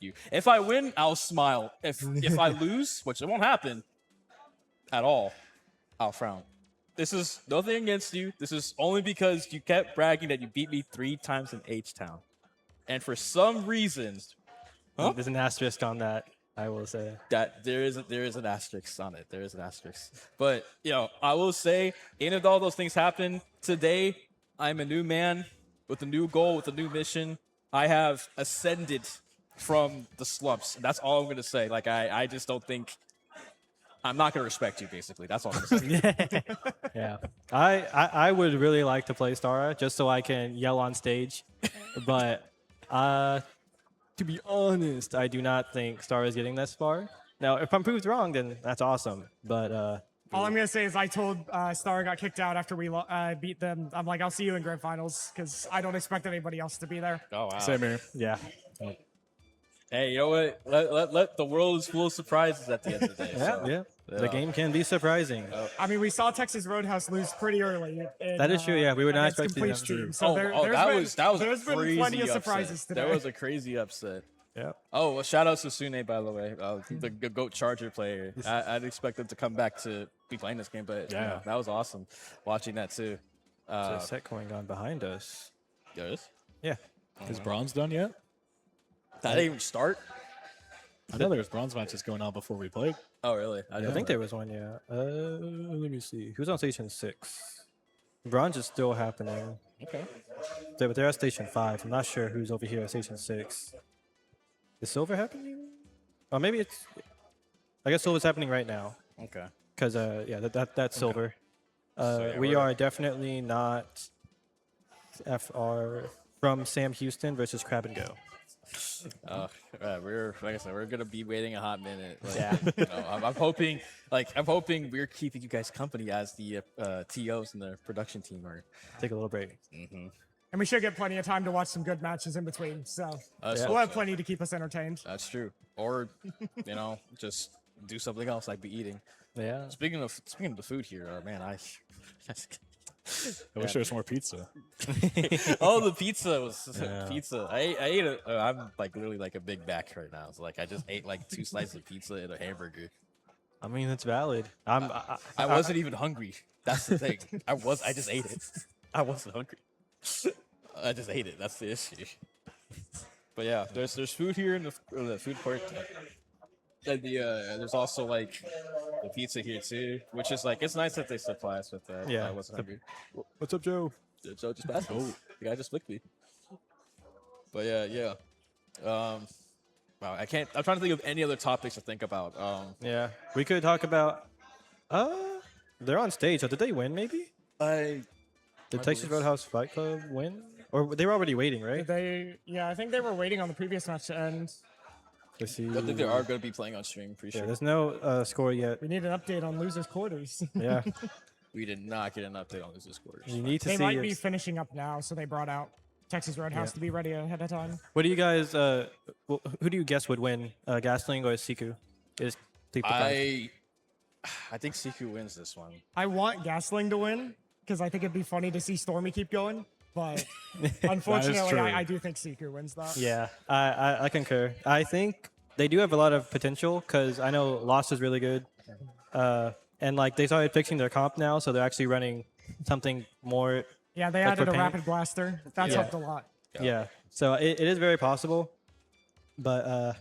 you. If I win, I'll smile. If I lose, which it won't happen at all, I'll frown. This is nothing against you. This is only because you kept bragging that you beat me 3 times in H-Town. And for some reasons, There's an asterisk on that, I will say. that there is an asterisk on it. There is an asterisk. But I will say, even if all those things happen today, I'm a new man with a new goal, with a new mission. I have ascended from the slumps. And that's all I'm gonna say. Like I just don't think I'm not gonna respect you. Basically, that's all I'm gonna say. Yeah. I would really like to play Stara just so I can yell on stage, but to be honest, I do not think Stara is getting this far. Now, if I'm proved wrong, then that's awesome. But All I'm gonna say is I told Star got kicked out after we beat them. I'm like, I'll see you in grand finals because I don't expect anybody else to be there. Oh wow. Same here. yeah, Hey, you know what? Let the world is full of surprises at the end of the day. yeah, so, yeah. The game can be surprising. I mean, we saw Texas Roadhouse lose pretty early. That is true, yeah. We were not against expecting Complete them to. Stream. So There's been plenty of surprises today. That was a crazy upset. Yeah. Oh, well, shout out to Sune, by the way, the GOAT Charger player. I'd expect him to come back to be playing this game, but Yeah. that was awesome watching that too. There's a set going on behind us. Yes. Yeah. Is bronze done yet? That didn't even start. I know there was bronze matches going on before we played. Oh, really? I think there was one, yeah. Let me see. Who's on station 6? Bronze is still happening. Okay. But they're at station 5. I'm not sure who's over here at station 6. Is silver happening? Or maybe it's... I guess silver's happening right now. Okay. Because, yeah, that's silver. So, yeah, we we're- are definitely not FR from Sam Houston versus Crab and Go. We're like I said, we're gonna be waiting a hot minute. Like, Yeah. I'm hoping we're keeping you guys company as the TOs and the production team are. Take a little break. And we should get plenty of time to watch some good matches in between. So we'll have plenty to keep us entertained. That's true. Or, just do something else like be eating. Yeah. Speaking of the food here, man, I I wish there was more pizza. oh, the pizza was pizza. I ate it. I'm like literally like a big back right now. So like I just ate like 2 slices of pizza and a hamburger. I mean, it's valid. I wasn't even hungry. That's the thing. I just ate it. I wasn't hungry. I just ate it. That's the issue. But yeah, there's food here in the food court. And there's also like the pizza here too, which is like it's nice that they supply us with that. Yeah. I wasn't hungry. What's up, Joe? So just pass. Oh, the guy just flicked me. But yeah. Wow, I'm trying to think of any other topics to think about. Yeah. We could talk about... they're on stage. So did they win, maybe? Did Texas believe Roadhouse Fight Club win? Or they were already waiting, right? I think they were waiting on the previous match to end. Let's see. I think they are going to be playing on stream. Pretty Yeah, sure. there's no score yet. We need an update on losers quarters. Yeah. We did not get an update on losers quarters. You need to They see... might be finishing up now, so they brought out Texas Roadhouse Yeah. to be ready ahead of time. What do you guys... who do you guess would win? Gasling or Siku? Is Sleep Deprived? I think Siku wins this one. I want Gasling to win because I think it'd be funny to see Stormy keep going. But unfortunately, true. I do think Siku wins that. Yeah, I concur. I think they do have a lot of potential because I know Lost is really good. And like they started fixing their comp now, so they're actually running something more. Yeah, they Like added for a paint? rapid blaster. That's Yeah. helped a lot. Yeah, so it is very possible. But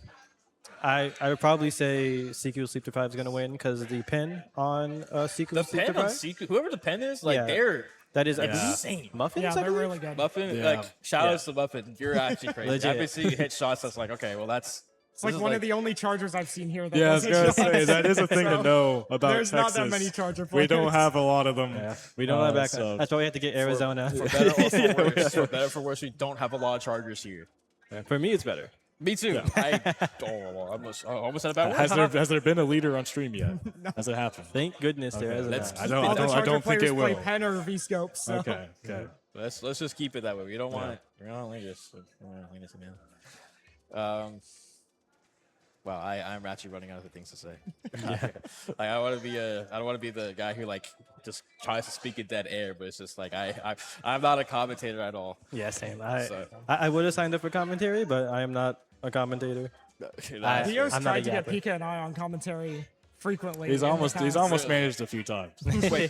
I would probably say Siku Sleep Deprived is going to win because the pin on Siku The Sleep pen on Deprived. Siku, whoever the pen is, like Yeah. they're That is insane. Muffins. Yeah, I they're believe? really good. Muffin, Yeah. like shout Yeah. outs to Muffin. You're actually crazy. Legit. I've been seeing you hit shots. That's like, okay, well that's It's like one of the only chargers I've seen here that Yeah, I was doesn't gonna shot. say that is a thing to So, know about There's Texas. not that many charger We don't players. have a lot of them. Yeah, we don't have back. so- That's why we have to get Arizona. For better or for worse, for better or for worse, we don't have a lot of chargers here. Yeah, for me, it's better. Me too. I almost had a bad word. Has there been a leader on stream yet? Has it happened? Thank goodness there isn't. Let's that. I don't. All I the don't, I charger don't think players it play will. pen or V-scope. So. Okay. Okay. Let's just keep it that way. We don't want it. We don't want this. Wow, I'm actually running out of things to say. Like I want to be I don't want to be the guy who like just tries to speak in dead air, but it's just like I'm not a commentator at all. Yeah, same. So- I would have signed up for commentary, but I am not a commentator. Dio's I'm not a tried to get yapper. Pika and I on commentary frequently. He's in the almost past. managed a few times. wait,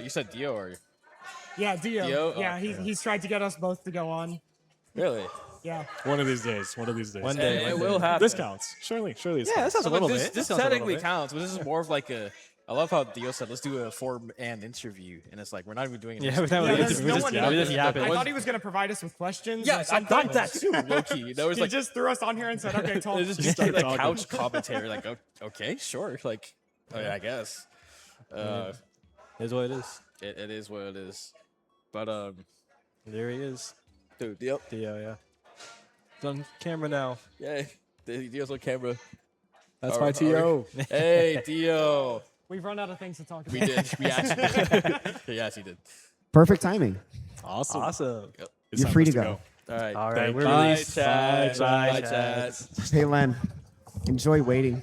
you said Dio or Yeah, Dio. Dio? Yeah, Oh, he's tried to get us both to go on. really? Yeah. One of these days. One of these days. One day. It one will day. happen. This counts. Surely this Yeah, counts. this has a little This, bit. this counts a little technically bit. counts, but this is more of like a. I love how Dio said, "Let's do a form and interview," and it's like we're not even doing an Yeah, interview. without Yeah, an there's interview, no we one just, we just yap I it. thought he was going to provide us with questions. or Yeah, I something. thought that too, low key. That was He like just threw us on here and said, "Okay, talk." it was just Start like talking. couch commentary. Like, okay, sure. Like, oh yeah, I guess. Is what it is. It is what it is. But There he is. dude, Dio, Dio, yeah. It's on camera now. yay, Dio's on camera. That's Are- my are TO. Hey, Dio. We've run out of things to talk about. We did. We actually did. We actually did. Perfect timing. Awesome. Awesome. It's You're time free for to us go. All right. All right, Thank we're you. Bye, released. Chad. Bye, Chad. Hey, Len. Enjoy waiting.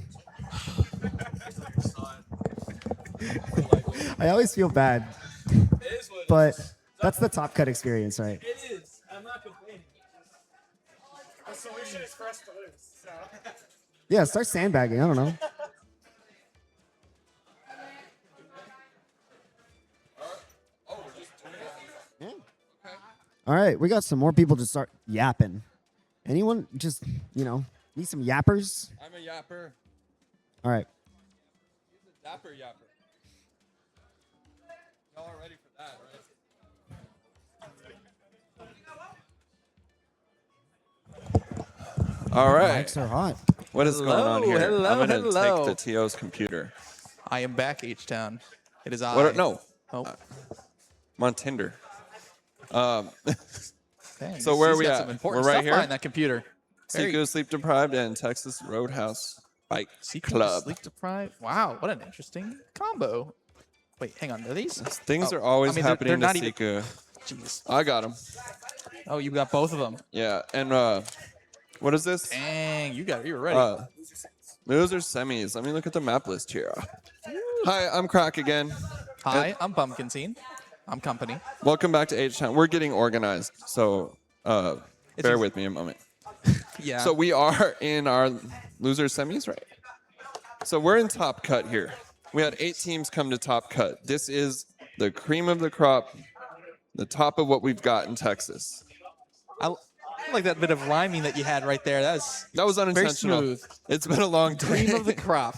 I always feel bad, but that's the Top Cut experience, right? It is. I'm not complaining. The solution is for us to lose. So. Yeah, start sandbagging. I don't know. Yeah. All right, we got some more people to start yapping. Anyone just, need some yappers? I'm a yapper. All right. Dapper yapper. Y'all are ready for that, right? All right. Mics are hot. What is going on here? hello, I'm going to hello. take the TO's computer. I am back, H-Town. It is I. What? No. Oh, I'm on Tinder. dang, so where he's are we got at? Some important We're right stuff here? behind that computer. Seiko Sleep Deprived and Texas Roadhouse Bike Secret Club. Sleep deprived. Wow, what an interesting combo. Wait, hang on. Are these? Things Oh, are always I mean, they're happening to not even- Seiko. Jeez. I got him. Oh, you got both of them. Yeah. And what is this? Dang, you got it. You were ready. Those are semis. Let me look at the map list here. Hi, I'm Crack again. Hi, I'm Pumpkin Scene. I'm company. Welcome back to H-Town. We're getting organized, so bear with me a moment. Yeah. So we are in our loser semis, right? So we're in Top Cut here. We had 8 teams come to Top Cut. This is the cream of the crop, the top of what we've got in Texas. I like that bit of rhyming that you had right there. That was very unintentional. smooth. It's been a long day. Cream of the crop.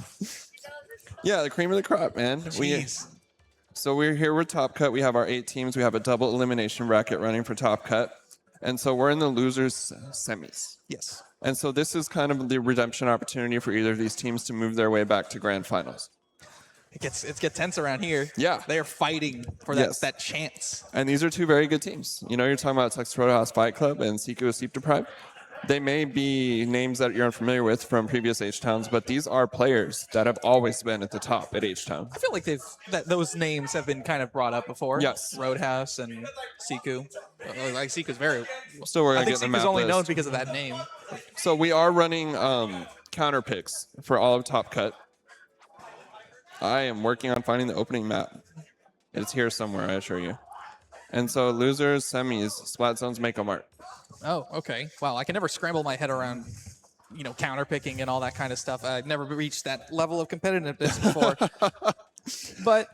Yeah, the cream of the crop, man. Jeez. So we're here with Top Cut. We have our 8 teams. We have a double elimination bracket running for Top Cut. And so we're in the losers semis. Yes. And so this is kind of the redemption opportunity for either of these teams to move their way back to grand finals. It gets tense around here. Yeah. They are fighting for Yes. that chance. And these are 2 very good teams. You know, you're talking about Texas Roadhouse Fight Club and Seiko Sleep Deprived. They may be names that you're unfamiliar with from previous H-Towns, but these are players that have always been at the top at H-Town. I feel like those names have been kind of brought up before. Yes. Roadhouse and Siku. Like Siku's very. So we're I going to think get in the Siku's map only known list. because of that name. So we are running counter picks for all of Top Cut. I am working on finding the opening map. It's here somewhere, I assure you. And so losers, semis, Splat Zones, Mako Mart. Oh, okay. Wow, I can never scramble my head around, counter picking and all that kind of stuff. I've never reached that level of competitiveness before. But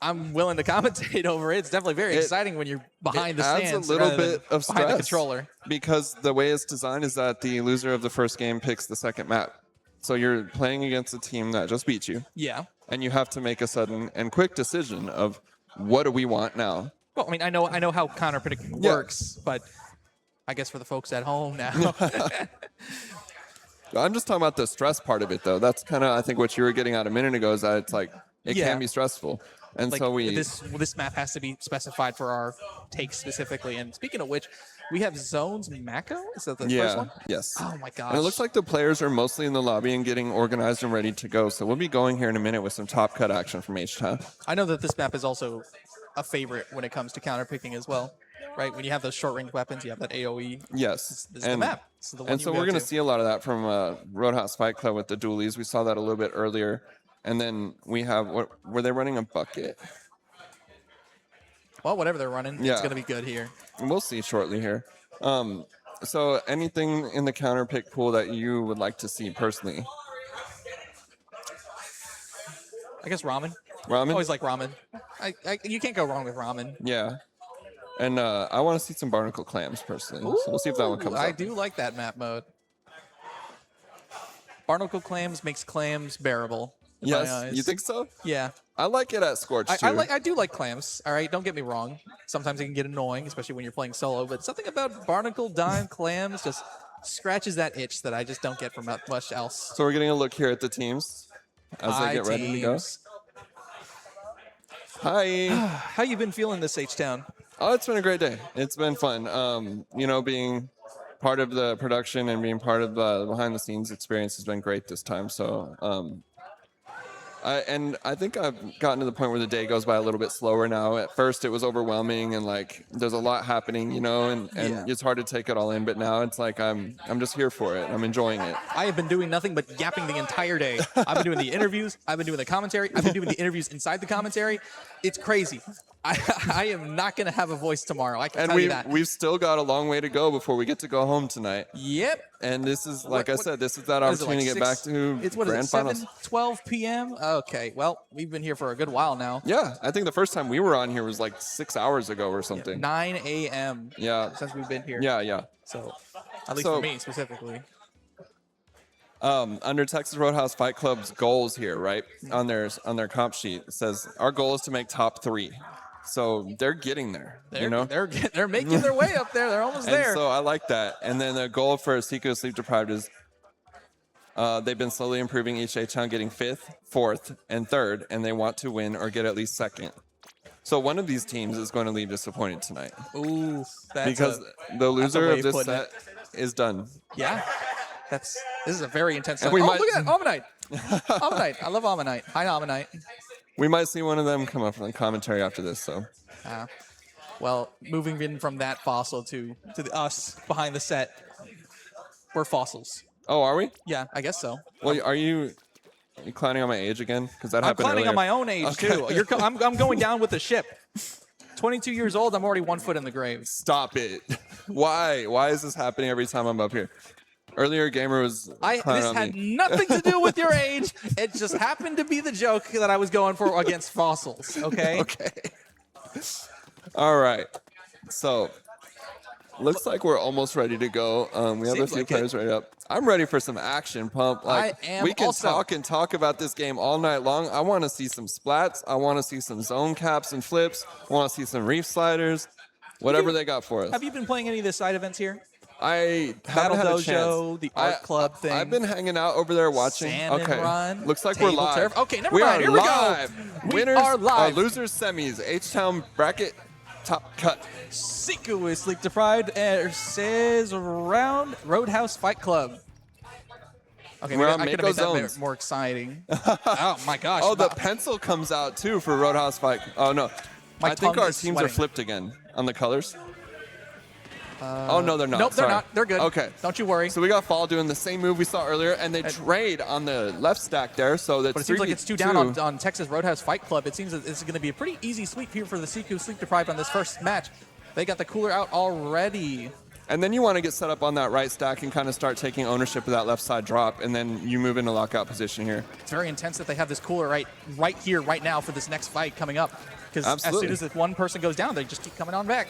I'm willing to commentate over it. It's definitely very exciting when you're behind the stands. Adds a little rather than bit of behind the stress controller. because the way it's designed is that the loser of the first game picks the second map. So you're playing against a team that just beat you, Yeah. and you have to make a sudden and quick decision of what do we want now? Well, I mean, I know how counter picking Yeah. works, but I guess for the folks at home now. I'm just talking about the stress part of it, though. That's kind of, I think, what you were getting at a minute ago is that it's like, it Yeah. can be stressful. And Like so we, this map has to be specified for our takes specifically. And speaking of which, we have zones Mako. Is that the first yeah, one? yes. Oh my gosh! And it looks like the players are mostly in the lobby and getting organized and ready to go. So we'll be going here in a minute with some top cut action from H-Town. I know that this map is also a favorite when it comes to counter picking as well, right? When you have those short range weapons, you have that AOE. Yes. This is the map. This is the one And you so go we're going to to. see a lot of that from Roadhouse Fight Club with the dualies. We saw that a little bit earlier. And then we have, what were they running a bucket? Well, whatever they're running, Yeah. it's going to be good here. And we'll see shortly here. So anything in the counter pick pool that you would like to see personally? I guess ramen. Ramen? Always like ramen. You can't go wrong with ramen. Yeah. And I want to see some barnacle clams personally. So we'll see if that one comes I up. do like that map mode. Barnacle clams makes clams bearable. in my Yes, eyes. you think so? Yeah. I like it at Scorch too. I do like clams. All right, don't get me wrong. Sometimes it can get annoying, especially when you're playing solo. But something about barnacle dime clams just scratches that itch that I just don't get from much else. So we're getting a look here at the teams as they get ready to go. Teams. Hi. How you been feeling this H-Town? Oh, it's been a great day. It's been fun. You know, being part of the production and being part of the behind the scenes experience has been great this time. So, I think I've gotten to the point where the day goes by a little bit slower now. At first, it was overwhelming and like there's a lot happening, you know, and Yeah. it's hard to take it all in. But now it's like I'm just here for it. I'm enjoying it. I have been doing nothing but yapping the entire day. I've been doing the interviews. I've been doing the commentary. I've been doing the interviews inside the commentary. It's crazy. I am not going to have a voice tomorrow. I can And tell you that. we've still got a long way to go before we get to go home tonight. Yep. And this is, like I What- said, this is that What is it, opportunity like to get back 6 to It's what is grand it, 7, finals. 12 p.m.? Okay, well, we've been here for a good while now. Yeah, I think the first time we were on here was like 6 hours ago or something. 9 a.m. Yeah. since we've been here. Yeah. So, at least So- for me specifically. Under Texas Roadhouse Fight Club's goals here, right? On their comp sheet, it says our goal is to make top 3. So they're getting there, you know? They're making their way up there. They're almost And there. so I like that. And then the goal for Seiko Sleep Deprived is they've been slowly improving each H-Town, getting 5th, 4th, and 3rd, and they want to win or get at least 2nd. So one of these teams is going to leave disappointed tonight Ooh, that's because a, the loser way of of this putting set is done. yeah. This is a very intense. And Oh, we look might- at that Ammonite. Ammonite. I love Ammonite. Hi, Ammonite. We might see one of them come up on commentary after this. So Well, moving in from that fossil to us behind the set, we're fossils. oh, are we? Yeah, I guess so. Well, are you clowning on my age again? Because that I'm happened climbing earlier. on my own age Okay. too. I'm going down with the ship. 22 years old. I'm already 1 foot in the grave. Stop it. Why? Why is this happening every time I'm up here? Earlier, Gamer was clowning This on had me. nothing to do with your age. It just happened to be the joke that I was going for against fossils. Okay. Okay. All right. So, looks like we're almost ready to go. We have a Seems few like it. players ready up. I'm ready for some action, Pump. Like, I am we can also. talk and talk about this game all night long. I want to see some splats. I want to see some zone caps and flips. I want to see some reef sliders. Whatever they got for us. Have you been playing any of the side events here? I Battle haven't had a Dojo, chance. the art club thing. I've been hanging out over there watching. Salmon okay. Run, Looks like we're Table live. Turf. Okay, never we mind. Are Here we go. live. We Winners are live. losers semis. H-Town bracket top cut. Siku is sleep deprived says round Roadhouse Fight Club. Okay, We're maybe on I could Mako have made that zones. more exciting. Oh my gosh. Oh, the Wow. pencil comes out too for Roadhouse Fight. Oh no. My I think tongue our is teams are sweating. flipped again on the colors. Oh no, they're not. Nope, they're Sorry. not. They're good. Okay. Don't you worry. So we got Fall doing the same move we saw earlier, and they trade on the left stack there. So that's But it seems like it's 2 down 3v2. on Texas Roadhouse Fight Club. It seems that it's going to be a pretty easy sweep here for the Siku sleep deprived on this first match. They got the cooler out already. And then you want to get set up on that right stack and kind of start taking ownership of that left side drop, and then you move into lockout position here. It's very intense that they have this cooler right here, right now for this next fight coming up. Because as Absolutely. soon as if one person goes down, they just keep coming on back.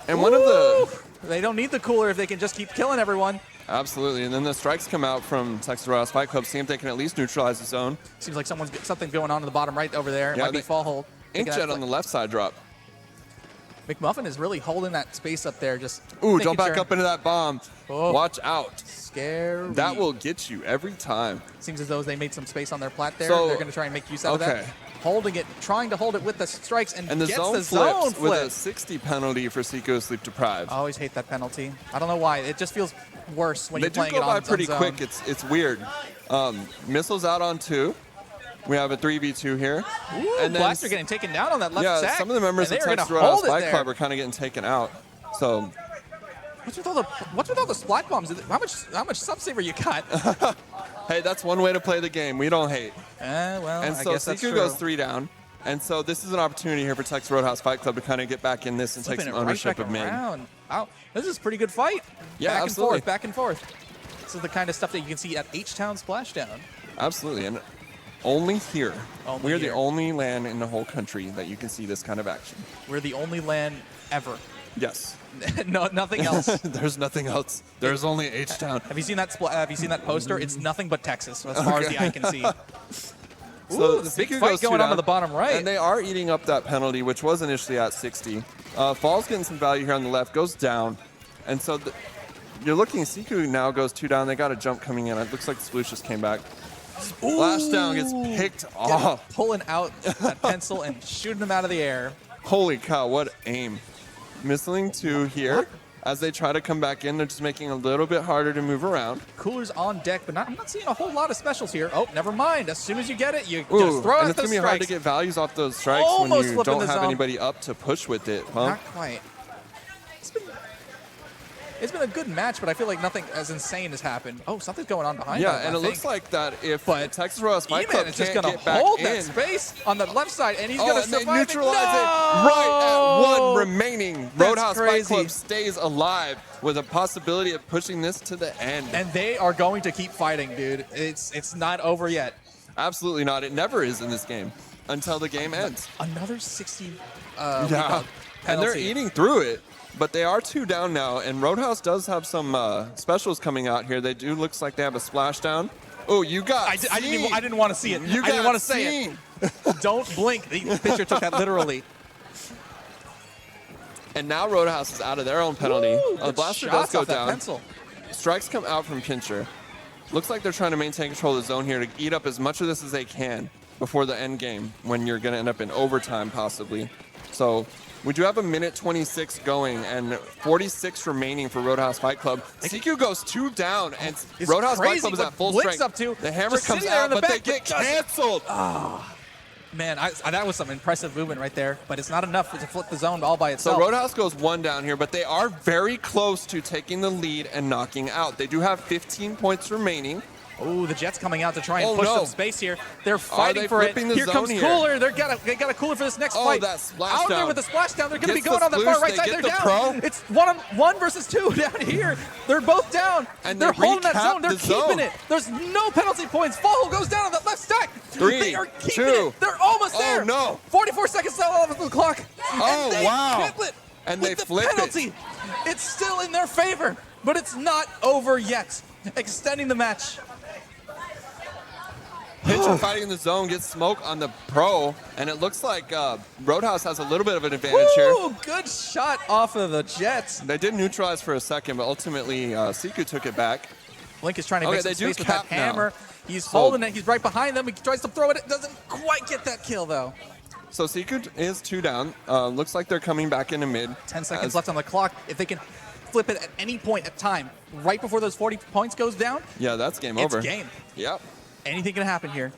And one of the They don't need the cooler if they can just keep killing everyone. absolutely, and then the strikes come out from Texas Roadhouse Fight Club, see if they can at least neutralize the zone. Seems like someone's got something going on in the bottom right over there. It Yeah, might be they- fall hold. Taking that Inkjet on the left side drop. McMuffin is really holding that space up there. Just Ooh, making jump back sure. up into that bomb. Oh. Watch out. Scary. That will get you every time. Seems as though they made some space on their plat there. So- They're going to try and make use out of okay. that. Holding it, trying to hold it with the strikes, and And the gets zone the flips zone with a flip. 60 penalty for Seiko Sleep Deprived. I always hate that penalty. I don't know why. It just feels worse when They you're do playing go it by on pretty zone. quick. It's weird. Missiles out on 2. We have a 3v2 here. Ooh, and then Blaster getting taken down on that left yeah, sack. some of the members and of they're Texas gonna Roadhouse hold it Fight there. Club are kind of getting taken out. So, What's with all the splat bombs? How much subsaver you got? hey, that's one way to play the game. We don't hate. Well, And I so guess that's Seiko true. goes 3 down. And so this is an opportunity here for Texas Roadhouse Fight Club to kind of get back in this and take Flipping some it right ownership back of mid. around. Wow, this is a pretty good fight. Yeah, back absolutely. and forth, back and forth. This is the kind of stuff that you can see at H-Town Splashdown. Absolutely, and only here. Only We're here. the only land in the whole country that you can see this kind of action. We're the only land ever. Yes. No, nothing else. There's nothing else. There's only H-Town. Have you seen that? Have you seen that poster? It's nothing but Texas, as far as the eye can see. So Ooh, the big Siku fight goes going two on to down, the bottom right. And they are eating up that penalty, which was initially at 60. Fall's getting some value here on the left, goes down. And so you're looking, Siku now goes 2 down. They got a jump coming in. It looks like Sploosh just came back. Splashdown gets picked off. Pulling out that pencil and shooting them out of the air. Holy cow, what aim. Missing 2 here. As they try to come back in, they're just making it a little bit harder to move around. Cooler's on deck, but I'm not seeing a whole lot of specials here. Oh, never mind. As soon as you get it, you Ooh, just throw and out it's those going to be hard to strikes. get values off those strikes Almost when you flipping don't the have zone. anybody up to push with it. Huh? Not quite. It's been a good match, but I feel like nothing as insane has happened. Oh, something's going on behind Yeah, them, and I it looks think. like that if But Texas Roadhouse Fight E-Man Club is just can't going to get back hold in, that space on the left side, and he's oh, going to and they survive it. neutralize No! it right at 1 remaining. That's Roadhouse Fight crazy. Club stays alive with a possibility of pushing this to the end. And they are going to keep fighting, dude. It's not over yet. Absolutely not. It never is in this game until the game ends. Another 60 Yeah, rebound and they're penalty. eating through it. But they are 2 down now, and Roadhouse does have some specials coming out here. They do looks like they have a splashdown. Oh, you got I didn't want to see it. You I didn't got want to say seen. it. Don't blink. The pitcher took that literally. And now Roadhouse is out of their own penalty. Ooh, The good blaster does shots go off that down. pencil. Strikes come out from Pincher. Looks like they're trying to maintain control of the zone here to eat up as much of this as they can before the end game when you're going to end up in overtime possibly. So we do have a minute 26 going and 46 remaining for Roadhouse Fight Club. Siku goes 2 down and It's Roadhouse Fight crazy Club is what at full Blink's strength. up to. The hammer Just comes sitting there out, in the but they back, get but doesn't- canceled. Man, that was some impressive movement right there, but it's not enough to flip the zone all by So itself. Roadhouse goes 1 down here, but they are very close to taking the lead and knocking out. They do have 15 points remaining. Oh, the Jets coming out to try and Oh, push no. some space here. They're fighting they for it. flipping the Here zone comes here? Cooler. They got a Cooler for this next Oh, fight. that splashdown. Out there with the splashdown. They're going to be Gets going the on the far sploosh, right they side. get They're the down. pro. It's 1-on-1 versus 2 down here. They're both down. And they're they holding that recap zone. They're the keeping zone. it. There's no penalty points. Fall goes down on the left stack. 3, They are keeping 2. it. They're almost Oh, there. no. 44 seconds left on the clock. Oh, and they wow. flip it And with they the flip it. penalty. It's still in their favor, but it's not over yet. Extending the match. Pitcher fighting in the zone gets smoke on the pro, and it looks like Roadhouse has a little bit of an advantage here. Ooh, good shot off of the Jets. They did neutralize for a second, but ultimately Siku took it back. Blink is trying to Okay, make some they do space with that cap now. hammer. He's So- holding it. He's right behind them. He tries to throw it. It doesn't quite get that kill, though. So Siku is 2 down. Looks like they're coming back into mid. 10 seconds As- left on the clock. If they can flip it at any point at time, right before those 40 points goes down, Yeah, that's game it's over. game. Yep. Anything can happen here.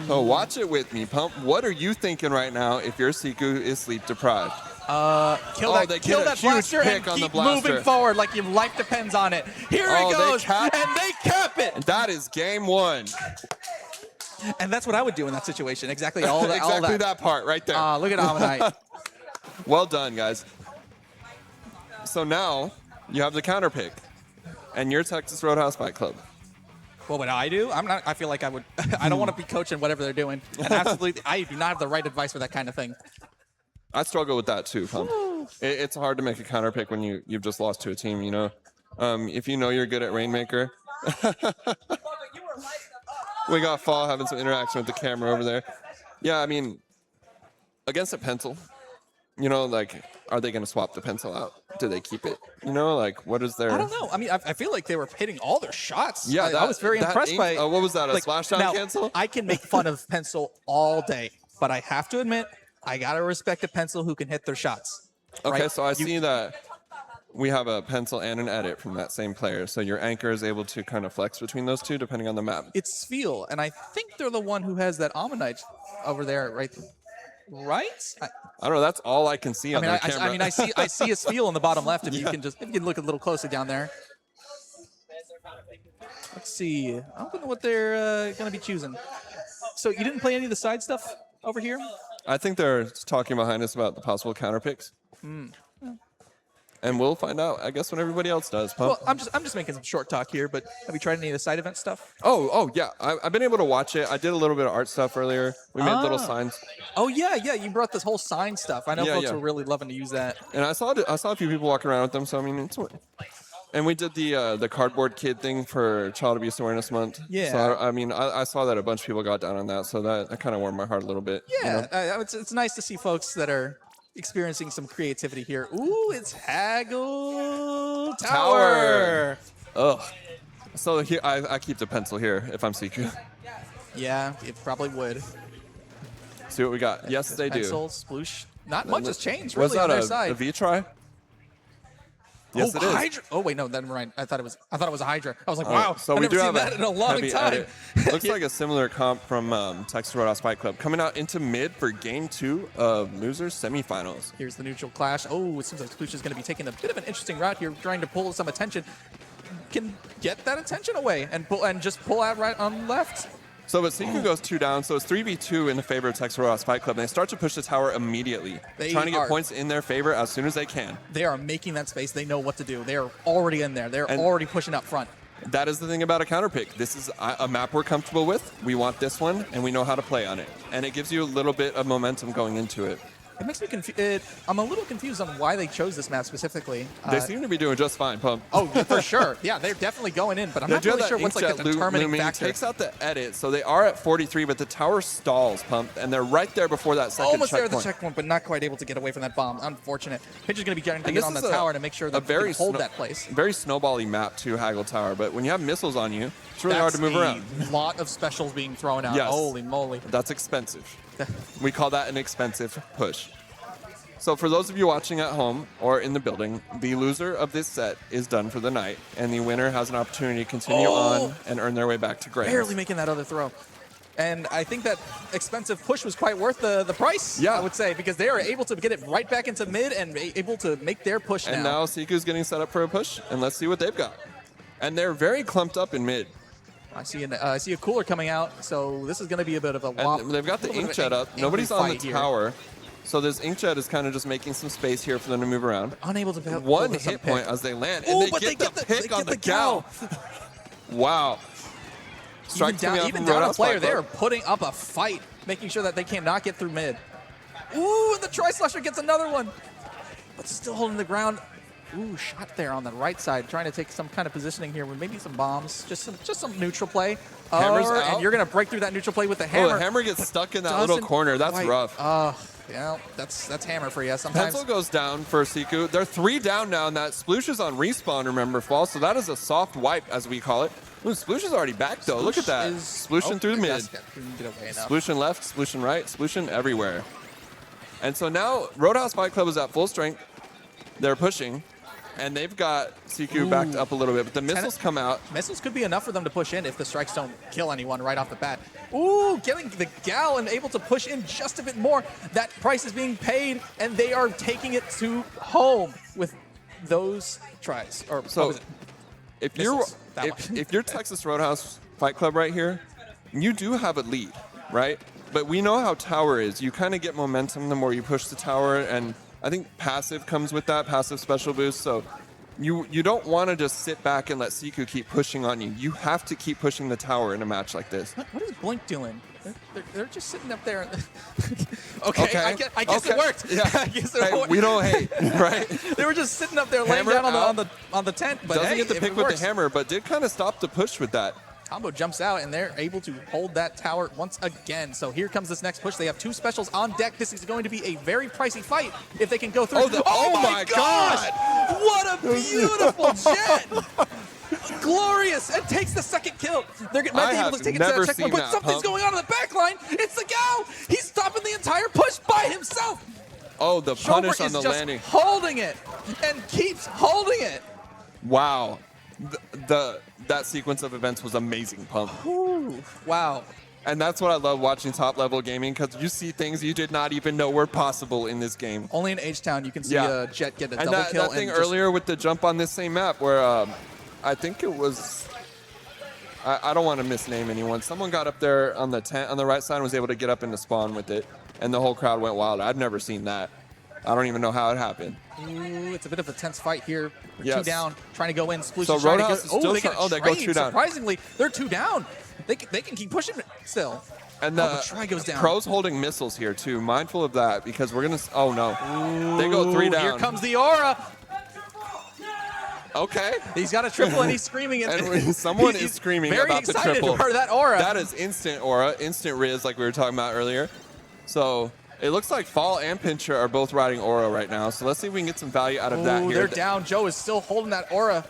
So watch it with me, Pump. What are you thinking right now if your Siku is sleep deprived? Kill Oh, that, they kill get a that huge blaster pick and on the keep blaster. moving forward like your life depends on it. Here Oh, he they goes, cap- and they cap it. And that is game 1. And that's what I would do in that situation. Exactly all that. all Exactly that part right there. Look at Ammonite. Well done, guys. So now you have the counter pick, and your Texas Roadhouse Fight Club. What would I do? I'm not. I feel like I would. I don't want to be coaching whatever they're doing. And absolutely, I do not have the right advice for that kind of thing. I struggle with that too, Pump. It's hard to make a counter pick when you've just lost to a team. You know, if you know you're good at Rainmaker. We got Fall having some interaction with the camera over there. Yeah, I mean, against a pencil, you know, like, are they going to swap the pencil out? Do they keep it? You know, like, what is their... I don't know. I mean, I feel like they were hitting all their shots. Yeah, I was very impressed by. what was that? A like, splashdown now, cancel? I can make fun of Pencil all day, but I have to admit, I gotta respect a Pencil who can hit their shots. Okay, right? so I see that we have a pencil and an edit from that same player. So your anchor is able to kind of flex between those two depending on the map. It's Sfeel, and I think they're the one who has that Ammonite over there, right? Right? I don't know. That's all I can see on their camera. I see a Sfeel in the bottom left. If you can look a little closer down there. Let's see. I don't know what they're going to be choosing. So you didn't play any of the side stuff? over here. I think they're talking behind us about the possible counter picks. And we'll find out, I guess, when everybody else does. Pump. Well, I'm just making some short talk here, but have you tried any of the side event stuff? Oh, yeah. I've been able to watch it. I did a little bit of art stuff earlier. We made little signs. Oh yeah, you brought this whole sign stuff. I know Yeah, folks yeah. were really loving to use that. And I saw a few people walking around with them, so I mean, and we did the cardboard kid thing for Child Abuse Awareness Month. Yeah. So I mean, I saw that a bunch of people got down on that, so that kind of warmed my heart a little bit. Yeah, it's nice to see folks that are experiencing some creativity here. Ooh, it's Haggle Tower. Ugh. So here, I keep the pencil here if I'm Siku. Yeah, it probably would. See what we got. Yes, they do. Pencil, sploosh. Not much has changed Was really on that their a side. V try? Yes, it is. Hydra. Oh wait, no, never mind. I thought it was a Hydra. I was like, Oh, wow. So I've we never do seen have that in a long heavy time. edit. Looks like a similar comp from Texas Roadhouse Fight Club coming out into mid for game 2 of losers semifinals. Here's the neutral clash. Oh, it seems like Sploosh is going to be taking a bit of an interesting route here, trying to pull some attention. Can get that attention away and just pull out right on left. So, but Siku goes 2 down, so it's 3v2 in the favor of Texas Roadhouse Fight Club, and they start to push the tower immediately, They trying to get are- points in their favor as soon as they can. They are making that space. They know what to do. They are already in there. They're And- already pushing up front. That is the thing about a counter pick. This is a map we're comfortable with. We want this one, and we know how to play on it. And it gives you a little bit of momentum going into it. It makes me confused. I'm a little confused on why they chose this map specifically. They seem to be doing just fine, Pump. Oh, for sure. Yeah, they're definitely going in, but I'm They not do have really that sure what's like the inkjet determining looming, factor. takes out the edit, so they are at 43, but the tower stalls, Pump, and they're right there before that second Almost there at checkpoint. the checkpoint, but not quite able to get away from that bomb. Unfortunate. Pitcher's going to be trying to And get this on the is tower to make sure that they can hold that place. Very snowbally map to Haggle Tower, but when you have missiles on you, it's really hard to move around. A lot of specials being thrown out. Yes. Holy moly. That's expensive. We call that an expensive push. So for those of you watching at home or in the building, the loser of this set is done for the night, and the winner has an opportunity to continue on and earn their way back to grand. Barely making that other throw. And I think that expensive push was quite worth the price, Yeah. I would say, because they are able to get it right back into mid and able to make their push And now Siku's getting set up for a push, and let's see what they've got. And they're very clumped up in mid. I see a cooler coming out, so this is going to be a bit of a wop. And they've got the little bit of inkjet an up. angry Nobody's on the fight here. tower. So this inkjet is kind of just making some space here for them to move around. Unable to pull One this hit pick. point as they land, Ooh, and they but get the pick on the gal. gal. Wow. Even Strike coming out even from down a Roadhouse player, Fight they are Club. putting up a fight, making sure that they cannot get through mid. Ooh, and the Tri-Slasher gets another one. But still holding the ground. Ooh, shot there on the right side, trying to take some kind of positioning here with maybe some bombs, just some neutral play. Hammer's Oh, out. and you're gonna break through that neutral play with the Oh, hammer. the hammer gets stuck in that little Doesn't corner. That's quite- rough. Yeah, that's hammer for you. Sometimes Pencil goes down for Siku. They're 3 down now, and that Sploosh is on respawn, remember, Fall. So that is a soft wipe, as we call it. Ooh, Sploosh is already back, though. Look at that. Splooshing through the mid. Couldn't get away enough. Splooshing left, splooshing right, splooshing everywhere. And so now Roadhouse Fight Club is at full strength. They're pushing, and they've got Siku backed up a little bit, but the missiles come out. Missiles could be enough for them to push in if the strikes don't kill anyone right off the bat. Ooh, getting the gal and able to push in just a bit more. That price is being paid, and they are taking it to home with those tries. Or So what was it? if you're Missiles, that one. if you're Texas Roadhouse Fight Club right here, you do have a lead, right? But we know how tower is. You kind of get momentum the more you push the tower, and I think passive comes with that, passive special boost. So you don't want to just sit back and let Siku keep pushing on you. You have to keep pushing the tower in a match like this. What is Blink doing? They're just sitting up there. Okay, I guess it worked. Yeah. I guess it Hey, worked. we don't hate, right? They were just sitting up there laying Hammer down out. on the tent. But Doesn't hey, get the if pick it with works. the hammer, but did kind of stop the push with that. Combo jumps out, and they're able to hold that tower once again. So here comes this next push. They have 2 specials on deck. This is going to be a very pricey fight if they can go through. Oh my gosh! What a beautiful jet! Glorious! And takes the second kill. They're I might be able have to take it to never that checkpoint, seen but that, something's Pump. going on in the back line. It's the Gal! He's stopping the entire push by himself. Oh, the Schobert punish on is the just landing. holding it and keeps holding it. Wow. That sequence of events was amazing, Pump. Ooh, wow. And that's what I love watching top level gaming, because you see things you did not even know were possible in this game. Only in H-Town you can see Yeah. a jet get a And double kill. that thing and just- earlier with the jump on this same map where I think it was I don't want to misname anyone. Someone got up there on the tent on the right side and was able to get up into spawn with it, and the whole crowd went wild. I've never seen that. I don't even know how it happened. Ooh, it's a bit of a tense fight here. They're Yes. 2 down, trying to go in. Sploosh So is trying to Roadhouse go. is still they get try- oh, they go trade. 2 down. Surprisingly, they're 2 down. They can keep pushing it still. And Oh, the the try goes down. Pros holding missiles here too. Mindful of that because we're gonna. Oh no, they go 3 Ooh, down. Here comes the aura. Okay. He's got a triple and he's screaming. And someone is screaming very about the excited triple. for that aura. That is instant aura, instant Riz, like we were talking about earlier. So it looks like Fall and Pincher are both riding aura right now. So let's see if we can get some value out of that Ooh, here. they're down. Joe is still holding that aura.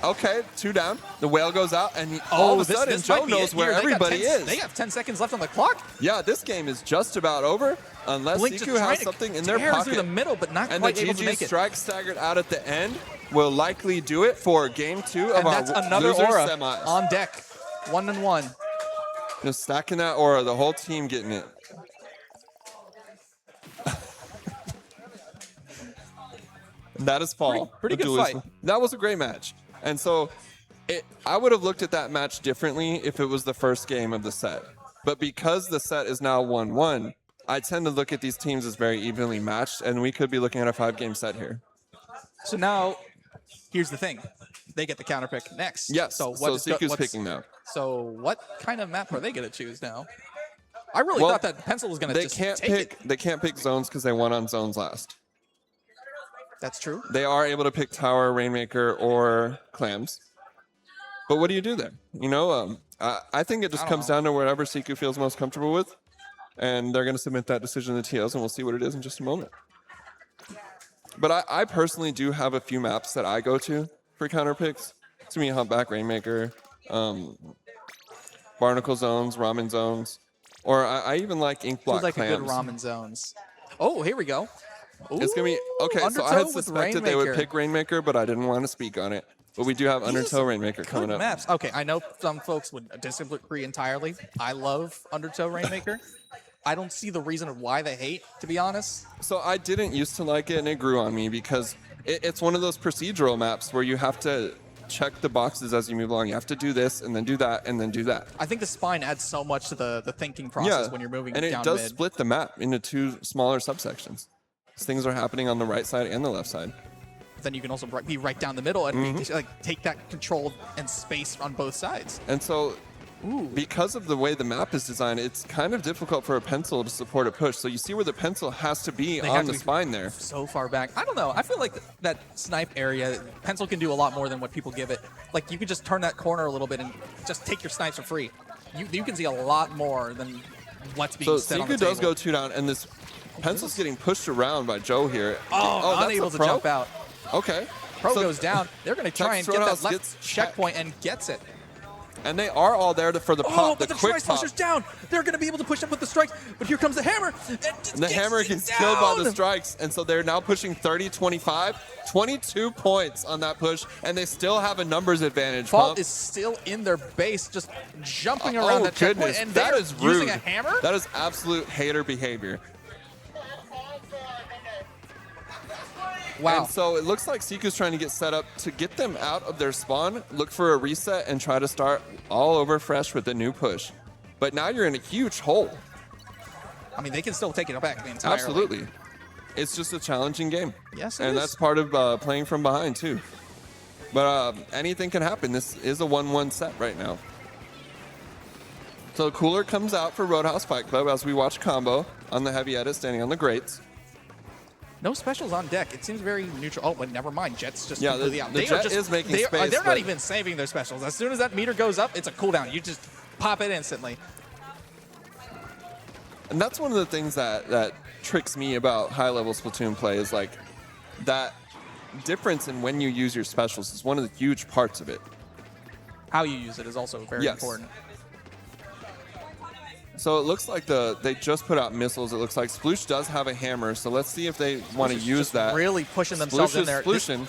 Okay, 2 down. The whale goes out, and all of a sudden, this Joe might be knows it where here. They got everybody 10 is. They have 10 seconds left on the clock. Yeah, this game is just about over, unless Blink just Siku trying has to something in their tear pocket. through the middle, but not And the quite able to GG make it. strike staggered out at the end will likely do it for game 2 of And our that's another loser aura semis. on deck. 1-1. Just stacking that aura, the whole team getting it. That is Fall. Pretty the good duelist. fight. That was a great match. And so I would have looked at that match differently if it was the first game of the set. But because the set is now 1-1, I tend to look at these teams as very evenly matched, and we could be looking at a 5-game set here. So now, here's the thing. They get the counter pick next. Yes, so Siku's what's- picking that. So what kind of map are they going to choose now? I really Well, thought that Pencil was going to They just can't take pick. it. They can't pick zones because they won on zones last. That's true. They are able to pick Tower, Rainmaker, or Clams. But what do you do there? You know, I think it just I don't comes know. down to whatever Siku feels most comfortable with. And they're going to submit that decision to the TOs, and we'll see what it is in just a moment. But I personally do have a few maps that I go to for counter picks. To me, Humpback, Rainmaker, Barnacle Zones, Ramen Zones. Or I even like Ink Block Feels like Clams. a good ramen zones. Oh, here we go. It's gonna be okay. So I Undertow had with suspected they would Rainmaker. pick Rainmaker, but I didn't want to speak on it. But we do have These are Undertow some Rainmaker coming Good up. maps. Okay, I know some folks would disagree entirely. I love Undertow Rainmaker. I don't see the reason of why they hate, to be honest. So I didn't used to like it, and it grew on me because it's one of those procedural maps where you have to check the boxes as you move along. You have to do this, and then do that, and then do that. I think the spine adds so much to the thinking process when you're moving and it down does mid. split the map into 2 smaller subsections. Things are happening on the right side and the left side. Then you can also be right down the middle and Mm-hmm. be, like take that control and space on both sides. And so, because of the way the map is designed, it's kind of difficult for a pencil to support a push. So you see where the pencil has to be They have on to the be spine there. So far back. I don't know. I feel like that snipe area, Pencil can do a lot more than what people give it. Like, you can just turn that corner a little bit and just take your snipes for free. You can see a lot more than what's being So said on the Siku does table. go 2 down, and this pencil's getting pushed around by Joe here. Oh, that's unable a to pro? jump out. Okay. Pro So- goes down. They're going to try and Texas get that Roadhouse left gets checkpoint and gets it. And they are all there for the Oh, pop, but the the quick strike pop. slasher's down. They're going to be able to push up with the strikes, but here comes the hammer. And And the hammer gets killed by the strikes, and so they're now pushing 30-25, 22 points on that push, and they still have a numbers advantage. Fault Pump. is still in their base, just jumping around that checkpoint, goodness, and that they're is rude. using a hammer. That is absolute hater behavior. Wow. And so it looks like Siku's trying to get set up to get them out of their spawn, look for a reset, and try to start all over fresh with a new push. But now you're in a huge hole. I mean, they can still take it back entirely. Absolutely. It's just a challenging game. Yes, it and is. that's part of playing from behind, too. But anything can happen. This is a 1-1 set right now. So Cooler comes out for Roadhouse Fight Club as we watch Combo on the heavy edit standing on the grates. No specials on deck. It seems very neutral. Oh, but never mind. Jet's just Yeah, completely the out. They are Jet just, is making they are- space, They're but- not even saving their specials. As soon as that meter goes up, it's a cooldown. You just pop it instantly. And that's one of the things that tricks me about high-level Splatoon play is like that difference in when you use your specials is one of the huge parts of it. How you use it is also very Yes. important. So it looks like they just put out missiles. It looks like Sploosh does have a hammer, so let's see if they want to Just use that. Really pushing themselves Sploosh in is there. splooshin'.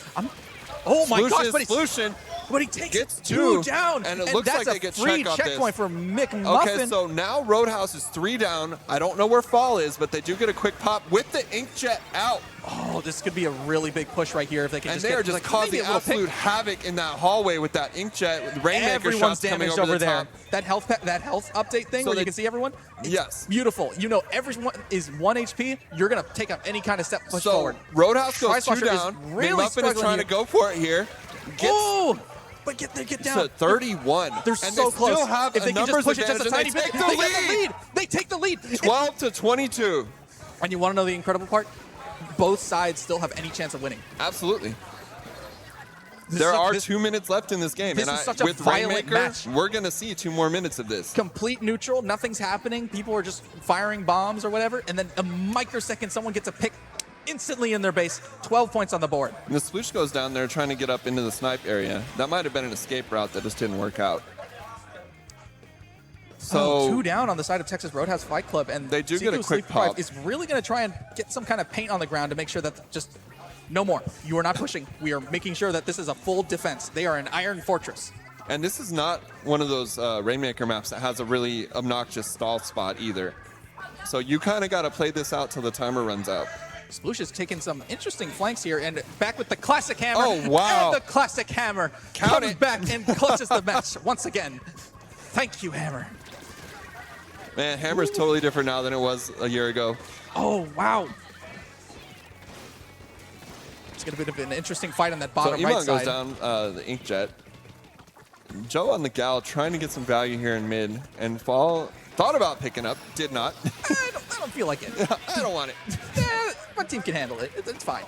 Oh my Sploosh gosh, is but he's splooshin'. But he takes Gets 2 2, down, and it looks that's like they a get free check on this. checkpoint for McMuffin. Okay, so now Roadhouse is 3 down. I don't know where Fall is, but they do get a quick pop with the inkjet out. Oh, this could be a really big push right here if they can And just they are get just like, causing maybe a little absolute pick. havoc in that hallway with that Inkjet, with Rainmaker Everyone's shots coming damaged over over the there. top. That health update thing So where they- you can see everyone. It's Yes. beautiful. You know, everyone is 1 HP. You're gonna take up any kind of step push So forward. Roadhouse goes 2 Tri-Slasher is down. really McMuffin is struggling trying to here. go for it here. Gets Oh, but get down. to 31. They're and so they close. Still have if a they can just numbers push it just a advantage, tiny and bit, they they take get the the lead. lead. They take the lead. 12 to 22. And you want to know the incredible part? Both sides still have any chance of winning. Absolutely. This There is a- are this- 2 minutes left in this game, this and is such a with violent Rainmaker, match. we're gonna see 2 more minutes of this. Complete neutral, nothing's happening. People are just firing bombs or whatever, and then a microsecond, someone gets a pick instantly in their base. 12 points on the board. And the Sploosh goes down there trying to get up into the snipe area. That might have been an escape route that just didn't work out. So 2 down on the side of Texas Roadhouse Fight Club, and They do get a Sekou quick Sleep Deprived pop. is really going to try and get some kind of paint on the ground to make sure that just no more. You are not pushing. We are making sure that this is a full defense. They are an iron fortress. And this is not one of those Rainmaker maps that has a really obnoxious stall spot either. So you kind of got to play this out till the timer runs out. Sploosh is taking some interesting flanks here, and back with the classic hammer. Oh, wow. And the classic hammer Count comes it. back and clutches the match once again. Thank you, Hammer. Man, Hammer's totally different now than it was a year ago. Oh, wow. It's going to be an interesting fight on that So bottom Iman right goes side. down the Inkjet. Joe on the Gal trying to get some value here in mid, and Fall thought about picking up, did not. I don't feel like it. I don't want it. My team can handle it. It's fine.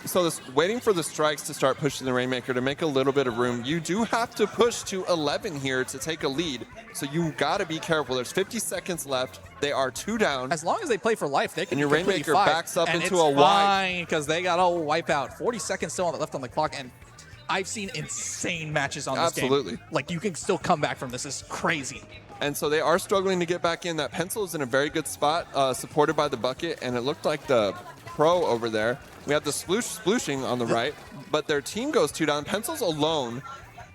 So this, waiting for the strikes to start pushing the Rainmaker to make a little bit of room. You do have to push to 11 here to take a lead, so you got to be careful. There's 50 seconds left. They are 2 down. As long as they play for life, they can And your be completely Rainmaker fine. backs up and into it's a wipe. fine because they got a wipeout. 40 seconds still left on the clock, and I've seen insane matches on this game. Absolutely. Like, you can still come back from this. It's crazy. And so they are struggling to get back in. That pencil is in a very good spot, supported by the bucket, and it looked like the pro over there. We have the splooshing on the right, but their team goes 2 down. Pencil's alone.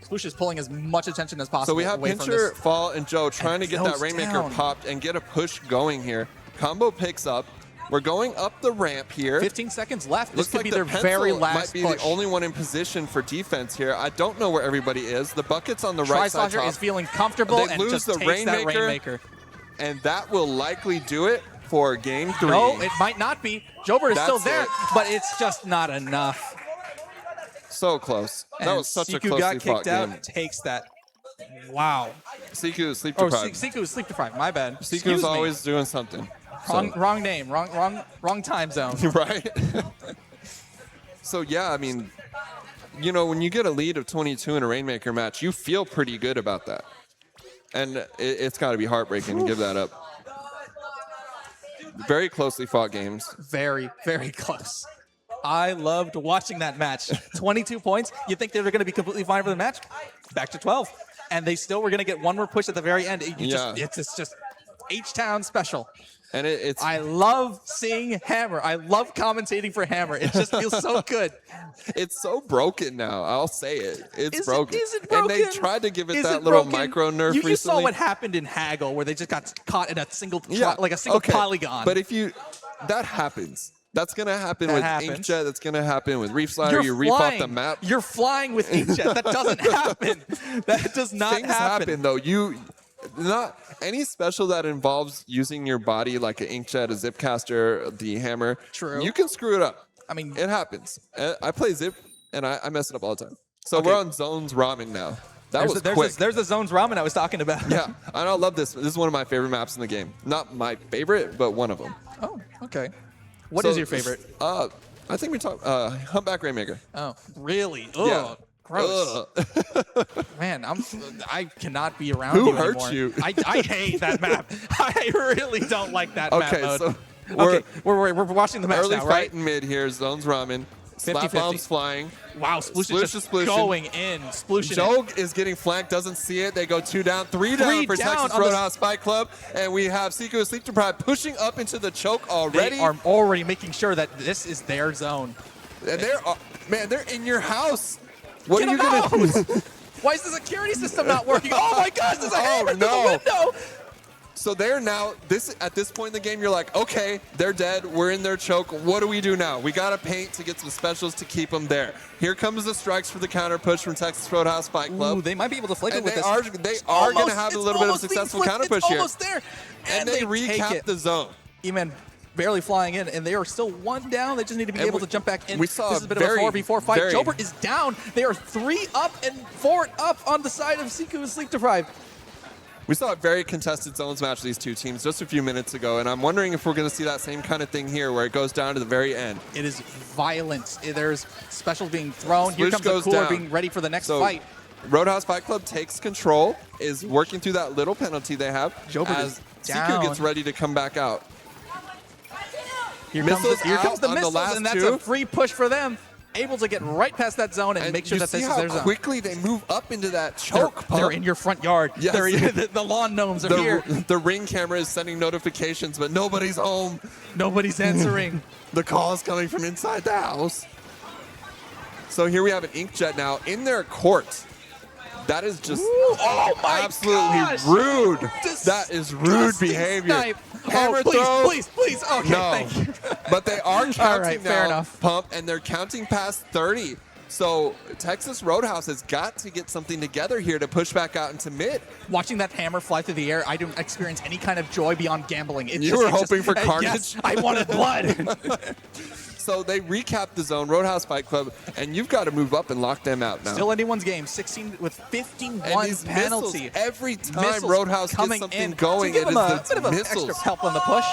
Sploosh is pulling as much attention as possible. So we have away from Pincher, this. Fall, and Joe trying to get that goes Rainmaker down. popped and get a push going here. Combo picks up. We're going up the ramp here. 15 seconds left. This Looks could like be the their pencil very last might be push. the only one in position for defense here. I don't know where everybody is. The bucket's on the right side Tri-Slasher top. is feeling comfortable They and lose just the takes that Rainmaker. Rainmaker. And that will likely do it for game 3. No, it might not be. Jobert is still That's there, it. but it's just not enough. So close. That And was such a Sekou closely got fought kicked out, game. takes that. Wow. Sekou sleep Oh, deprived. Sekou is sleep deprived. My bad. Sekou's Excuse me. always doing something. Wrong name. Wrong time zone. Right? So yeah, I mean, you know, when you get a lead of 22 in a Rainmaker match, you feel pretty good about that. And it's got to be heartbreaking to give that up. Very closely fought games. Very, very close. I loved watching that match. 22 points. You think they were going to be completely fine for the match? Back to 12. And they still were going to get one more push at the very end. It's just H-Town special. And it's I love seeing Hammer. I love commentating for Hammer. It just feels so good. it's so broken now. I'll say it. It's broken. Is it broken? And they tried to give it Is that it little broken? micro nerf You recently. saw what happened in Haggle, where they just got caught in a single, okay. polygon. But if you, that happens. That's gonna happen That with happens. Inkjet. That's gonna happen with Reef Slider. You reef off the map. You're flying with Inkjet. That doesn't happen. That does not Things happen though. Not any special that involves using your body like an Inkjet, a Zipcaster, the hammer. True. You can screw it up. I mean, It happens. I play Zip, and I mess it up all the time. So Okay. we're on Zones Ramen now. That was quick. there's the Zones Ramen I was talking about. Yeah, and I love this. This is one of my favorite maps in the game. Not my favorite, but one of them. Oh, okay. What is your favorite? I think we talked Humpback Rainmaker. Oh, really? Ugh. Yeah. Gross. Ugh. Man, I cannot be around Who you hurt anymore. you? I hate that map. I really don't like that map Okay, mode. so Okay, we're watching the match early now, fight right? in mid here. Zones Ramen. Slap 50-50. bombs flying. Wow, Sploosh Sploosh is is just splooshin'. going in. Splooshing Joe is getting flanked, doesn't see it. They go 2 down, 3 down Three for down Texas on the- Roadhouse Fight Club. And we have Sekou Sleep Deprived pushing up into the choke They already. are already making sure that this is their zone. And they're in your house. What Get are you him going to out! Why is the security system not working? Oh my gosh, there's a hammer through no. the window! So they're now at this point in the game, you're like, okay, they're dead. We're in their choke. What do we do now? We gotta paint to get some specials to keep them there. Here comes the strikes for the counter push from Texas Roadhouse Fight Club. Ooh, they might be able to flip it And with they this. are going to have a It's little bit of almost being successful flipped. counter It's push here. almost there. And they take recap it. the zone. E-Man barely flying in, and they are still 1 down. They just need to be And able to jump back in. we saw this is a bit very, of a 4v4 fight. very- Jobert is down. They are 3 up and 4 up on the side of Siku and Sleep Deprived. We saw a very contested zones match of these two teams just a few minutes ago, and I'm wondering if we're going to see that same kind of thing here where it goes down to the very end. It is violent. There's specials being thrown. Here Sploosh comes the goes cooler down. being ready for the next So fight. Roadhouse Fight Club takes control, is working through that little penalty they have Jobert as is down. Siku gets ready to come back out. Here Missiles comes the out on the missiles, last and that's two. a free push for them. Able to get right past that zone and make sure you that see this is how their zone. quickly they move up into that They're, choke. they're Pump. in your front yard. Yes. The lawn gnomes are here. The ring camera is sending notifications, but nobody's home. Nobody's answering. The call is coming from inside the house. So here we have an Inkjet now in their court. That is just oh my absolutely gosh. rude. Disgusting That is rude behavior. snipe. Hammer please, throw. please. Okay, No. thank you. But they are counting right, now, fair enough. Pump, and they're counting past 30. So Texas Roadhouse has got to get something together here to push back out into mid. Watching that hammer fly through the air, I don't experience any kind of joy beyond gambling. You were hoping for carnage? Yes, I wanted blood. So they recap the zone, Roadhouse Fight Club, and you've got to move up and lock them out now. Still anyone's game. 16 with 51 and these penalty. missiles, every time Missiles Roadhouse coming gets something in going, to give it is them a the bit of an missiles. extra help on the push.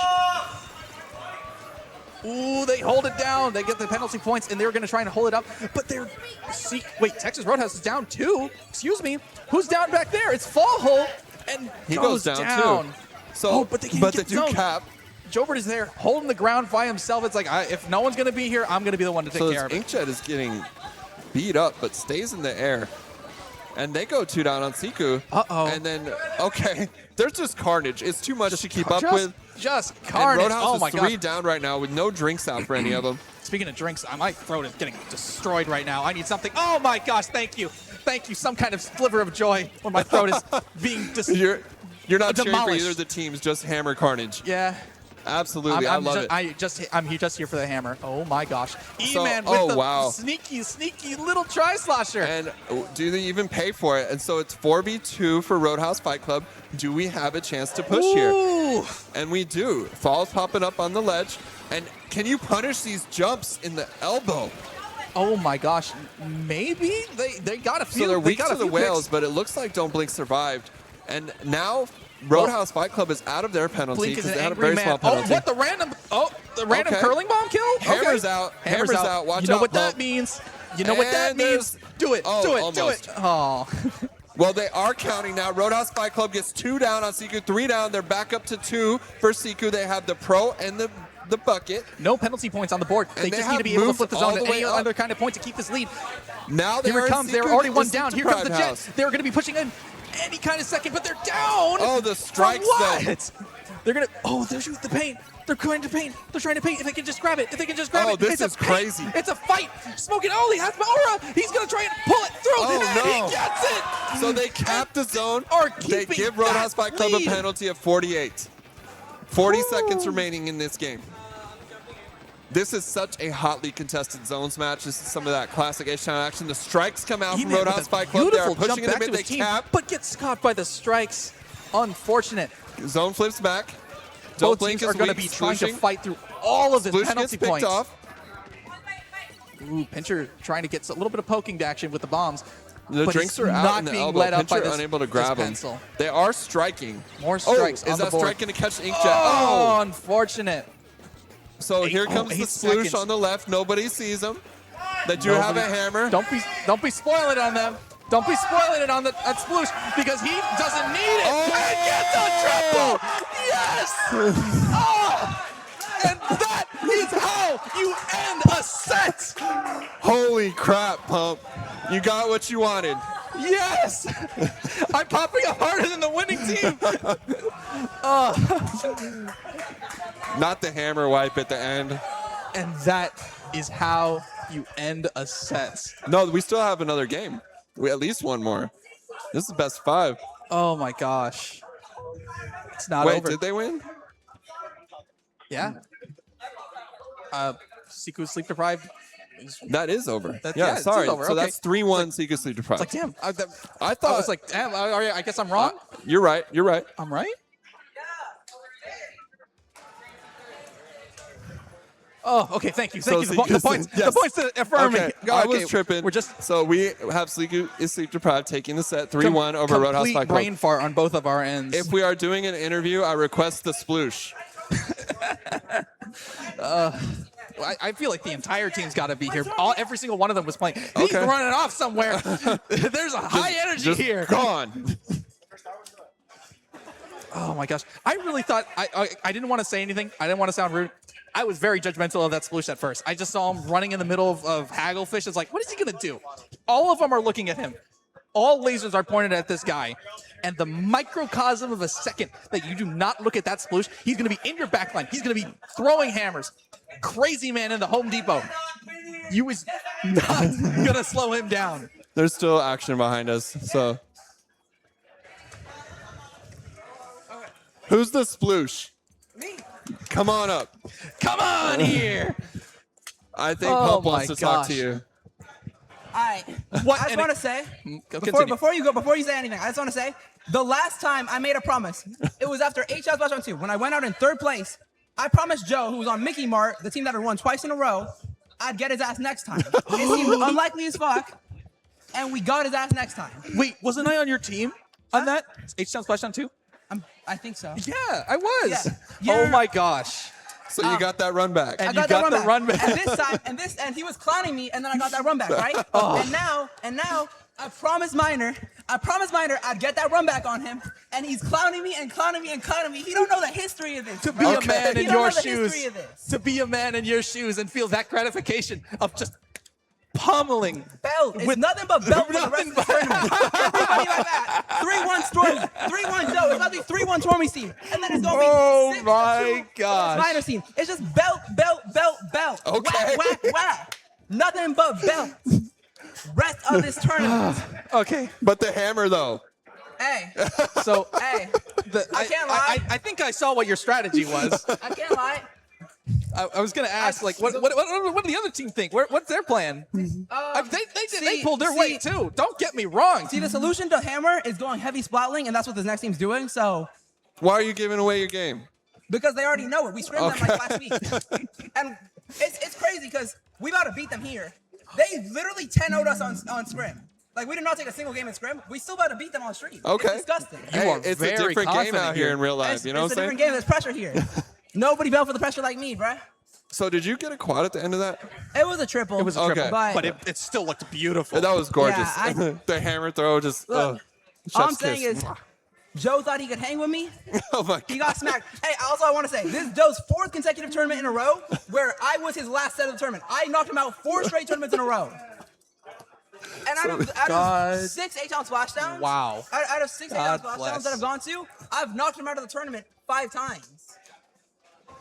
Ooh, they hold it down. They get the penalty points, and they're going to try and hold it up. But they're... Wait, Texas Roadhouse is down too? Excuse me. Who's down back there? It's Fall Hole, and He goes down too. So, Oh, but they can't but get they do zoned. cap. Jobert is there holding the ground by himself. It's like, if no one's going to be here, I'm going to be the one to take So care of it. Inkjet is getting beat up, but stays in the air. And they go 2 down on Siku. Uh-oh. And then, okay, there's just carnage. It's too much to keep up with. Just And carnage. Roadhouse Oh is my 3 god. down right now with no drinks out for any of them. Speaking of drinks, my throat is getting destroyed right now. I need something. Oh my gosh, thank you. Thank you. Some kind of sliver of joy when my throat is being You're not cheering for Demolished. either of the teams, just hammer carnage. Yeah. Absolutely, I love it. I'm here just here for the hammer. Oh my gosh. So- E-Man with oh, the wow. sneaky little tri-slosher. And do they even pay for it? And so it's 4v2 for Roadhouse Fight Club. Do we have a chance to push here? Ooh. And we do. Falls popping up on the ledge. And can you punish these jumps in the elbow? Oh my gosh. Maybe they got a few. So they're they weak got to a the few whales, picks. but it looks like Don't Blink survived. And now Roadhouse Fight Club is out of their penalty Blink is because an they had a angry very man. small penalty. Oh, what the random Okay. curling bomb kill? Hammer's Okay. out. Hammer's out. Watch you know out, what Pump. that means. You know what that And means. there's- Do it. Oh, do it. almost. Do it. Oh. Well, they are counting now. Roadhouse Fight Club gets 2 down on Siku, 3 down. They're back up to 2 for Siku. They have the pro and the bucket. No penalty points on the board. And They they just need have to be able to moved flip the all zone the to way any up. other kind of point to keep this lead. Now they Here are it in comes. They're Siku already one Instant down. Here comes the Deprived Jet. House. They're going to be pushing in any kind of second, but they're down. Oh, the strikes, For though. what? They're going to. Oh, they're shooting the paint. They're going to paint. They're trying to paint. If they can just grab it. If they can just grab Oh, it. this It's is a paint. crazy. It's a fight. Smoking Ollie has Maura. He's going to try and pull it through. Oh, and no. he gets it. So they cap the zone. Are They keeping give Roadhouse that Fight Club a lead. penalty of 48. 40 seconds remaining in this game. This is such a hotly contested zones match. This is some of that classic H-Town action. The strikes come out from E-Man with Roadhouse a Fight Club. They are beautiful pushing jump in the back mid. to They his team, cap. but gets caught by the strikes. Unfortunate. Zone flips back. Don't Both Blink teams is are going to weak. be trying to Splooshing. fight through all of the Sploosh gets penalty picked points. off. Ooh, Pincher trying to get a little bit of poking action with the bombs. The but drinks he's are out not in the being elbow. led up by Pincher this, unable to this grab him. pencil. They are striking. More strikes Oh, on is the that board. strike going to catch the Inkjet? Oh, Oh! unfortunate. So here comes the 8 sploosh seconds. on the left. Nobody sees him. They do have a hammer. Don't be spoiling it on them. Don't be spoiling it on at Sploosh because he doesn't need it. Oh! And gets a triple. Yes. Oh. And that is how you end a set. Holy crap, Pump. You got what you wanted. Yes. I'm popping up harder than the winning team. Not the hammer wipe at the end. And that is how you end a set. No, we still have another game. We at least one more. This is best 5. Oh my gosh. It's not Wait, over. did they win? Yeah. Siku's sleep deprived. That is over. Yeah, it's sorry. over. So Okay. that's 3-1 Seeker Sleep Deprived. It's like, damn. I I thought. was like, damn. I guess I'm wrong. You're right. You're right. I'm right. Oh, okay. Thank you. Thank you. The points. Yes. The points to affirm Okay, me. I was tripping. We're just So we have Sliku is sleep deprived taking the set 3-1 over Roadhouse complete Fight Club. brain fart on both of our ends. If we are doing an interview, I request the sploosh. I feel like the entire team's got to be here. Every single one of them was playing. He's Okay. running off somewhere. There's a high energy Just here. gone. Oh my gosh! I really thought I didn't want to say anything. I didn't want to sound rude. I was very judgmental of that solution at first. I just saw him running in the middle of Hagglefish. It's like, what is he gonna do? All of them are looking at him. All lasers are pointed at this guy. And the microcosm of a second that you do not look at that sploosh, he's going to be in your backline. He's going to be throwing hammers. Crazy man in the Home Depot. You is not going to slow him down. There's still action behind us. So, who's the sploosh? Me. Come on up. Come on here. I think Oh Pump wants my to talk to gosh. you. All right. What? I just And want it- to say Continue. before you say anything, I just want to say the last time I made a promise, it was after H-House Splashdown 2 when I went out in 3rd place. I promised Joe, who was on Mickey Mart, the team that had won twice in a row, I'd get his ass next time. It seemed unlikely as fuck, and we got his ass next time. Wait, wasn't I on your team on that? H-Town Splashdown 2? I think so. Yeah, I was. Yeah. Yeah. Oh my gosh. So you got that run back. And I you got got that the run back. And this time, and he was clowning me, and then I got that run back, right? Oh. And now, I promised Miner I'd get that run back on him, and he's clowning me and clowning me and clowning me. He don't know the history of this. To be bro. a man He in don't know your the shoes. history of this. To be a man in your shoes and feel that gratification of just pummeling. Belt. It's With- nothing but belt for the rest Nothing of the tournament. Everybody like that. 3-1 Stormy. 3-1 Joe. It's about to be 3-1 Stormy's team. And then it's going to be Oh 6-2 my gosh. Miner's team. It's just belt. Okay. Whack. Nothing but belt. Rest of this tournament. Okay. But the hammer, though. Hey. So Hey. I can't lie. I think I saw what your strategy was. I can't lie. I was gonna ask, like, what do the other team think? What's their plan? They pulled their weight too. Don't get me wrong. See, the solution to Hammer is going heavy splatling, and that's what this next team's doing. So, Why are you giving away your game? because they already know it, we scrimmed them like last week, and it's crazy because we about to beat them here. They literally 10-0'd us on scrim. Like we did not take a single game in scrim. We still about to beat them on stream. Okay. It's disgusting. Hey, are it's a very different game confident out here here. in real life. It's, You know it's what a I'm saying? different game. There's pressure here. Nobody fell for the pressure like me, bruh. So did you get a quad at the end of that? It was a triple. It was a Okay. triple, But- but it still looked beautiful. That was gorgeous. Yeah, the hammer throw just. Look, chef's all I'm saying kiss. is, Joe thought he could hang with me. Oh my He god. got smacked. Hey, also I want to say, this is Joe's 4th consecutive tournament in a row where I was his last set of the tournament. I knocked him out 4 straight tournaments in a row. And out of 6 H-Town Splashdowns, Wow. out of 6 H-Town God Splashdowns bless. that I've gone to, I've knocked him out of the tournament 5 times.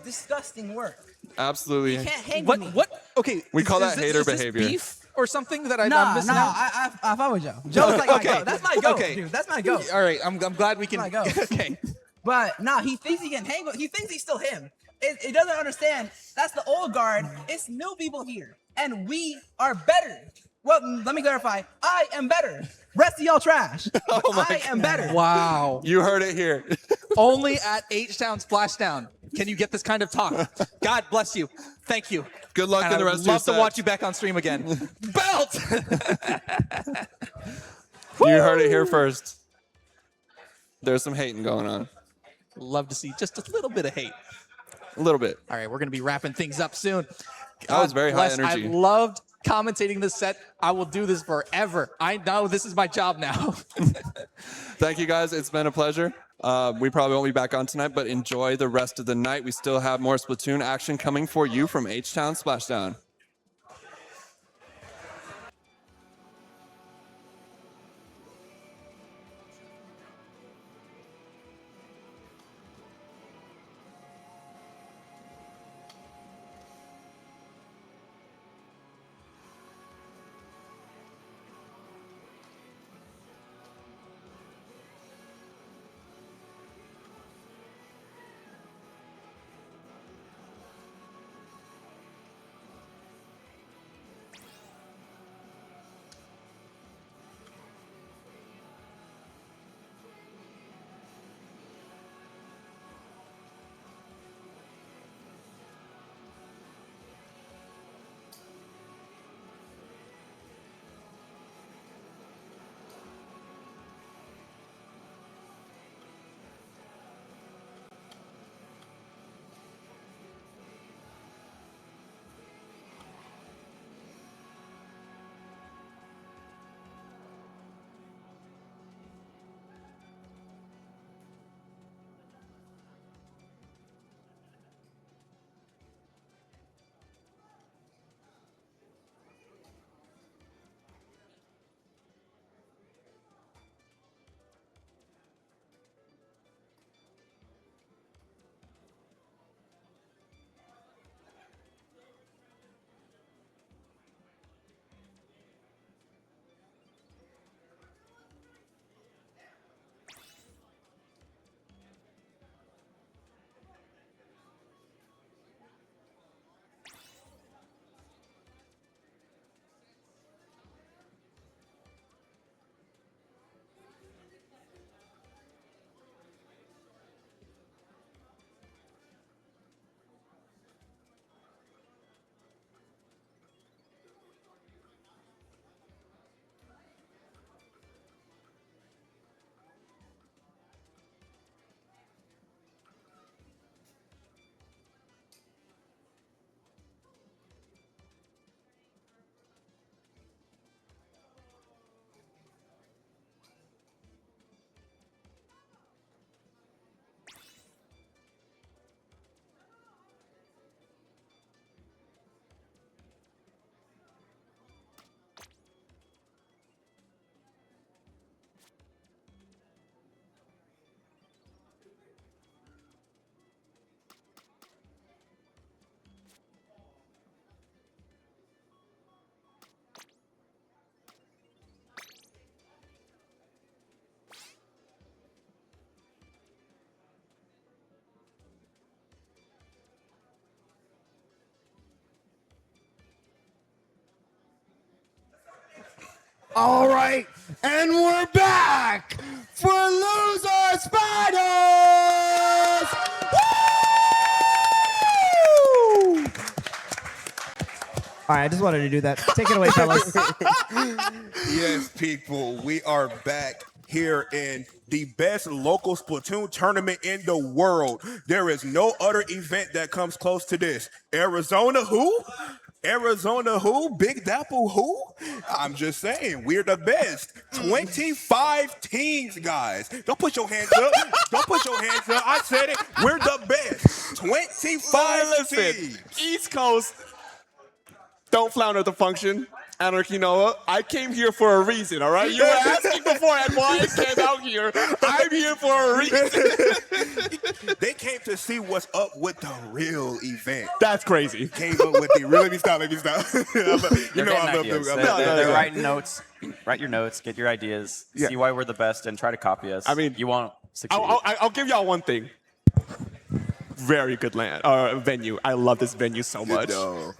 Disgusting work. Absolutely. You can't hang with me. What? Okay. We call that this- hater is this behavior. Beef or something that I'm Nah, missing nah, out? I fuck with Joe. Joe's like my Okay. goat. That's my goat, Okay. dude. That's my goat. All right. I'm glad we can. My goat. Okay. But nah, he thinks he can hang with. He thinks he's still him. It doesn't understand. That's the old guard. It's new people here, and we are better. Well, let me clarify. I am better. Rest of y'all trash. But I am better. Wow. You heard it here. Only at H-Town Splashdown can you get this kind of talk. God bless you. Thank you. Good luck And in the I rest would of your love to sets. watch you back on stream again. Belt. You heard it here first. There's some hating going on. Love to see just a little bit of hate. A little bit. All right, we're going to be wrapping things up soon. That was very high bless. energy. I loved commentating this set. I will do this forever. I know this is my job now. Thank you guys. It's been a pleasure. We probably won't be back on tonight, but enjoy the rest of the night. We still have more Splatoon action coming for you from H-Town Splashdown. All right, and we're back for Losers Finals! Woo! All right, I just wanted to do that. Take it away, fellas. Yes, people, we are back here in the best local Splatoon tournament in the world. There is no other event that comes close to this. Arizona who? Arizona who? Big Dapple who? I'm just saying, we're the best. 25 teams, guys. Don't put your hands up. Don't put your hands up. I said it. We're the best. 25 teams. East Coast, don't flounder the function. Anarchy Noah, I came here for a reason, all right? You were asking beforehand why I came out here. I'm here for a reason. They came to see what's up with the real event. That's crazy. Came up with the real. Let me stop. You know I love them. They're writing notes. Write your notes. Get your ideas. See why we're the best, and try to copy us. I mean, you won't succeed. I'll give y'all one thing. Very good venue. I love this venue so much. Oh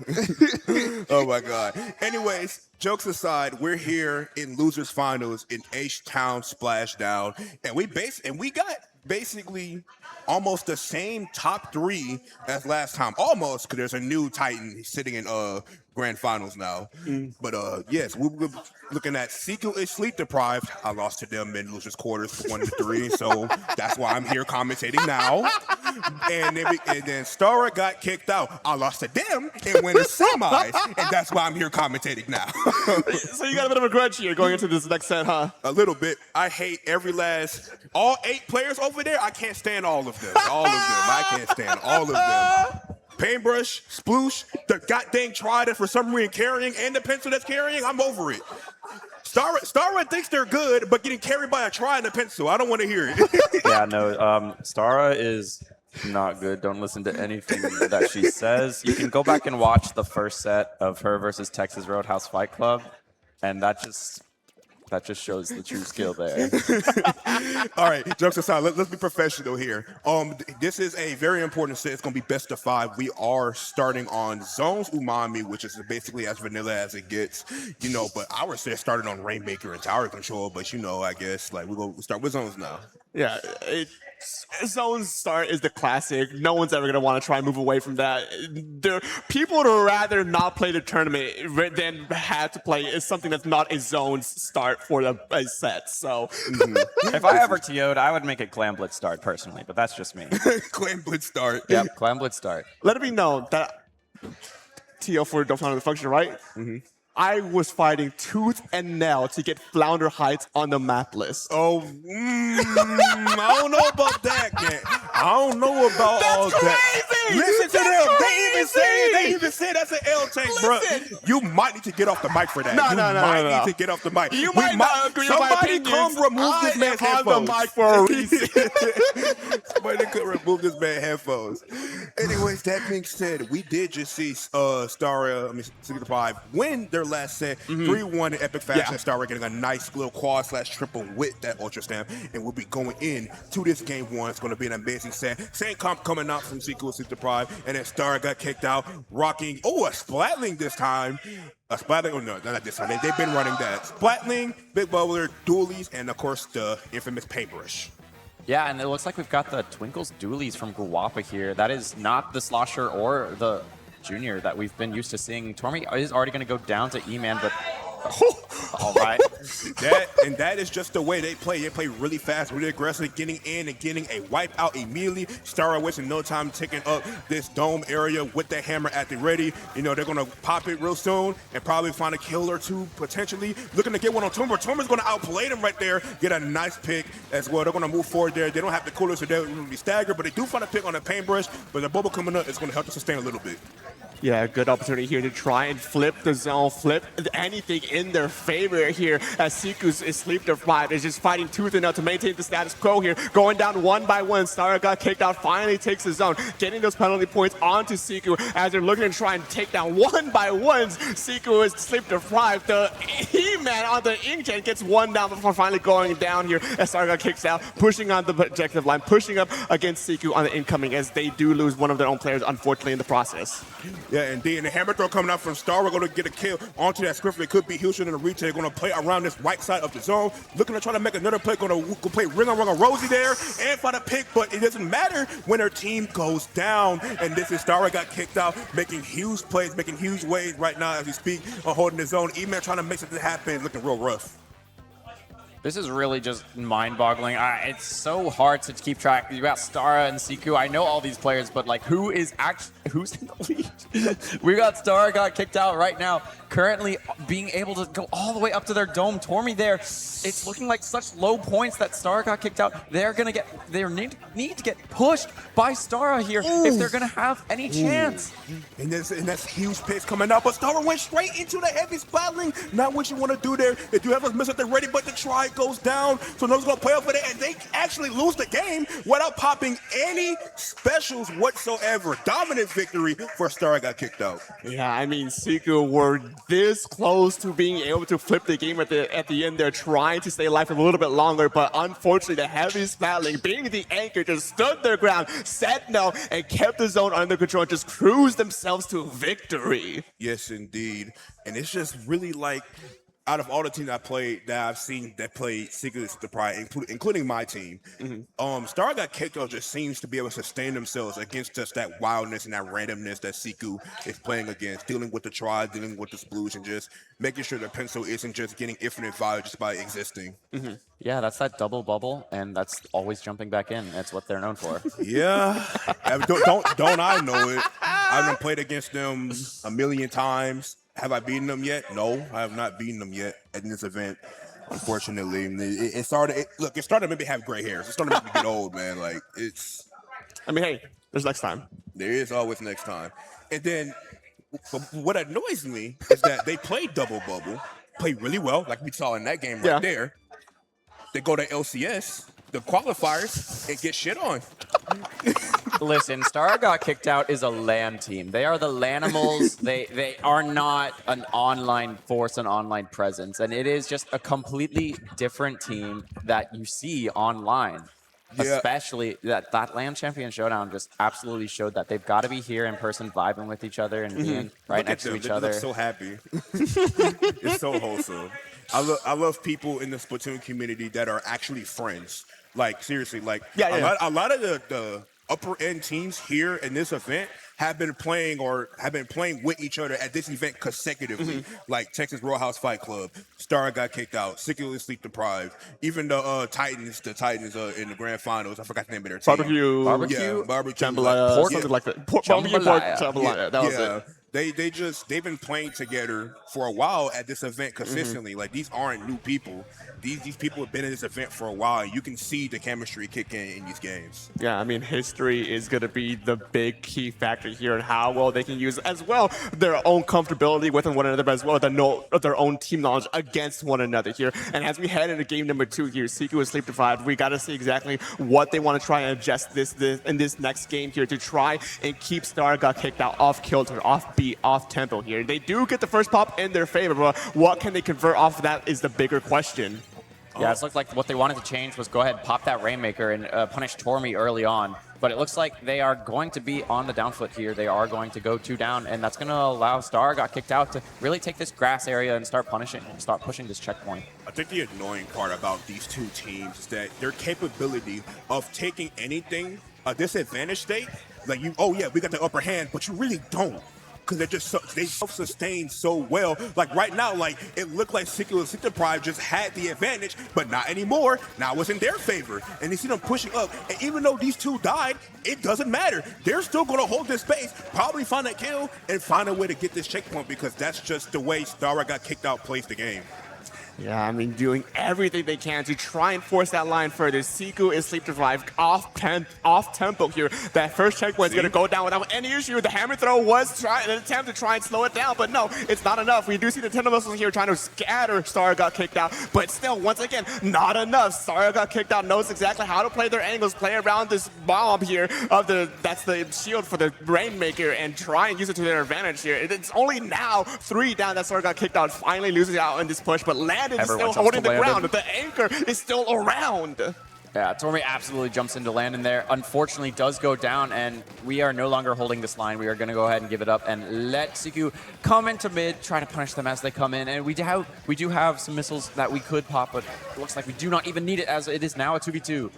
my God. Anyways, jokes aside, we're here in Losers Finals in H-Town Splashdown, and we got basically almost the same top 3 as last time. Almost, because there's a new Titan sitting in Grand Finals now. But yes, we're looking at Sequel is sleep deprived. I lost to them in losers quarters for 1-3, so that's why I'm here commentating now. And then Stara got kicked out. I lost to them in winners semis, and that's why I'm here commentating now. So you got a bit of a grudge here going into this next set, huh? A little bit. I hate all 8 players over there. I can't stand all of them. I can't stand all of them. Paintbrush, Sploosh, the goddamn Trident for some reason carrying, and the pencil that's carrying, I'm over it. Stara thinks they're good, but getting carried by a Trident and a pencil, I don't want to hear it. Yeah, no, Stara is not good. Don't listen to anything that she says. You can go back and watch the first set of her versus Texas Roadhouse Fight Club, and that just shows the true skill there. All right, jokes aside, let's be professional here. This is a very important set. It's going to be best of 5. We are starting on Zones Umami, which is basically as vanilla as it gets, but our set started on Rainmaker and Tower Control, but I guess, we're going to start with Zones now. Yeah, Zones start is the classic. No one's ever going to want to try and move away from that. People would rather not play the tournament than have to play something that's not a Zones start for a set. So, if I ever TO'd, I would make it Clan Blitz start personally, but that's just me. Clan Blitz start. Yep, Clan Blitz start. Let it be known that TO for don't flounder the function, right? I was fighting tooth and nail to get Flounder Heights on the map list. Oh, I don't know about that, man. I don't know about all that. Listen to them. They even say that's an L tank, bro. You might need to get off the mic for that. No. You might need to get off the mic. You might not agree with my opinions. Somebody come remove this man's headphones. On the mic for a reason. Somebody could remove this man's headphones. Anyways, that being said, we did just see Stara win their last set 3-1 in epic fashion. Stara getting a nice little quad/triple with that Ultra Stamp, and we'll be going in to this game 1. It's going to be an amazing set. Same comp coming out from Sequel Sleep Deprived, and then Stara got kicked out, rocking a Splatling this time. A Splatling, no, not this time. They've been running that. Splatling, Big Bubbler, Dualies, and of course the infamous Paintbrush. Yeah, and it looks like we've got the Twinkles Dualies from Guwapa here. That is not the Slosher or the Junior that we've been used to seeing. Tormy is already going to go down to E-Man, but all right. That is just the way they play. They play really fast, really aggressive, getting in and getting a wipe out immediately. Stara wasting no time taking up this dome area with the hammer at the ready. They're going to pop it real soon and probably find a kill or two, potentially. Looking to get one on Tumor. Tumor's going to outplay them right there, get a nice pick as well. They're going to move forward there. They don't have the coolers, so they're going to be staggered, but they do find a pick on the Paintbrush, but the bubble coming up is going to help to sustain a little bit. Yeah, good opportunity here to try and flip the zone, flip anything in their favor here as Siku's is sleep deprived. Is just fighting tooth and nail to maintain the status quo here. Going down 1 by 1. Stara got kicked out, finally takes the zone, getting those penalty points onto Siku as they're looking to try and take down 1 by 1s. Siku is sleep deprived. The He-Man on the in-gen gets 1 down before finally going down here as Stara got kicked out, pushing on the objective line, pushing up against Siku on the incoming as they do lose one of their own players, unfortunately, in the process. Yeah, indeed. And the hammer throw coming out from Star. We're going to get a kill onto that Swift. It could be Houston in the retail. Going to play around this right side of the zone. Looking to try to make another play. Going to play ring on Rosie there and find a pick. But it doesn't matter when her team goes down. And this is Star got kicked out, making huge plays, making huge waves right now as we speak, holding his own. E-Man trying to make something happen. Looking real rough. This is really just mind-boggling. It's so hard to keep track. You got Stara and Siku. I know all these players, but like, who's in the lead? We got Stara got kicked out right now. Currently being able to go all the way up to their dome. Tormy there. It's looking like such low points that Stara got kicked out. They're gonna get. They need to get pushed by Stara here if they're gonna have any chance. And that's huge pace coming out, but Stara went straight into the heavy spotling. Not what you want to do there. If you have a miss at the ready, but the try goes down, so no one's gonna play up for it, and they actually lose the game without popping any specials whatsoever. Dominant victory for Star got kicked out. Yeah, I mean, Siku were this close to being able to flip the game at the end. They're trying to stay alive for a little bit longer, but unfortunately, the heavy spatling, being the anchor, just stood their ground, said no, and kept the zone under control, and just cruised themselves to victory. Yes, indeed. And it's just really like, out of all the teams I've seen that played Secret the Pride, including my team, Star got kicked out just seems to be able to sustain themselves against just that wildness and that randomness that Siku is playing against, dealing with the try, dealing with the sploosh, and just making sure the pencil isn't just getting infinite value just by existing. Yeah, that's that double bubble, and that's always jumping back in. That's what they're known for. Yeah, don't I know it? I've played against them a million times. Have I beaten them yet? No, I have not beaten them yet at this event, unfortunately. It started to maybe have gray hairs. It's starting to make me get old, man. Like, I mean, hey, there's next time. There is always next time. And then what annoys me is that they played double bubble, played really well, like we saw in that game right there. They go to LCS, the qualifiers, and get shit on. Listen, Star got kicked out is a LAN team. They are the LANimals. They are not an online force, an online presence. And it is just a completely different team that you see online. Yeah. Especially that LAN Champion Showdown just absolutely showed that they've got to be here in person, vibing with each other and being right next to each other. Look so happy. It's so wholesome. I love people in the Splatoon community that are actually friends. Like, seriously, like a lot of the upper end teams here in this event have been playing with each other at this event consecutively. Like Texas Roadhouse Fight Club, Star got kicked out, Sickly Sleep Deprived, even the Titans in the grand finals. I forgot the name of their team. Barbecue, jambalaya, something like that. Barbecue pork jambalaya. That was it. They've been playing together for a while at this event consistently. Like, these aren't new people. These people have been in this event for a while, and you can see the chemistry kick in these games. Yeah, I mean, history is going to be the big key factor here and how well they can use as well their own comfortability with one another, but as well their own team knowledge against one another here. And as we head into game number 2 here, Siku is sleep deprived. We got to see exactly what they want to try and adjust in this next game here to try and keep Star got kicked out off kilter, off beat, off tempo here. They do get the first pop in their favor, but what can they convert off of that is the bigger question. Yeah, it looks like what they wanted to change was go ahead and pop that Rainmaker and punish Tormy early on. But it looks like they are going to be on the down foot here. They are going to go 2 down, and that's going to allow Star got kicked out to really take this grass area and start pushing this checkpoint. I think the annoying part about these two teams is that their capability of taking anything, a disadvantage state, like we got the upper hand, but you really don't. Because they self-sustain so well. Like right now, like it looked like Sickle and Sleep Deprived just had the advantage, but not anymore. Now it's in their favor. And they see them pushing up. And even though these two died, it doesn't matter. They're still going to hold this space, probably find that kill, and find a way to get this checkpoint because that's just the way Stara got kicked out plays the game. Yeah, I mean, doing everything they can to try and force that line further. Siku is sleep deprived off tempo here. That first checkpoint is going to go down without any issue. The hammer throw was an attempt to try and slow it down, but no, it's not enough. We do see the tender missiles here trying to scatter Star got kicked out, but still, once again, not enough. Star got kicked out, knows exactly how to play their angles, play around this bomb here that's the shield for the Rainmaker, and try and use it to their advantage here. It's only now 3 down that Star got kicked out, finally loses out in this push, but Landon is still holding the ground. The anchor is still around. Yeah, Torme absolutely jumps into landing there. Unfortunately, does go down, and we are no longer holding this line. We are going to go ahead and give it up and let Siku come into mid, try to punish them as they come in. And we do have some missiles that we could pop, but it looks like we do not even need it, as it is now a 2v2.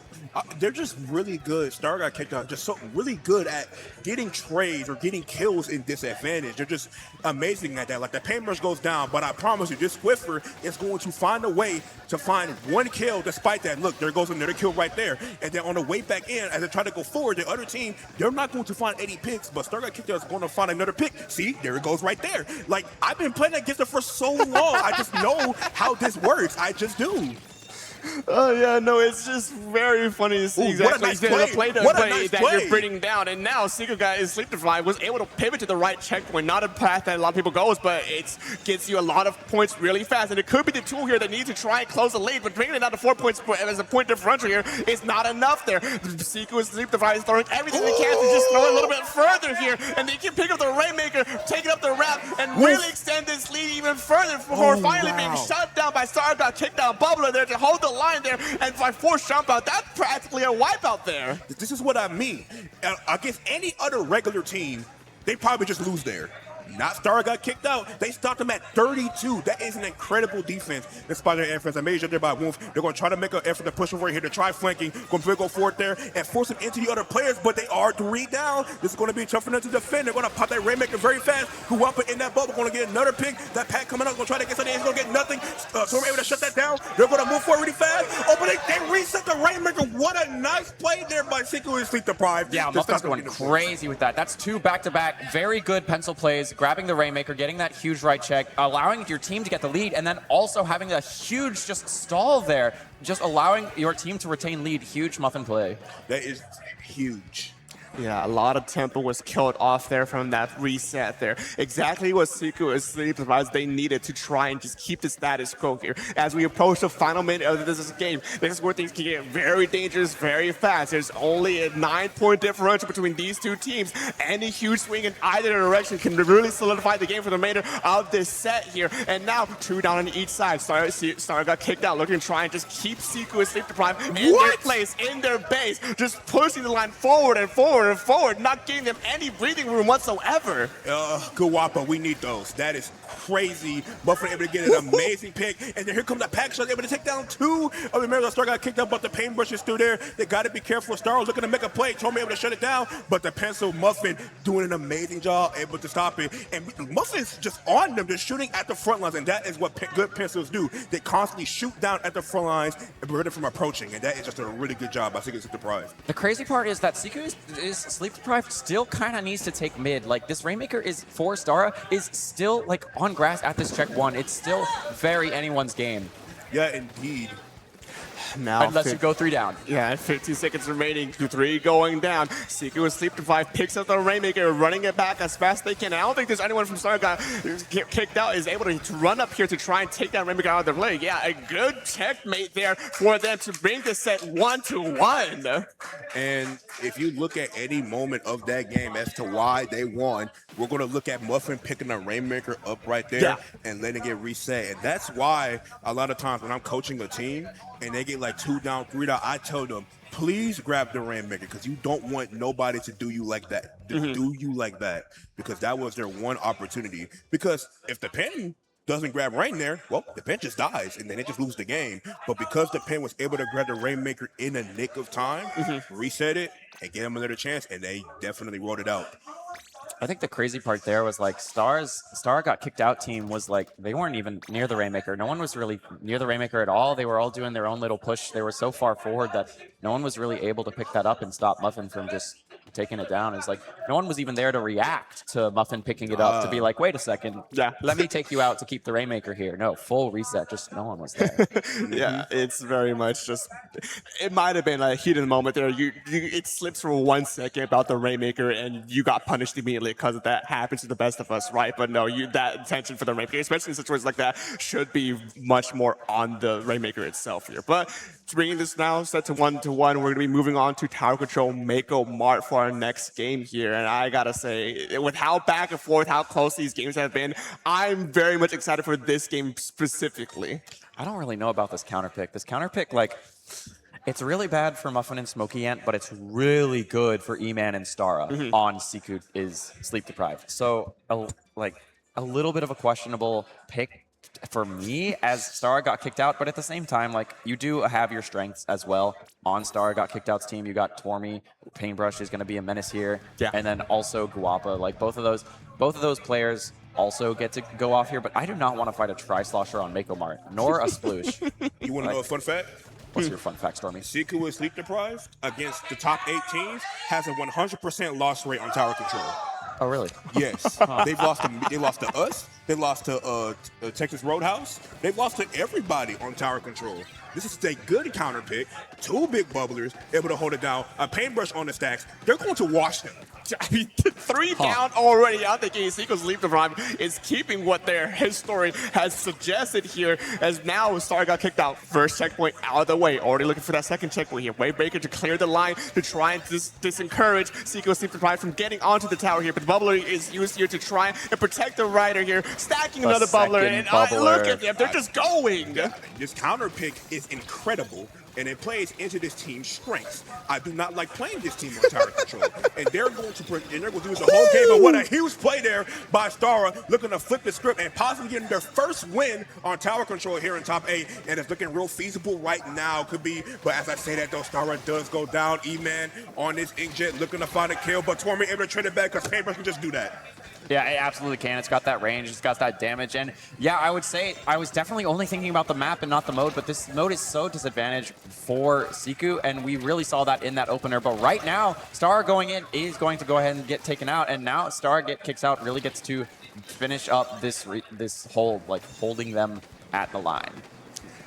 They're just really good. Star got kicked out. Just so really good at getting trades or getting kills in disadvantage. They're just amazing at that. Like the paintbrush goes down, but I promise you, this Swiffer is going to find a way to find one kill despite that. Look, there goes another kill right there. And then on the way back in, as they try to go forward, the other team, they're not going to find any picks, but Star got kicked out is going to find another pick. See, there it goes right there. Like, I've been playing against it for so long. I just know how this works. I just do. Oh yeah, no, it's just very funny to see exactly the play that you're bringing down. And now Siku guy is sleep deprived, was able to pivot to the right checkpoint, not a path that a lot of people goes, but it gets you a lot of points really fast. And it could be the tool here that needs to try and close the lead, but bringing it down to 4 points as a point differential here is not enough there. Siku is sleep deprived, is throwing everything they can to just throw it a little bit further here, and they can pick up the Rainmaker, take it up the ramp, and really extend this lead even further before finally being shut down by Star. Got kicked down Bubbler there to hold the line there, and by forced jump out, that's practically a wipeout there. This is what I mean. Against any other regular team, they probably just lose there. Not Star got kicked out. They stopped him at 32. That is an incredible defense. Despite their efforts, I made sure there by Wolf. They're going to try to make an effort to push over here to try flanking. Going to go forward there and force him into the other players, but they are 3 down. This is going to be tough for them to defend. They're going to pop that Rainmaker very fast. Who up in that bubble, going to get another pick. That pack coming out, going to try to get something. He's going to get nothing. So we're able to shut that down. They're going to move forward really fast. Oh, but they reset the Rainmaker. What a nice play there by Siku and sleep deprived. Yeah, Muffin's going crazy with that. That's 2 back-to-back. Very good pencil plays. Grabbing the Rainmaker, getting that huge right check, allowing your team to get the lead, and then also having a huge just stall there, just allowing your team to retain lead. Huge Muffin play. That is huge. Yeah, a lot of tempo was killed off there from that reset there. Exactly what Siku and sleep deprived they needed to try and just keep the status quo here. As we approach the final minute of this game, this is where things can get very dangerous very fast. There's only a 9-point differential between these two teams. Any huge swing in either direction can really solidify the game for the remainder of this set here. And now 2 down on each side. Star got kicked out, looking to try and just keep Siku and sleep deprived in their place, in their base, just pushing the line forward and forward and forward, not giving them any breathing room whatsoever. Good Wappa, we need those. That is crazy. Muffin able to get an amazing pick, and then here comes that pack shot, able to take down 2 of the Maryland. Star got kicked out, but the paintbrush is still there. They got to be careful. Star was looking to make a play. Tommy able to shut it down, but the pencil Muffin doing an amazing job, able to stop it. And Muffin's just on them. They're shooting at the front lines, and that is what good pencils do. They constantly shoot down at the front lines and prevent them from approaching, and that is just a really good job by Siku Surprise. The crazy part is that Siku is sleep deprived, still kind of needs to take mid. Like, this Rainmaker is for Stara is still like on grass at this check 1. It's still very anyone's game. Yeah, indeed. Now, unless you go 3 down. Yeah, 15 seconds remaining, 3 going down. Siku is sleep deprived, picks up the Rainmaker, running it back as fast as they can. I don't think there's anyone from Star got kicked out, is able to run up here to try and take that Rainmaker out of their leg. Yeah, a good checkmate there for them to bring the set 1-1. And if you look at any moment of that game as to why they won, we're going to look at Muffin picking a Rainmaker up right there and letting it reset. And that's why a lot of times when I'm coaching a team and they get like 2 down, 3 down, I tell them, please grab the Rainmaker, because you don't want nobody to do you like that. Do you like that, because that was their one opportunity. Because if the pen doesn't grab Rain there, well, the pen just dies, and then they just lose the game. But because the pen was able to grab the Rainmaker in a nick of time, reset it, and get them another chance, and they definitely wrote it out. I think the crazy part there was like Star got kicked out team was like, they weren't even near the Rainmaker. No one was really near the Rainmaker at all. They were all doing their own little push. They were so far forward that no one was really able to pick that up and stop Muffin from just taking it down. It's like no one was even there to react to Muffin picking it up, to be like, wait a second, let me take you out to keep the Rainmaker here. No, full reset, just no one was there. Yeah, it's very much just, it might have been a heat of the moment there. It slips for 1 second about the Rainmaker and you got punished immediately because of that. Happens to the best of us, right? But no, that attention for the Rainmaker, especially in situations like that, should be much more on the Rainmaker itself here. But bringing this now set to 1-1, we're going to be moving on to Tower Control Mako Mart for our next game here. And I gotta say, with how back and forth, how close these games have been, I'm very much excited for this game specifically. I don't really know about this counter pick. This counter pick, like, It's really bad for Muffin and Smoky Ant, but it's really good for E-Man and Stara on Siku is sleep deprived. So a little bit of a questionable pick for me as Stara got kicked out, but at the same time, like you do have your strengths as well. On Stara got kicked out's team, you got Tormy, Paintbrush is going to be a menace here, and then also Guapa. Like both of those players also get to go off here, but I do not want to fight a Tri-Slosher on Mako Mart, nor a Sploosh. You want to know a fun fact? What's your fun fact, Stormy? Siku is sleep deprived against the top 8 teams, has a 100% loss rate on tower control. Oh, really? Yes. They lost to us. They lost to Texas Roadhouse. They've lost to everybody on tower control. This is a good counter pick. 2 big bubblers able to hold it down. A Paintbrush on the stacks. They're going to wash them. I mean, 3 down already. I think Siku's Sleep Deprived is keeping what their history has suggested here, as now Star got kicked out. First checkpoint out of the way. Already looking for that second checkpoint here. Waybreaker to clear the line to try and disencourage Siku's Sleep Deprived from getting onto the tower here. But Bubbler is used here to try and protect the rider here, stacking another Bubbler. And look at them. They're just going. This counter pick is incredible, and it plays into this team's strengths. I do not like playing this team on tower control, and they're going to do this the whole game. But what a huge play there by Stara, looking to flip the script and possibly getting their first win on tower control here in top 8, and it's looking real feasible right now. Could be, but as I say that though, Stara does go down. E-Man on this inkjet looking to find a kill, but Tormy able to trade it back because Paintbrush can just do that. Yeah, it absolutely can. It's got that range. It's got that damage. And yeah, I would say I was definitely only thinking about the map and not the mode, but this mode is so disadvantaged for Siku, and we really saw that in that opener. But right now, Star going in is going to go ahead and get taken out, and now Star kicks out, really gets to finish up this hold, like holding them at the line.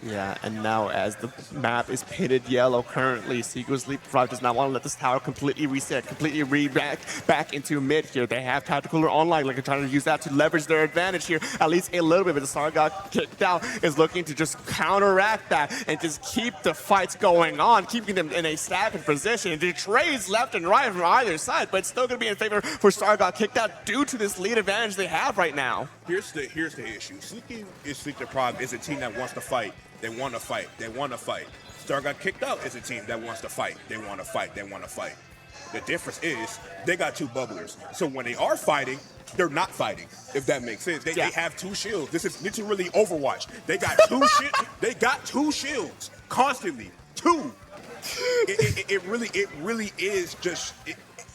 Yeah, and now as the map is painted yellow currently, Siku's Sleep Deprived does not want to let this tower completely reset, completely back into mid here. They have Tactical Cooler online, like they're trying to use that to leverage their advantage here, at least a little bit, but the Star got kicked out, is looking to just counteract that and just keep the fights going on, keeping them in a stagnant position. The trades left and right from either side, but it's still going to be in favor for Star got kicked out due to this lead advantage they have right now. Here's the issue. Siku is Sleep Deprived is a team that wants to fight. They want to fight. They want to fight. Star got kicked out as a team that wants to fight. They want to fight. They want to fight. The difference is they got 2 bubblers. So when they are fighting, they're not fighting, if that makes sense. They have 2 shields. This is literally Overwatch. They got 2 They got 2 shields constantly. 2. It really is just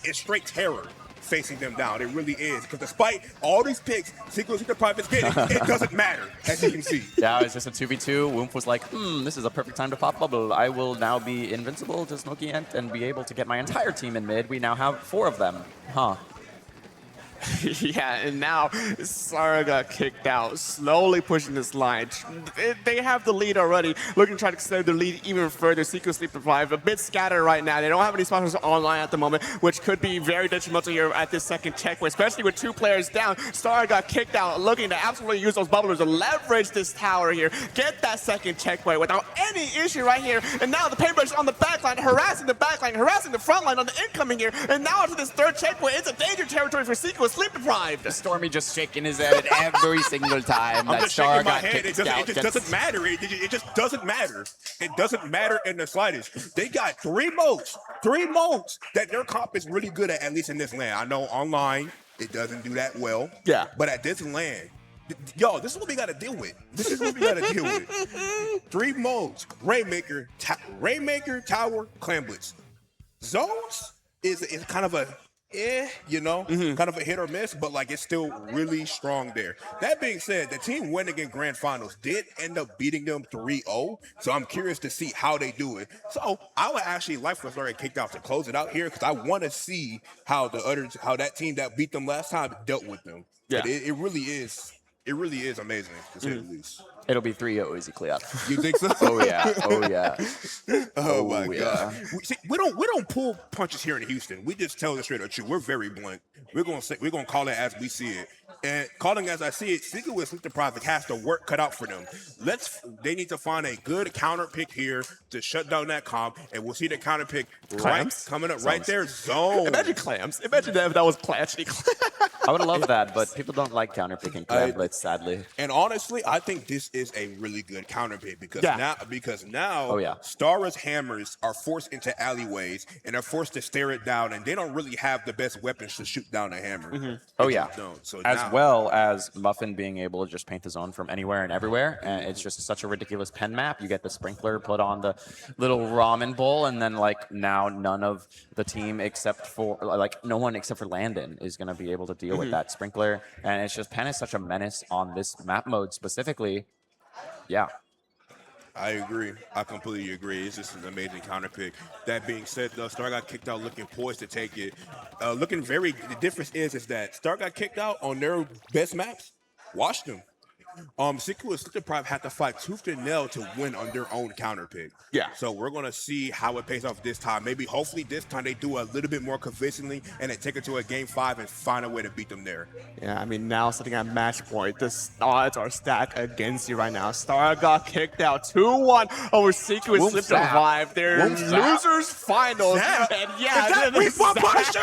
it's straight terror facing them down. It really is, because despite all these picks Siku's Deprived is getting, it doesn't matter, as you can see. Yeah, it's just a 2v2. Woomph was like, this is a perfect time to pop bubble. I will now be invincible to Smoky Ant and be able to get my entire team in mid. We now have 4 of them. Huh. Yeah, and now Sara got kicked out, slowly pushing this line. They have the lead already, looking to try to extend their lead even further. Siku Sleep Deprived, a bit scattered right now. They don't have any sponsors online at the moment, which could be very detrimental here at this second checkpoint, especially with 2 players down. Star got kicked out, looking to absolutely use those bubblers to leverage this tower here, get that second checkpoint without any issue right here. And now the Paintbrush on the backline, harassing the backline, harassing the front line on the incoming here. And now after this 3rd checkpoint, it's a danger territory for Siku Sleep Deprived. Stormy just shaking his head every single time that Star got kicked out. It just doesn't matter. It just doesn't matter. It doesn't matter in the slightest. They got 3 modes. 3 modes that their comp is really good at least in this land. I know online it doesn't do that well. Yeah. But at this land, yo, this is what we got to deal with. This is what we got to deal with. 3 modes. Rainmaker, Tower, Clan Blitz. Zones is kind of a kind of a hit or miss, but like it's still really strong there. That being said, the team winning in grand finals did end up beating them 3-0, so I'm curious to see how they do it. So I would actually like for Flurry kicked out to close it out here, because I want to see how that team that beat them last time dealt with them. Yeah, it really is amazing, to say the least. It'll be 3-0 easy clear. You think so? Oh yeah. Oh yeah. Oh my God. We don't pull punches here in Houston. We just tell the straight up truth. We're very blunt. We're gonna call it as we see it. And calling as I see it, Siku with Sleep Deprived has the work cut out for them. They need to find a good counter pick here to shut down that comp, and we'll see the counter pick coming up right there. Zone. Imagine clams. Imagine that if that was actually clams. I would have loved that, but people don't like counterpicking Clan Blitz, sadly. And honestly, I think this is a really good counter pick because Yeah. now Oh, yeah. Stara's hammers are forced into alleyways and are forced to stare it down, and they don't really have the best weapons to shoot down a hammer. Oh yeah. So as now, well as Muffin being able to just paint the zone from anywhere and everywhere, and it's just such a ridiculous pen map. You get the sprinkler put on the little ramen bowl, and then like now none of the team except for like no one except for Landon is going to be able to deal with that sprinkler, and it's just Pen is such a menace on this map mode specifically. Yeah. I agree. I completely agree. It's just an amazing counter pick. That being said, though, Star got kicked out looking poised to take it. The difference is that Star got kicked out on their best maps. Watch them. Siku and Slip Prime had to fight tooth and nail to win on their own counter pick. Yeah. So we're going to see how it pays off this time. Hopefully this time they do a little bit more convincingly and then take it to a game 5 and find a way to beat them there. Yeah, I mean, now sitting at match point, the odds are stacked against you right now. Star got kicked out 2-1 over Siku and Slip Survive. They're losers finals. Zap. And yeah, Is that Respawn Punisher?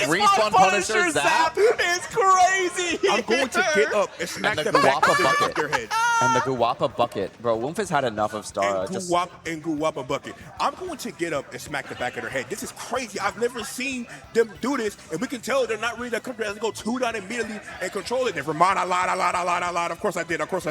Respawn Punisher Zap is crazy. I'm going to get up and smack And the the back Guapa of their head. And the Guapa bucket. Bro, Woomf has had enough of Star. And Guapa bucket. I'm going to get up and smack the back of their head. This is crazy. I've never seen them do this, and we can tell they're not really that comfortable. They go 2 down immediately and control it. Never mind. I lied. Of course I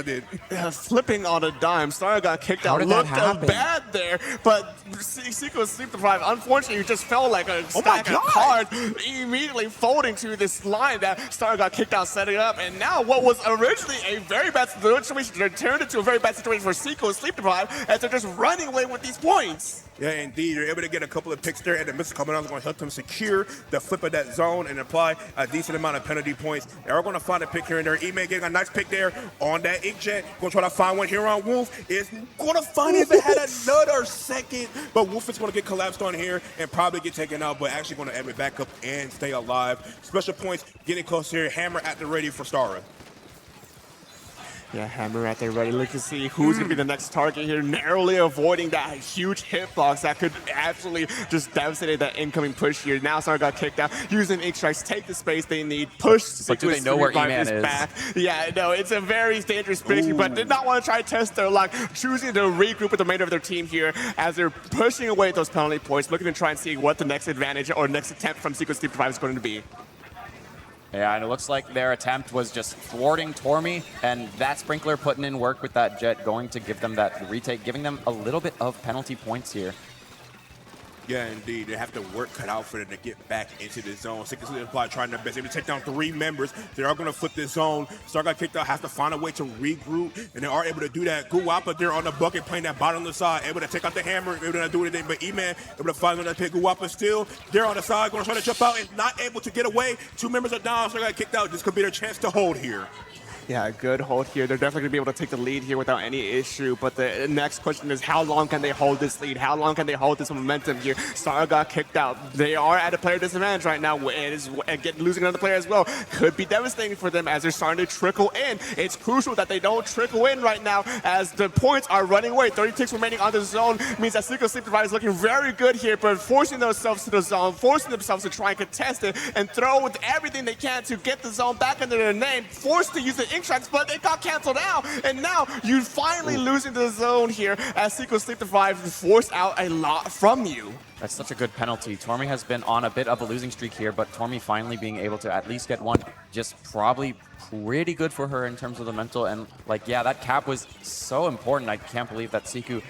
did. Yeah, flipping on a dime. Star got kicked out. did that Looked happen? bad there, but Siku Sleep Deprived, unfortunately, just felt like a stack of cards, immediately folding to this line that Star got kicked out, setting up, and now what was originally a very bad situation turned into a very bad situation for Siku Sleep Deprived as they're just running away with these points. Yeah, indeed. You're able to get a couple of picks there, and the missile coming out is going to help them secure the flip of that zone and apply a decent amount of penalty points. They are going to find a pick here and there. Ime getting a nice pick there on that Inkjet. Going to try to find one here on Wolf. Is going to find it if it had another second. But Wolf is going to get collapsed on here and probably get taken out, but actually going to add it back up and stay alive. Special points getting close here. Hammer at the ready for Stara. Yeah, Hammer right there ready. Look to see who's going to be the next target here, narrowly avoiding that huge hitbox that could absolutely just devastate that incoming push here. Now Star got kicked out, using Ink Strikes, take the space they need, push. But do they know where E-Man is? Back. Yeah, no, it's a very dangerous space, but did not want to try to test their luck, choosing to regroup with the remainder of their team here as they're pushing away those penalty points, looking to try and see what the next advantage or next attempt from Secret Sleep Deprived is going to be. Yeah, and it looks like their attempt was just thwarting Tormy, and that sprinkler putting in work with that jet going to give them that retake, giving them a little bit of penalty points here. Yeah, indeed. They have to work cut out for them to get back into the zone. Secret Sleep Deprived trying their best. Able to take down 3 members. They are going to flip this zone. Star got kicked out, has to find a way to regroup, and they are able to do that. Guapa there on the bucket, playing that bottom of the side, able to take out the hammer, able to do anything. But E-Man able to find another pick. Guapa still there on the side, going to try to jump out and not able to get away. 2 members are down. Star got kicked out. This could be their chance to hold here. Yeah, good hold here. They're definitely going to be able to take the lead here without any issue. But the next question is, how long can they hold this lead? How long can they hold this momentum here? Star got kicked out. They are at a player disadvantage right now. Losing another player as well could be devastating for them as they're starting to trickle in. It's crucial that they don't trickle in right now as the points are running away. 30 ticks remaining on the zone means that Secret Sleep Deprived is looking very good here, but forcing themselves to the zone, forcing themselves to try and contest it and throw with everything they can to get the zone back under their name, forced to use the Ink Strikes, but it got canceled out, and now you finally losing the zone here as Secret Sleep Deprived forced out a lot from you. That's such a good penalty. Tormy has been on a bit of a losing streak here, but Tormy finally being able to at least get one, just probably pretty good for her in terms of the mental. And like, yeah, that cap was so important. I can't believe that Siku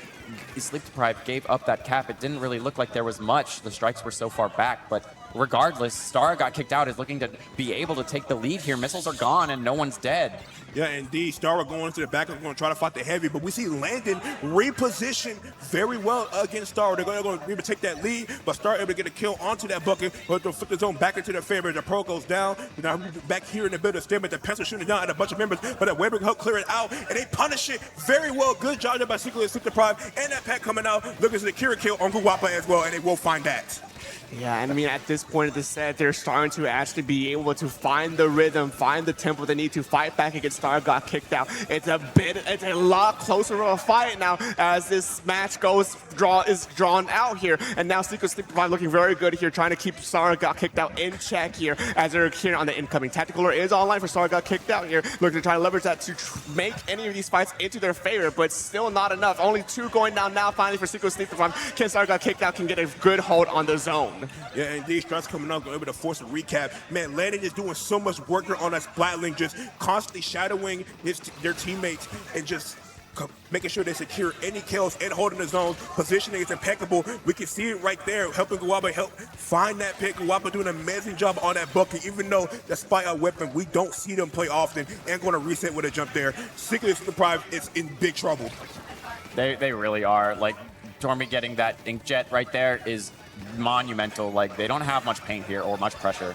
Sleep Deprived gave up that cap. It didn't really look like there was much. The strikes were so far back, but regardless, Star got kicked out, is looking to be able to take the lead here. Missiles are gone and no one's dead. Yeah, indeed. Star going to the back. They're going to try to fight the heavy, but we see Landon reposition very well against Star. They're going to be able to take that lead, but Star able to get a kill onto that bucket, but they'll flip the zone back into their favor. The pro goes down. Now back here in the middle of the but the pencil shooting down at a bunch of members, but that Weber help clear it out, and they punish it very well. Good job there by Secret Sleep Deprived, and that pack coming out looking to the Kira kill on Guapa as well, and they will find that. Yeah, and I mean, at this point of the set, they're starting to actually be able to find the rhythm, find the tempo they need to fight back against Star got kicked out. It's a lot closer of a fight now as this match is drawn out here. And now Secret Sleep Provide looking very good here, trying to keep Star got kicked out in check here as they're here on the incoming. Tactical Alert is online for Star got kicked out here, looking to try to leverage that to make any of these fights into their favor, but still not enough. Only 2 going down now finally for Secret Sleep Provide. Ken Star got kicked out, can get a good hold on the zone. Yeah, indeed, Strauss coming up, able to force a recap. Man, Landon is doing so much work on that splat link, just constantly shadowing their teammates and just making sure they secure any kills and holding the zone. Positioning is impeccable. We can see it right there, helping Guapa help find that pick. Guapa doing an amazing job on that bucket, even though the spy out weapon, we don't see them play often, and going to reset with a jump there. Secret Surprise is in big trouble. They really are. Like, Tormy getting that inkjet right there is monumental. Like, they don't have much paint here or much pressure.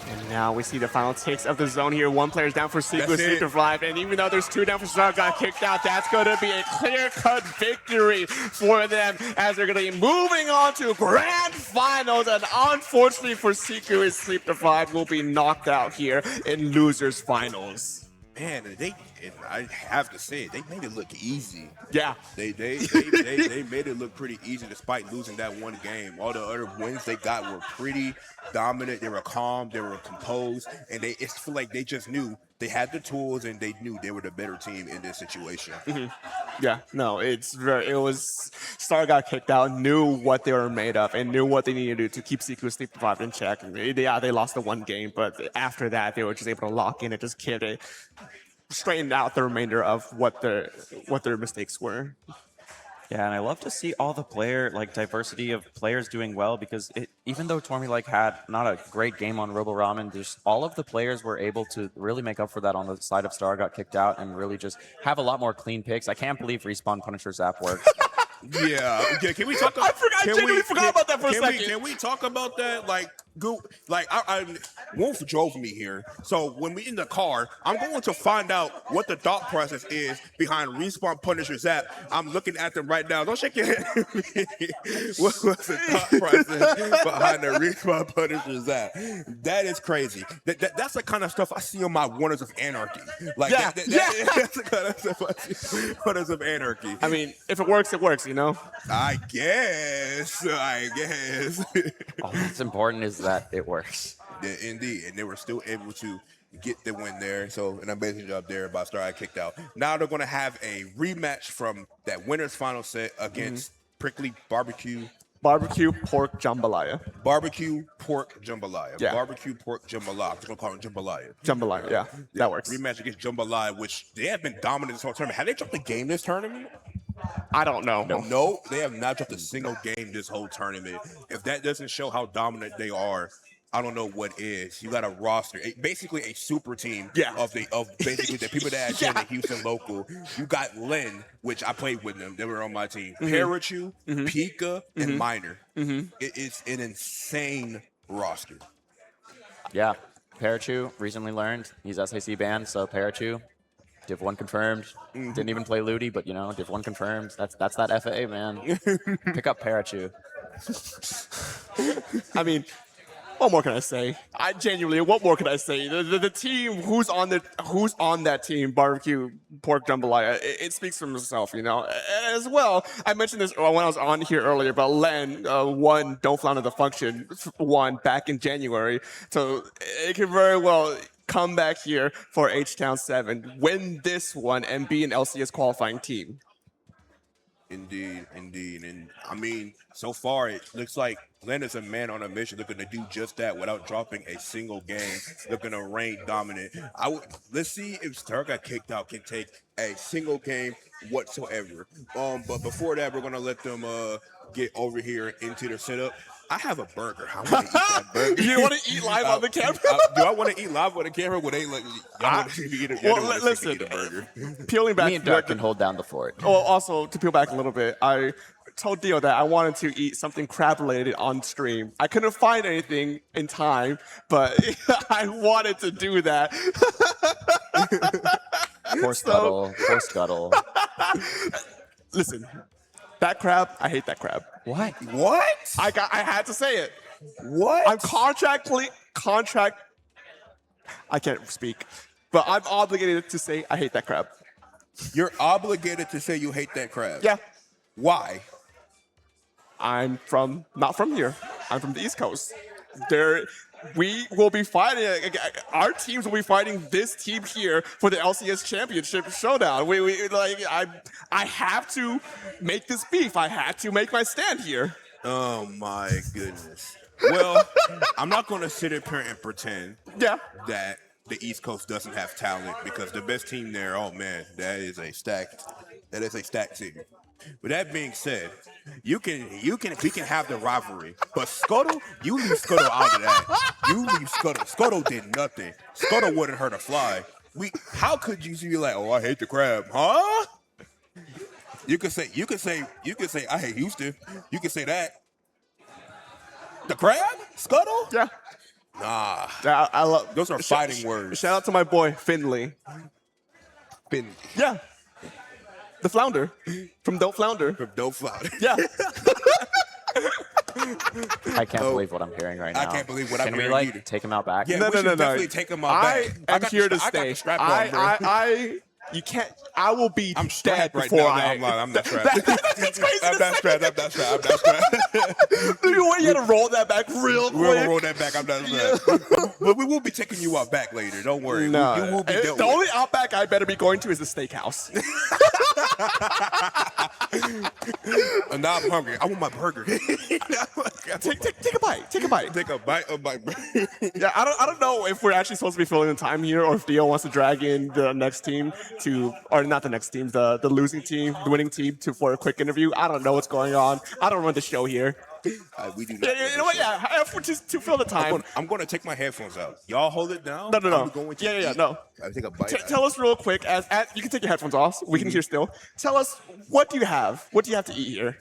And now we see the final takes of the zone here. 1 player's down for Secret Sleep Survive, and even though there's 2 down for Star got kicked out, that's going to be a clear-cut victory for them as they're going to be moving on to grand finals. And unfortunately for Secret Sleep Survive, will be knocked out here in losers finals. Man, I have to say it, they made it look easy. Yeah. They made it look pretty easy despite losing that one game. All the other wins they got were pretty dominant. They were calm, they were composed, and it feel like they just knew they had the tools and they knew they were the better team in this situation. Yeah, no, it was Star got kicked out, knew what they were made of, and knew what they needed to do to keep Secret Sleep Survive in check. And they lost the 1 game, but after that, they were just able to lock in and just keep it, straightened out the remainder of what their mistakes were. Yeah, and I love to see all the diversity of players doing well, because even though Tormy had not a great game on Robo Ramen, just all of the players were able to really make up for that on the side of Star got kicked out and really just have a lot more clean picks. I can't believe Respawn Punisher Zap works. Yeah, can we talk? I genuinely forgot about that for a second. Can we talk about that? Like, Wolf drove me here, so when we in the car, I'm going to find out what the thought process is behind Respawn Punisher Zap. I'm looking at them right now. Don't shake your head. What was the thought process behind the Respawn Punisher Zap? That is crazy. That's the kind of stuff I see on my Wonders of Anarchy. Like, that's the kind of stuff I see on Wonders of Anarchy. I mean, if it works, it works, you know? I guess. All that's important is that it works. Yeah, indeed, and they were still able to get the win there. So an amazing job there by Star got kicked out. Now they're going to have a rematch from that winner's final set against Prickly Barbecue Pork Jambalaya. Barbecue Pork Jambalaya. Yeah. Barbecue Pork Jambalaya. I'm just going to call it Jambalaya. Jambalaya, yeah. That works. Rematch against Jambalaya, which they have been dominant this whole tournament. Have they dropped a game this tournament? I don't know. No, they have not dropped a single game this whole tournament. If that doesn't show how dominant they are, I don't know what is. You got a roster, basically a super team of basically the people that are in the Houston local. You got Lynn, which I played with them. They were on my team. Parachu, Pika, and Miner. It is an insane roster. Yeah, Parachu recently learned he's SAC banned, so Parachu, Div 1 confirmed. Didn't even play Ludi, but Div 1 confirmed. That's that FA, man. Pick up Parachu. I mean, what more can I say? What more can I say? The team who's on that team, Barbecue Pork Jambalaya, it speaks for itself, As well, I mentioned this when I was on here earlier, but Len won Don't Flounder the Function won back in January, so it can very well come back here for H-Town 7, win this one, and be an LCS qualifying team. Indeed. And I mean, so far it looks like Glenn is a man on a mission looking to do just that without dropping a single game, looking to reign dominant. Let's see if Star got kicked out can take a single game whatsoever. But before that, we're gonna let them get over here into their setup. I have a burger. I want to eat that burger. You want to eat live on the camera? Do I want to eat live on the camera? Well, they listen, eat a burger. Peeling back. Me and Dirk can hold down the fort. Well, also, to peel back a little bit, I told Dio that I wanted to eat something crab-related on stream. I couldn't find anything in time, but I wanted to do that. Poor Scuttle. Listen. That crab, I hate that crab. Why? What? I had to say it. What? I'm contract. I can't speak, but I'm obligated to say I hate that crab. You're obligated to say you hate that crab. Yeah. Why? I'm not from here. I'm from the East Coast. We will be fighting. Our teams will be fighting this team here for the LCS Championship Showdown. I have to make this beef. I have to make my stand here. Oh my goodness. Well, I'm not going to sit up here and pretend that the East Coast doesn't have talent because the best team there, oh man, that is a stacked team. With that being said, we can have the rivalry, but Scuttle, you leave Scuttle out of that. You leave Scuttle. Scuttle did nothing. Scuttle wouldn't hurt a fly. How could you be like, oh, I hate the crab, huh? You could say, I hate Houston. You can say that. The crab, Scuttle? Yeah. Nah. I love those are fighting words. Shout out to my boy Finley. Finley. Yeah. The flounder. From Dope Flounder. From Dope Flounder. Yeah. I can't believe what I'm hearing right now. I can't believe what I'm hearing Can we either. take him out back? Yeah, we should definitely take him out back. I am here to stay. I got the strap on, bro. You can't. I will be I'm dead strapped right before now. I. No, I'm not strapped. That's crazy. I'm not strapped. You gotta roll that back real quick. We'll roll that back. I'm not strapped. But we will be taking you out back later. Don't worry. No. You will be dealt The with. only outback I better be going to is the steakhouse. And now I'm hungry. I want my burger. Take a bite. Take a bite. Take a bite of my burger. Yeah, I don't know if we're actually supposed to be filling the time here, or if Dio wants to drag in the next team or not the next team, the losing team, the winning team for a quick interview. I don't know what's going on. I don't run the show here. We do not. You know what? Yeah, just to fill the time. I'm going to take my headphones out. Y'all hold it down. No. I'm going to No. I take a bite. Tell us real quick. As you can take your headphones off. We can hear still. Tell us, what do you have? What do you have to eat here?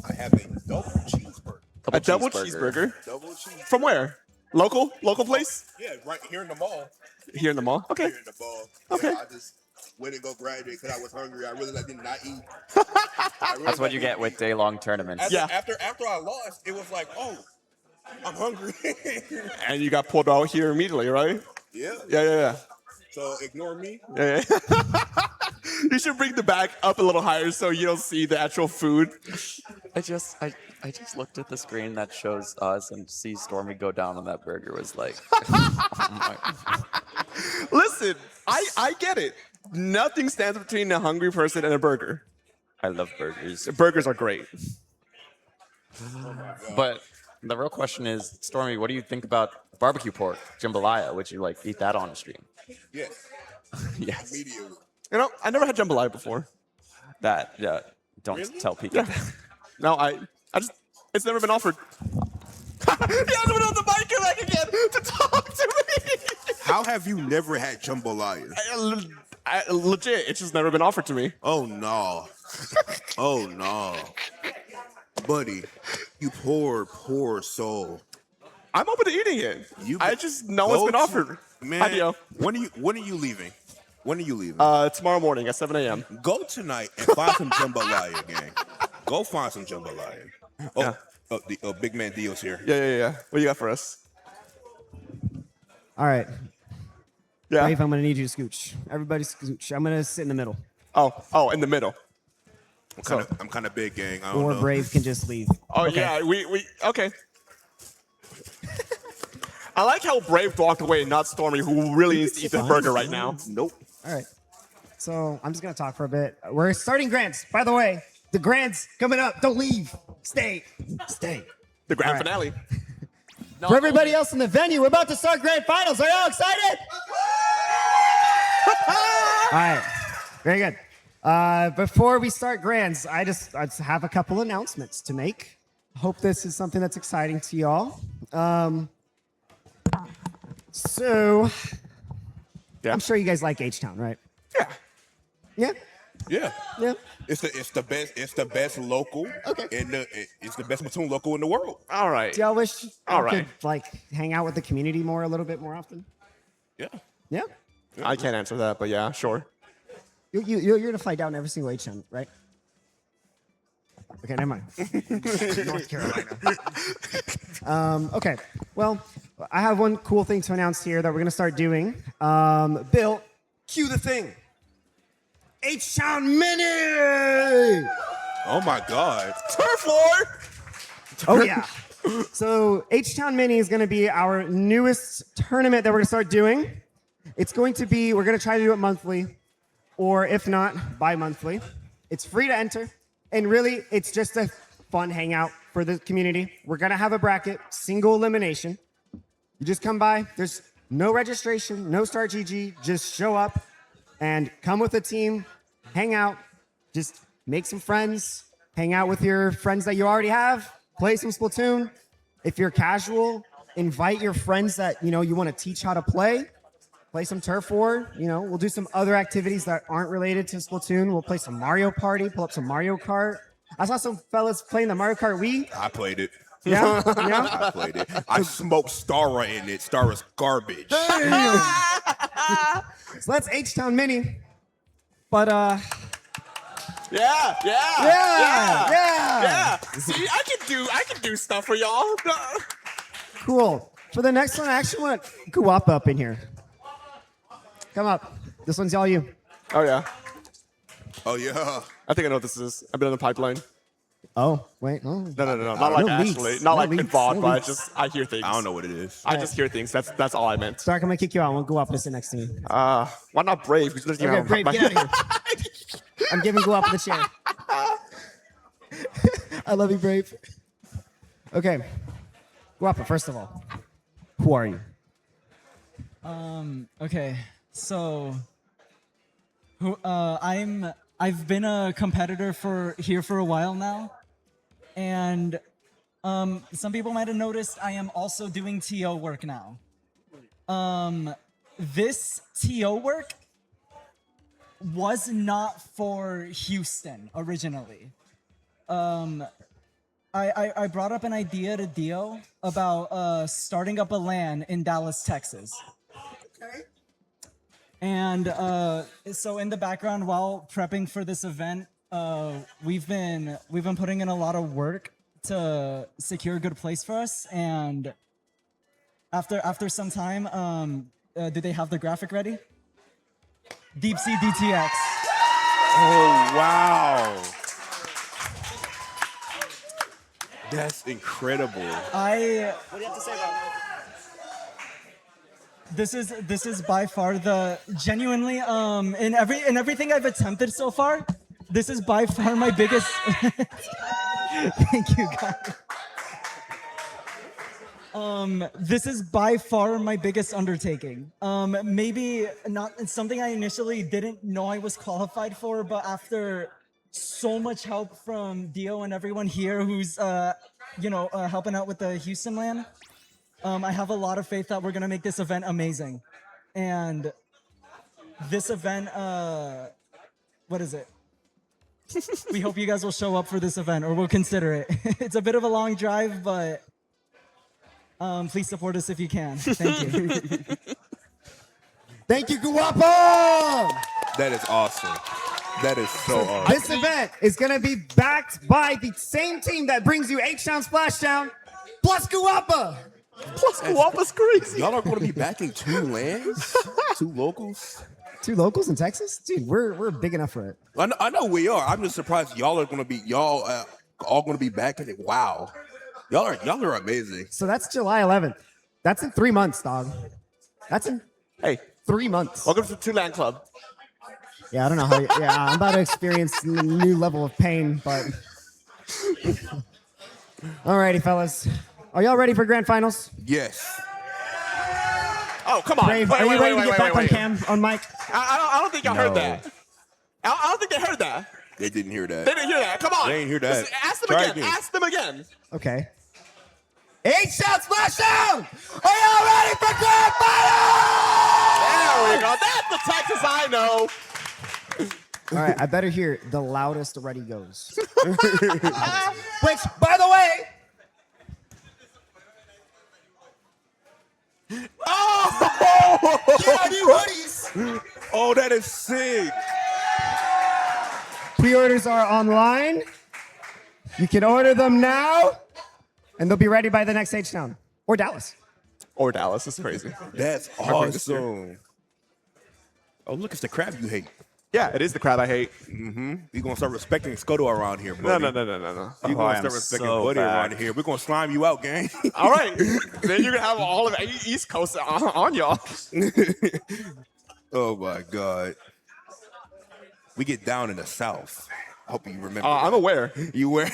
I have a double cheeseburger. A double cheeseburger. Double cheeseburger. From where? Local place? Yeah, right here in the mall. Here in the mall. Okay. Here in the mall. Okay. Yeah, I just went and go grab it because I was hungry. I really did not eat. That's what you get with day-long tournaments. After I lost, it was like, oh, I'm hungry. And you got pulled out here immediately, right? Yeah. So ignore me. Yeah. You should bring the bag up a little higher so you don't see the actual food. I just looked at the screen that shows us and see Stormy go down on that burger was like, oh my. Listen, I get it. Nothing stands between a hungry person and a burger. I love burgers. Burgers are great. But the real question is, Stormy, what do you think about barbecue pork, jambalaya? Would you eat that on a stream? Yes. Yes. Immediately. You know, I never had jambalaya before. Don't tell people. Yeah. No, it's never been offered. He hasn't been on the mic back again to talk to me. How have you never had jambalaya? Legit, it's just never been offered to me. Oh no. Oh no. Buddy, you poor soul. I'm open to eating it. I just know it's been offered. Man, Adio. when are you leaving? When are you leaving? Tomorrow morning at 7 a.m. Go tonight and find some jambalaya, gang. Go find some jambalaya. The big man Dio's here. Yeah. What do you got for us? All right. Yeah. Brave, I'm going to need you to scooch. Everybody scooch. I'm going to sit in the middle. Oh, in the middle. I'm kind of big, gang. I don't Or know. Brave can just leave. Oh, Okay. yeah, okay. I like how Brave walked away and not Stormy, who really needs to eat that burger right now. Nope. All right. So I'm just going to talk for a bit. We're starting grants. By the way, the grants coming up. Don't leave. Stay. The grand All right. finale. For everybody else in the venue, we're about to start grand finals. Are y'all excited? All right. Very good. Before we start grands, I just have a couple announcements to make. Hope this is something that's exciting to y'all. So, I'm sure you guys like H-Town, right? Yeah. Yeah. It's the best local. Okay. It's the best platoon local in the world. All right. Do y'all wish All you right. could hang out with the community a little bit more often? Yeah. Yeah. I can't answer that, but yeah, sure. You're gonna fly down every single H-Town, right? Okay, never mind. North Carolina. Okay, well, I have one cool thing to announce here that we're going to start doing. Bill, cue the thing. H-Town Mini! Oh my God. Turf War! Oh, yeah. So H-Town Mini is going to be our newest tournament that we're going to start doing. It's going to be, we're going to try to do it monthly, or if not, bi-monthly. It's free to enter, and really, it's just a fun hangout for the community. We're going to have a bracket, single elimination. You just come by. There's no registration, no start GG. Just show up and come with a team, hang out, just make some friends, hang out with your friends that you already have, play some Splatoon. If you're casual, invite your friends that you want to teach how to play some Turf War. We'll do some other activities that aren't related to Splatoon. We'll play some Mario Party, pull up some Mario Kart. I saw some fellas playing the Mario Kart Wii. I played it. Yeah? I played it. I smoked Stara in it. Stara's garbage. So that's H-Town Mini. But Yeah. See, I can do stuff for y'all. cool. For the next one, I actually want Guapa up in here. Come up. This one's all you. Oh yeah. Oh yeah. I think I know what this is. I've been in the pipeline. Oh, wait. Oh. No. Not like No leaks. actually. Not No like leaks. involved, No but leaks. I hear things. I don't know what it is. I just hear things. That's all I meant. Sorry, I'm going to kick you out. I want Guapa to sit next to me. Why not Brave? Who's listening Okay, out Brave, my- get out of here. I'm giving Guapa the chair. I love you, Brave. Okay. Guapa, first of all, who are you? Okay. So I've been a competitor for a while now. And some people might have noticed I am also doing TO work now. This TO work was not for Houston originally. I brought up an idea to Dio about starting up a LAN in Dallas, Texas. Okay. And so in the background, while prepping for this event, we've been putting in a lot of work to secure a good place for us. And after some time, do they have the graphic ready? Deep Sea DTX. Oh wow. That's incredible. What do you have to say about that? This is by far the genuinely in everything I've attempted so far, this is by far my biggest. Thank you, guys. This is by far my biggest undertaking. Maybe not something I initially didn't know I was qualified for, but after so much help from Dio and everyone here who's helping out with the Houston LAN, I have a lot of faith that we're gonna make this event amazing. And this event, what is it? We hope you guys will show up for this event, or we'll consider it. It's a bit of a long drive, but please support us if you can. Thank you. Thank you, Guapa! That is awesome. That is so awesome. This event is going to be backed by the same team that brings you H-Town Splashdown, plus Guapa! Plus Guapa's crazy. Y'all are going to be backing 2 lands? 2 locals? 2 locals in Texas? Dude, we're big enough for it. I know we are. I'm just surprised y'all are going to be all going to be backing it. Wow. Y'all are amazing. So that's July 11th. That's in 3 months, dog. That's in 3 months. Welcome to Land Club. Yeah, I don't know how. I'm about to experience a new level of pain, but. Alrighty, fellas. Are y'all ready for grand finals? Yes. Oh, come on. Brave, are you ready to get back on cam, on mic? I don't think y'all heard that. I don't think they heard that. They didn't hear that. They didn't hear that. Come on. They didn't hear that. Listen, ask them Try again. again. Ask them again. Okay. H-Shot Splashdown! Are y'all ready for grand finals? There we go. That's the Texas I know. All right, I better hear the loudest ready goes. Which, by the way, Oh, that is sick. pre-orders are online. You can order them now, and they'll be ready by the next H-Town. Or Dallas. Or Dallas. It's crazy. That's awesome. Oh, look, it's the crab you hate. Yeah, it is the crab I hate. Mm-hmm. You're going to start respecting Scoto around here, buddy. No. You're going to start respecting Buddy around here. We're going to slime you out, gang. All right. Then you're going to have all of East Coast on y'all. Oh, my God. We get down in the South. I hope you remember. I'm aware. You aware?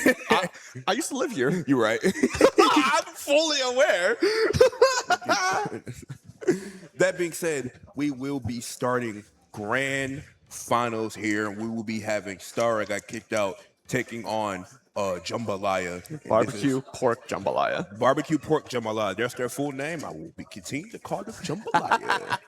I used to live here. You're right. I'm fully aware. That being said, we will be starting grand finals here, and we will be having Stara got kicked out taking on Jambalaya. Barbecue pork jambalaya. Barbecue pork jambalaya. That's their full name. I will be continue to call them Jambalaya.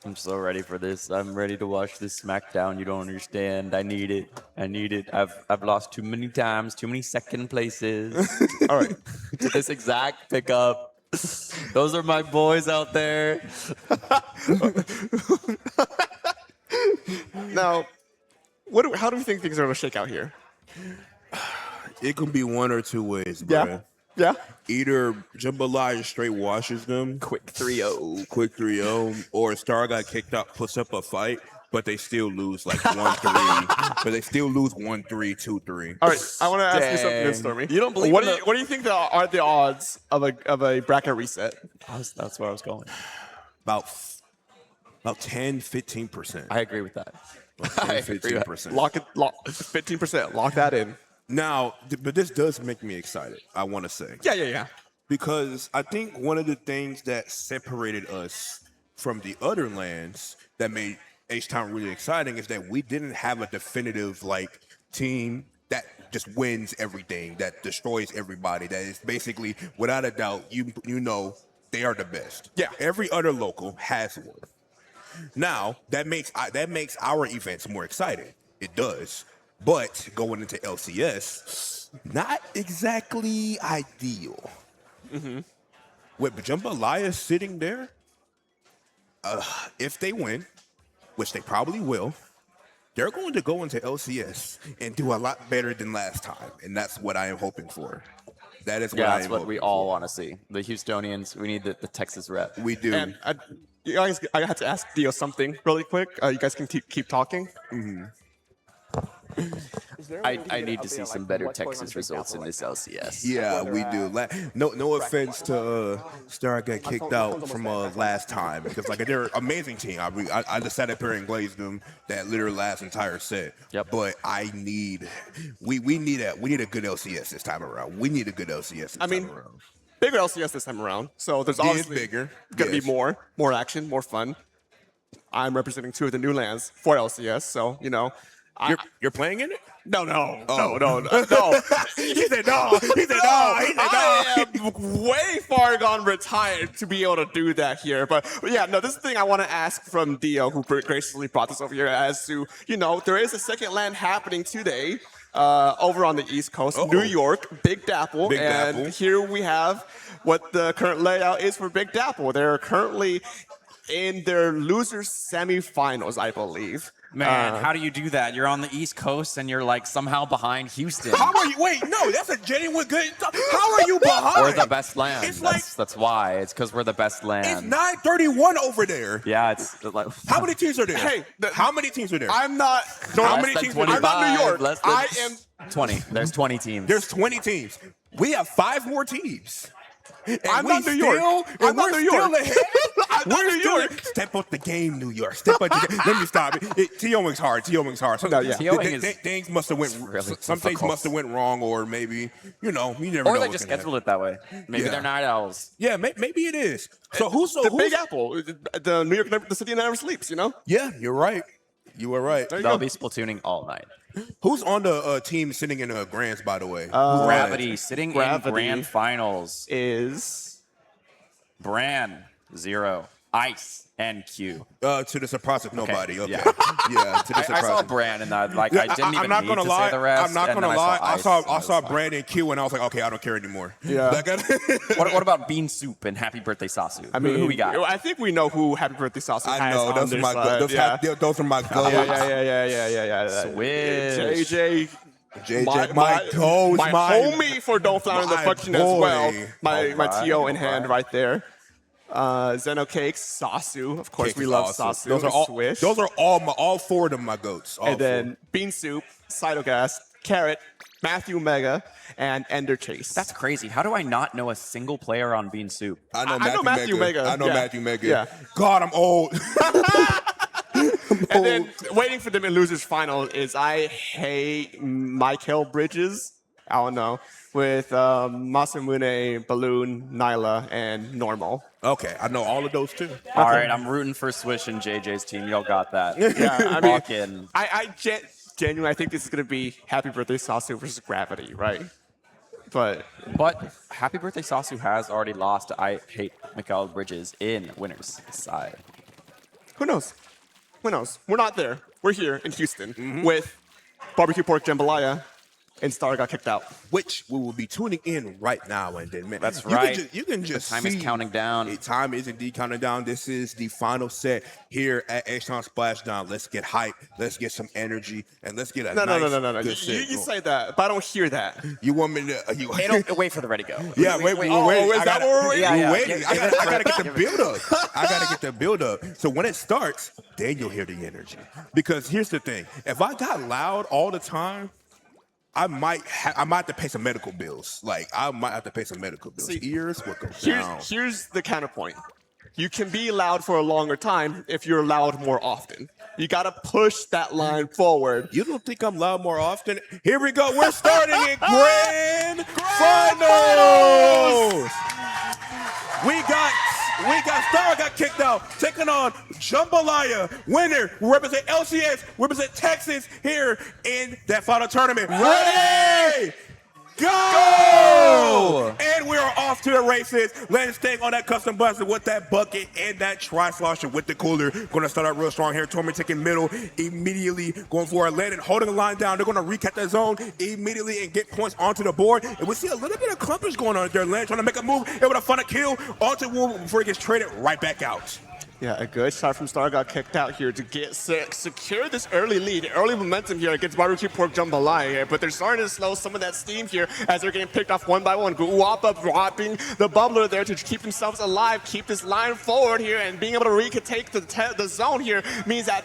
I'm so ready for this. I'm ready to watch this SmackDown. You don't understand. I need it. I need it. I've lost too many times, too many second places. All right. To this exact pickup. Those are my boys out there. Now, how do we think things are going to shake out here? It can be one or two ways, bro. Yeah. Either Jambalaya straight washes them. Quick 3-0. Quick 3-0. Or Star got kicked out, puts up a fight, but they still lose like 1-3. But they still lose 1-3, 2-3. All right. I want to ask you something, Stormy. You don't believe what do you think are the odds of a bracket reset? That's where I was going. About 10-15%. I agree with that. 10-15%. Lock 15%. Lock that in. Now, but this does make me excited, I want to say. Yeah. Because I think one of the things that separated us from the other lands that made H-Town really exciting is that we didn't have a definitive team that just wins everything, that destroys everybody, that is basically, without a doubt, you know they are the best. Yeah. Every other local has one. Now, that makes our events more exciting. It does. But going into LCS, not exactly ideal. Mm-hmm. With Jambalaya sitting there, if they win, which they probably will, they're going to go into LCS and do a lot better than last time. And that's what I am hoping for. That is what I am that's what hoping we all want to see. The Houstonians, we need the Texas rep. We do. And I had to ask Dio something really quick. You guys can keep talking. Mm-hmm. I need to see some better Texas results in this LCS. Yeah, we do. No offense to Star got kicked out from last time because they're an amazing team. I just sat up here and glazed them that literally last entire set. Yep. But we need a good LCS this time around. We need a good LCS this time around. Bigger LCS this time around. So there's obviously bigger. Gonna be more action, more fun. I'm representing two of the new lands for LCS, so You're playing in it? No. Oh. No. He said no. I am way far gone retired to be able to do that here. But yeah, no, this is the thing I want to ask from Dio, who graciously brought this over here, as to, there is a second land happening today over on the East Coast, New York, Big Dapple. And here we have what the current layout is for Big Dapple. They're currently in their losers semifinals, I believe. Man, how do you do that? You're on the East Coast and you're somehow behind Houston. How are you? Wait, no, that's a genuine good. How are you behind? We're the best land. It's that's why. It's because we're the best land. It's 9:31 over there. Yeah, it's like. How many teams are there? Hey, how many teams are there? I'm not. How many teams are there? I'm not New York. I am 20. There's 20 teams. There's 20 teams. We have 5 more teams. I'm not New York. I'm not New York. I'm not New York. Step up the game, New York. Step up the game. Let me stop it. T-O-Wing's hard. T-O-Wing's hard. Things must have went. Really some things must have went wrong, or maybe you never know. Or they just scheduled it that way. Maybe they're night owls. Yeah, maybe it is. So who's the Big Apple? The New York, the city never sleeps. Yeah, you're right. You are right. They'll be splatooning all night. Who's on the team sitting in Grands, by the way? Gravity sitting in Grand Finals is Bran 0. Ice and Q. To the surprise of nobody. Okay. Yeah. Yeah, to the I surprise. saw Brand and that. Like, I didn't even I'm not need gonna to lie. say the rest. I'm not and gonna then lie. Ice, I and saw it was Brand and Q, and I was like, okay, I don't care anymore. Yeah. Like, what about Bean Soup and Happy Birthday Sasu? I mean, who we got? I think we know who Happy Birthday Sasu has I know on those are their my side. those are my goals. Yeah. Swish. JJ, my goals, my homie for Don't Flounder in the my function as boy. well. My Alright, TO in hand alright. right there. Zeno Cakes, Sasu. Of course, Cake we is love awesome. Sasu. Swish. Those are all four of them my goats. All and then four. Bean Soup, Cytogas, Carrot, Matthew Mega, and Ender Chase. That's crazy. How do I not know a single player on Bean Soup? I know I know Matthew Mega. I know Yeah. Matthew Mega. Yeah. God, I'm old. And then waiting for them in losers final is I hate Michael Bridges. I don't know. With Masamune, Balloon, Nyla, and Normal. Okay, I know all of those too. All right, I'm rooting for Swish and JJ's team. Y'all got that. Yeah, I mean, Fucking- genuinely, I think this is going to be Happy Birthday Sasu versus Gravity, right? But Happy Birthday Sasu has already lost to I Hate Mikael Bridges in winners side. who knows? Who knows? We're not there. We're here in Houston with Barbecue Pork Jambalaya, and Star got kicked out. Which we will be tuning in right now and then, man. That's you right. You can just The time see is counting down. Time is indeed counting down. This is the final set here at H-Town Splashdown. Let's get hype. Let's get some energy, and let's get a No. good You shit. say that, but I don't hear that. You want me to? You Hey, don't wait for the ready go. Yeah, wait. Oh, is I that gotta- what we're waiting? we're Yeah. waiting. Give I it gotta get the give it. build up. I gotta get the build up. So when it starts, then you'll hear the energy. Because here's the thing: if I got loud all the time, I might have to pay some medical bills. Like I might have to pay some medical bills. See, Ears will go down. Here's the counterpoint. You can be loud for a longer time if you're loud more often. You gotta push that line forward. You don't think I'm loud more often? Here we go. We're starting in Grand Finals. We got Star got kicked out, taking on Jambalaya, winner, represent LCS, represent Texas here in that final tournament. Ready? Go! And we are off to the races. Let's take on that custom buster with that bucket and that tri-slosher with the cooler. Going to start out real strong here. Torment taking middle, immediately going for a landing, holding the line down. They're going to recap that zone immediately and get points onto the board. And we see a little bit of clumpers going on there. Land trying to make a move, able to find a kill onto Wool before he gets traded right back out. Yeah, a good shot from Star got kicked out here to get secure this early lead, early momentum here against Barbecue Pork Jambalaya here. But they're starting to slow some of that steam here as they're getting picked off one by one. Guapa dropping the bubbler there to keep themselves alive, keep this line forward here, and being able to retake the zone here means that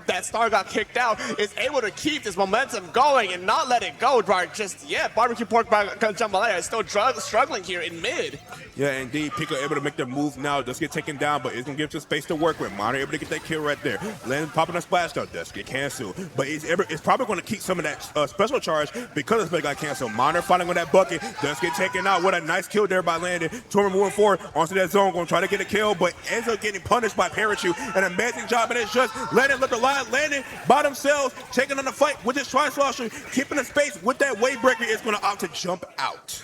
that Star got kicked out is able to keep this momentum going and not let it go just yet. Barbecue Pork Jambalaya is still struggling here in mid. Yeah, indeed. Pico able to make the move now. Does get taken down, but it's going to give some space to work with. Monitor able to get that kill right there. Landon popping a Splashdown. Does get canceled. But it's probably going to keep some of that special charge because it's got canceled. Monitor fighting on that bucket. Does get taken out. What a nice kill there by Landon. Torment moving forward onto that zone. Going to try to get a kill, but ends up getting punished by Parachute. An amazing job, and it's just Landon left the line. Landon by themselves, taking on the fight with his tri-slosher, keeping the space with that wave breaker. Is going to opt to jump out.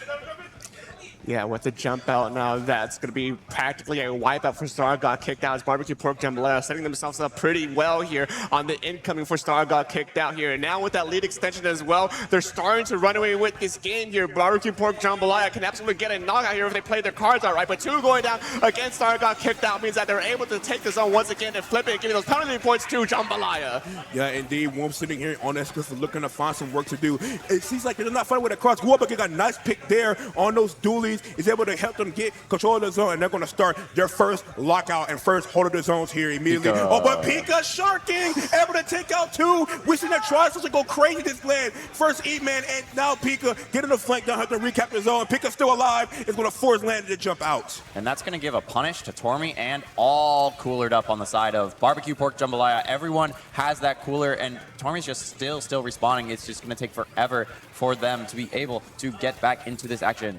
Yeah, with the jump out now, that's going to be practically a wipeout for Star got kicked out as Barbecue Pork Jambalaya setting themselves up pretty well here on the incoming for Star got kicked out here. And now with that lead extension as well, they're starting to run away with this game here. Barbecue Pork Jambalaya can absolutely get a knockout here if they play their cards out right. But two going down against Star got kicked out means that they're able to take the zone once again and flip it and give those penalty points to Jambalaya. Yeah, indeed. Womp sitting here on that just looking to find some work to do. It seems like they're not fighting with a cross. Womp got a nice pick there on those dualies. Is able to help them get control of the zone, and they're going to start their first lockout and first hold of the zones here immediately. Pika. Oh, but Pika sharking, able to take out two. We see that tri-slosher go crazy this land. First E-Man, and now Pika getting the flank down, have to recap the zone. Pika still alive. Is going to force Landon to jump out. And that's going to give a punish to Tormy and all coolered up on the side of Barbecue Pork Jambalaya. Everyone has that cooler, and Tormy's just still responding. It's just going to take forever for them to be able to get back into this action.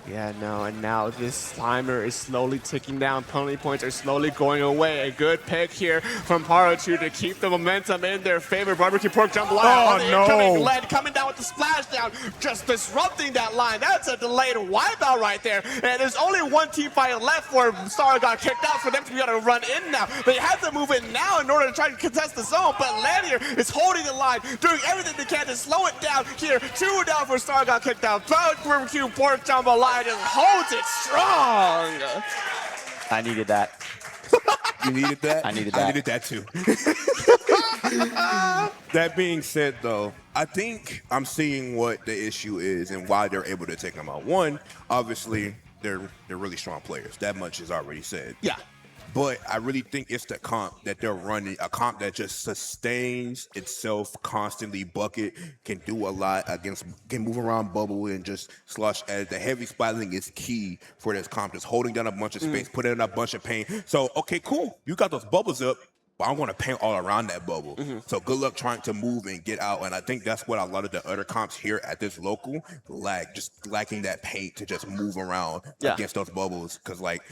Yeah, no, and now this timer is slowly ticking down. Penalty points are slowly going away. A good pick here from Parachu to keep the momentum in their favor. Barbecue pork jambalaya on the incoming lead, coming down with the splashdown, just disrupting that line. That's a delayed wipeout right there. And there's only one team fight left where Star got kicked out for them to be able to run in now. They have to move in now in order to try to contest the zone, but Lanier is holding the line, doing everything they can to slow it down here. 2 down for Star got kicked out. Barbecue pork jambalaya just holds it strong. I needed that. You needed that? I needed that. I needed that too. That being said, though, I think I'm seeing what the issue is and why they're able to take them out. One, obviously, they're really strong players. That much is already said. Yeah. But I really think it's the comp that they're running, a comp that just sustains itself constantly, bucket, can do a lot against, can move around bubble and just slush. As the heavy spiraling is key for this comp, just holding down a bunch of space, putting in a bunch of paint. So, okay, cool. You got those bubbles up, but I'm going to paint all around that bubble. So good luck trying to move and get out. And I think that's what a lot of the other comps here at this local lack, just lacking that paint to just move around against those bubbles. Because, like,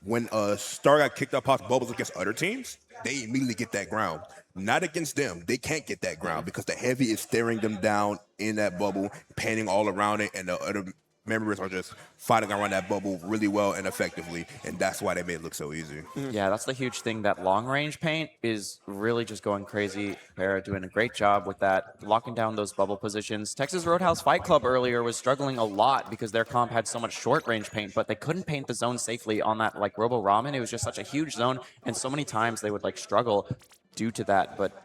when Star got kicked out past bubbles against other teams, they immediately get that ground. Not against them. They can't get that ground because the heavy is staring them down in that bubble, painting all around it, and the other members are just fighting around that bubble really well and effectively, and that's why they made it look so easy. Yeah, that's the huge thing. That long-range paint is really just going crazy. Para doing a great job with that, locking down those bubble positions. Texas Roadhouse Fight Club earlier was struggling a lot because their comp had so much short-range paint, but they couldn't paint the zone safely on that, like, Robo Ramen. It was just such a huge zone, and so many times they would, like, struggle due to that. But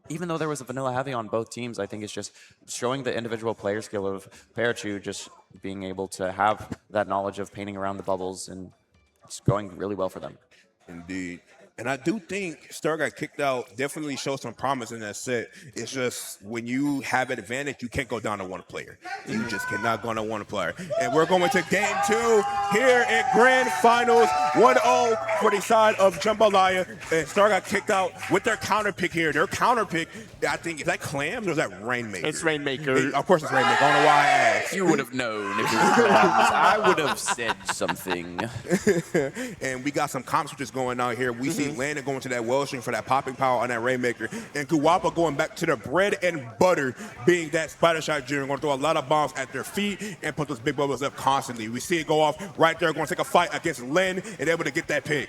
even though there was a vanilla heavy on both teams, I think it's just showing the individual player skill of Parachu, just being able to have that knowledge of painting around the bubbles, and it's going really well for them. Indeed. And I do think Star got kicked out definitely shows some promise in that set. It's just when you have an advantage, you can't go down to one player. You just cannot go down to one player. And we're going to game 2 here at Grand Finals. 1-0 for the side of Jambalaya. And Star got kicked out with their counter pick here. Their counter pick, I think, is that Clams or is that Rainmaker? It's Rainmaker. Of course it's Rainmaker. I don't know why I asked. You would have known if it was Clams. I would have said something. And we got some comp switches going on here. We see Landon going to that well string for that popping power on that Rainmaker. And Kuwapa going back to the bread and butter, being that spider shot junior. Going to throw a lot of bombs at their feet and put those big bubbles up constantly. We see it go off right there, going to take a fight against Len and able to get that pick.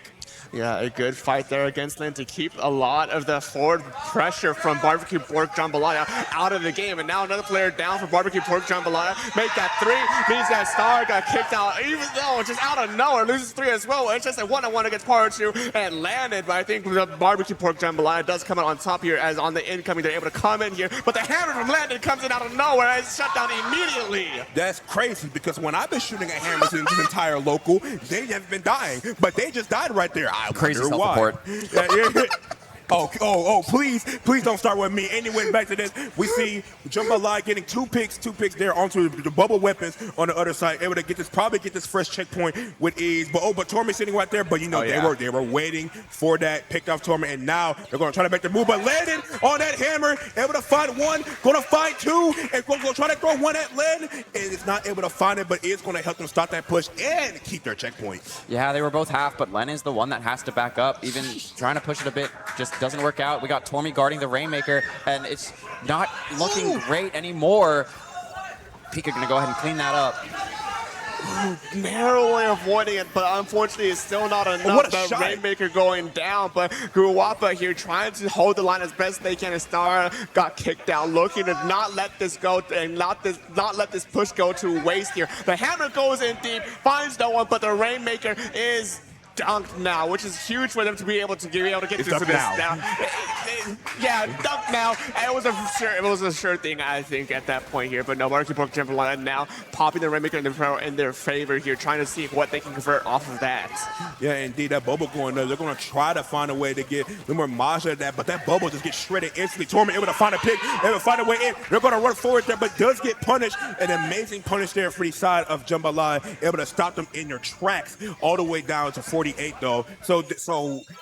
Yeah, a good fight there against Lin to keep a lot of the forward pressure from Barbecue Pork Jambalaya out of the game. And now another player down for Barbecue Pork Jambalaya. Make that 3, means that Star got kicked out, even though just out of nowhere, loses 3 as well. It's just a 1-on-1 against Parachu and landed, but I think the Barbecue Pork Jambalaya does come out on top here, as on the incoming, they're able to come in here. But the hammer from Landon comes in out of nowhere and it's shut down immediately. That's crazy, because when I've been shooting at hammers in this entire local, they have been dying, but they just died right there. I Crazy wonder why. self-report. Oh, please don't start with me. Anyway, back to this. We see Jambalaya getting two picks there onto the bubble weapons on the other side, able to probably get this fresh checkpoint with ease. But Torment sitting right there, but they were waiting for that, picked off Torment, and now they're going to try to make the move, but landed on that hammer, able to find 1, going to find 2, and going to try to throw 1 at Len, and it's not able to find it, but it's going to help them stop that push and keep their checkpoint. Yeah, they were both half, but Len is the one that has to back up. Even trying to push it a bit just doesn't work out. We got Tormy guarding the Rainmaker, and it's not looking great anymore. Pika gonna go ahead and clean that up. Narrowly avoiding it, but unfortunately it's still not enough. The Rainmaker going down, but Guwapa here trying to hold the line as best they can, and Star got kicked out, looking to not let this go and not let this push go to waste here. The hammer goes in deep, finds no one, but the Rainmaker is dunked now, which is huge for them to be able to get through this now. Yeah, dunked now. It was a sure thing, I think, at that point here. But no, Barbecue Pork Jambalaya now popping the Rainmaker in their favor here, trying to see what they can convert off of that. Yeah, indeed, that bubble going there. They're going to try to find a way to get the more Maja at that, but that bubble just gets shredded instantly. Torment able to find a pick, able to find a way in. They're going to run forward there, but does get punished. An amazing punish there for the side of Jambalaya, able to stop them in their tracks all the way down to 40 48 though. So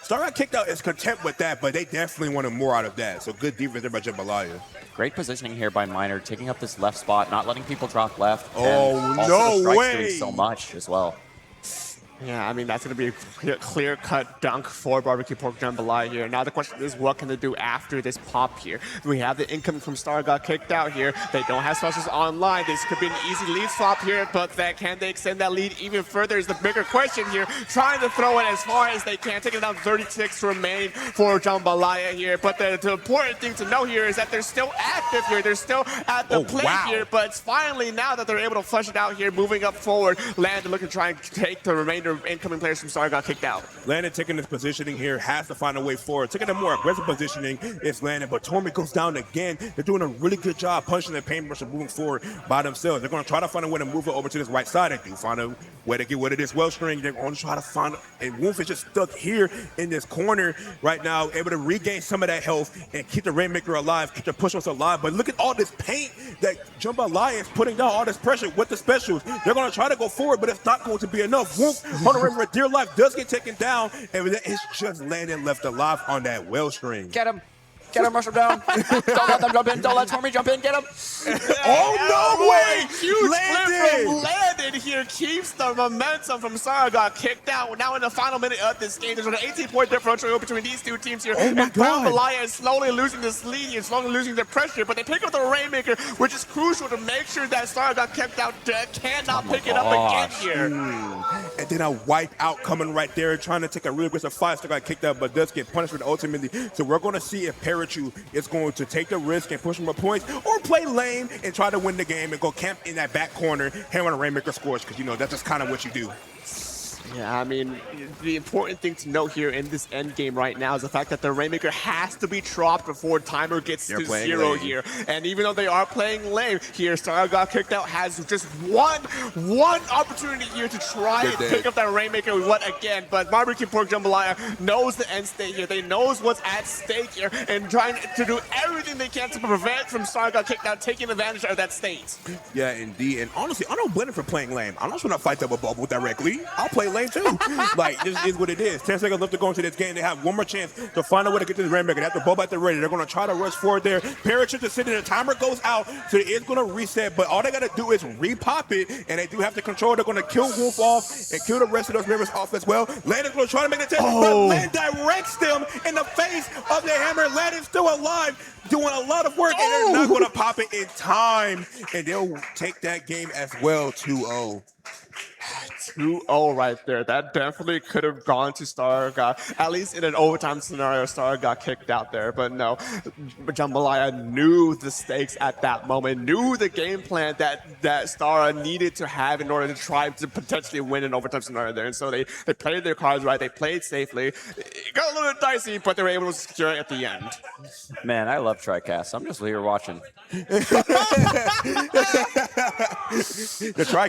Star got kicked out is content with that, but they definitely wanted more out of that. So good defense there by Jambalaya. Great positioning here by Miner, taking up this left spot, not letting people drop left. Oh, and also no the strike's way. doing so much as well. Yeah, I mean, that's going to be a clear-cut dunk for Barbecue Pork Jambalaya here. Now the question is, what can they do after this pop here? We have the incoming from Star got kicked out here. They don't have specials online. This could be an easy lead swap here, but can they extend that lead even further is the bigger question here. Trying to throw it as far as they can. Taking down 36 remaining for Jambalaya here. But the important thing to know here is that they're still active here. They're still at the plate here, but it's finally now that they're able to flush it out here, moving up forward. Landon looking to try and take the remainder of incoming players from Star got kicked out. Landon taking this positioning here has to find a way forward. Taking a more aggressive positioning is Landon, but Tormy goes down again. They're doing a really good job punching the paintbrush and moving forward by themselves. They're going to try to find a way to move it over to this right side. They do find a way to get rid of this well string. They're going to try to find, and Wolf is just stuck here in this corner right now, able to regain some of that health and keep the Rainmaker alive, keep the push-ups alive. But look at all this paint that Jambalaya is putting down, all this pressure with the specials. They're going to try to go forward, but it's not going to be enough. Wolf on the river, dear life, does get taken down, and it's just Landon left alive on that well string. Get him. Get him, rush him down. Don't let them jump in. Don't let Tormy jump in. Get him. Oh, no way! Huge Landon! flip from Landon here keeps the momentum from Sara got kicked out. Now in the final minute of this game, there's an 18-point differential between these two teams here. Oh, my and God. Jambalaya is slowly losing this lead and slowly losing their pressure, but they pick up the Rainmaker, which is crucial to make sure that Sara got kicked out cannot pick it up again here. And then a wipe out coming right there, trying to take a really aggressive fight. Still got kicked out, but does get punished with ultimately. So we're going to see if Parachu is going to take the risk and push more points, or play lame and try to win the game and go camp in that back corner, hammer the Rainmaker scores, because, you know, that's just kind of what you do. Yeah, I mean, the important thing to note here in this end game right now is the fact that the Rainmaker has to be dropped before timer gets to 0 lame. here. And even though they are playing lame here, Star got kicked out, has just one opportunity here to try and pick up that Rainmaker again. But Barbecue Pork Jambalaya knows the end state here. They knows what's at stake here and trying to do everything they can to prevent from Star got kicked out, taking advantage of that state. Yeah, indeed. And honestly, I don't blame him for playing lame. I'm not trying to fight double bubble directly. I'll play lame too. Like, this is what it is. 10 seconds left to go into this game. They have one more chance to find a way to get to the Rainmaker. They have the ball back there ready. They're going to try to rush forward there. Parachute is sitting there. The timer goes out, so it is going to reset. But all they got to do is repop it, and they do have to control. They're going to kill Wolf off and kill the rest of those members off as well. Landon's going to try to make the test, but Land directs them in the face of the hammer. Landon's still alive, doing a lot of work, and they're not going to pop it in time. And they'll take that game as well, 2-0. 2-0 right there. That definitely could have gone to Star. At least in an overtime scenario, Star got kicked out there. But no, Jambalaya knew the stakes at that moment, knew the game plan that Star needed to have in order to try to potentially win an overtime scenario there. And so they played their cards right. They played safely. It got a little bit dicey, but they were able to secure it at the end. Man, I love TriCast. I'm just here watching.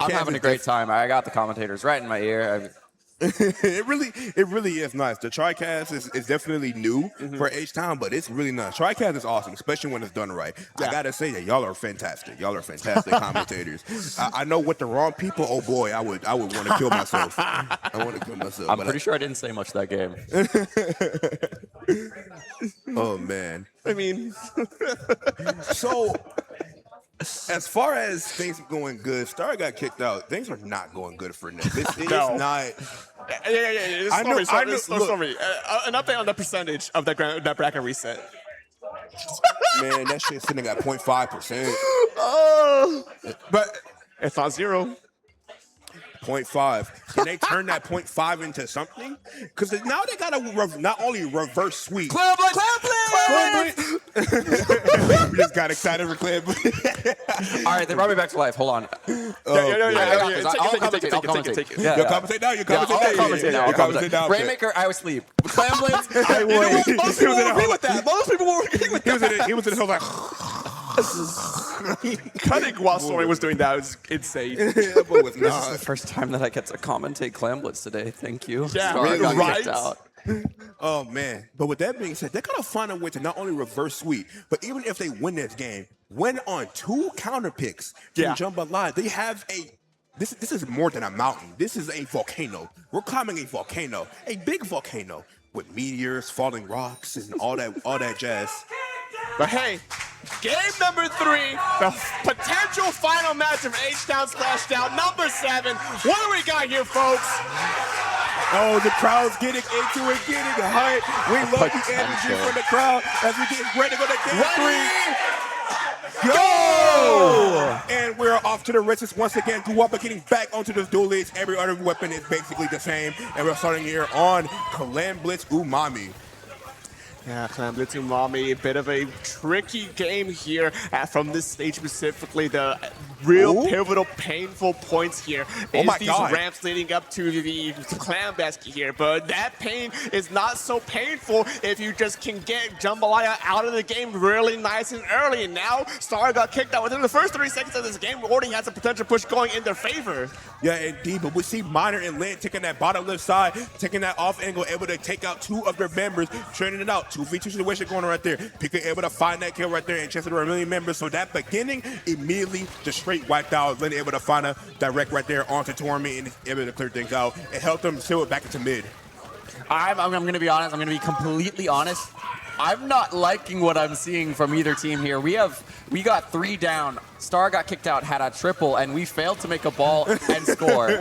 I'm having a great time. I got the commentators right in my ear. It really is nice. The TriCast is definitely new for H-Town, but it's really nice. TriCast is awesome, especially when it's done right. I gotta say that y'all are fantastic. Y'all are fantastic commentators. I know with the wrong people, oh boy, I would want to kill myself. I want to kill myself. I'm pretty sure I didn't say much that game. Oh man. I mean, so as far as things going good, Star got kicked out. Things are not going good for them. It's not. Yeah. Sorry. An update on the percentage of that bracket reset. Man, that shit's sitting at 0.5%. But it's not 0. 0.5. Can they turn that 0.5 into something? Because now they got to not only reverse sweep. Clamblitz! We just got excited for Clamblitz. All right, they brought me back to life. Hold on. I'll commentate. Take it. You'll commentate now. You commentate now. Rainmaker, I was asleep. Clamblitz, I would. Most people will agree with that. Most people will agree with that. He was in the hill like. Cutting while Story was doing that was insane. This is the first time that I get to commentate Clamblitz today. Thank you. Yeah, Sorry, I got kicked out. Oh man! But with that being said, they're gonna find a way to not only reverse sweep, but even if they win this game, win on 2 counter picks from Jambalaya, they have a this is more than a mountain. This is a volcano. We're climbing a volcano, a big volcano with meteors, falling rocks, and all that jazz. But hey, game number 3, the potential final match of H-Town Splashdown, number 7. What do we got here, folks? Oh, the crowd's getting into it, getting hype. We love the energy from the crowd as we get ready to go to game 3. Go! And we're off to the races once again. Guapa getting back onto the dual leads. Every other weapon is basically the same. And we're starting here on Clan Blitz Umami. Yeah, Clan Blitz Umami, a bit of a tricky game here from this stage specifically. The real pivotal, painful points here is these ramps leading up to the Clan basket here. But that pain is not so painful if you just can get Jambalaya out of the game really nice and early. And now Star got kicked out within the first 3 seconds of this game. Already has a potential push going in their favor. Yeah, indeed. But we see Miner and Lin taking that bottom left side, taking that off angle, able to take out 2 of their members, training it out. 2v2 situation going on right there. Pika able to find that kill right there and chase the remaining members. So that beginning immediately just straight wiped out. Lin able to find a direct right there onto Tormy and able to clear things out. It helped them seal it back into mid. I'm going to be honest. I'm going to be completely honest. I'm not liking what I'm seeing from either team here. We got 3 down. Star got kicked out, had a triple, and we failed to make a ball and score.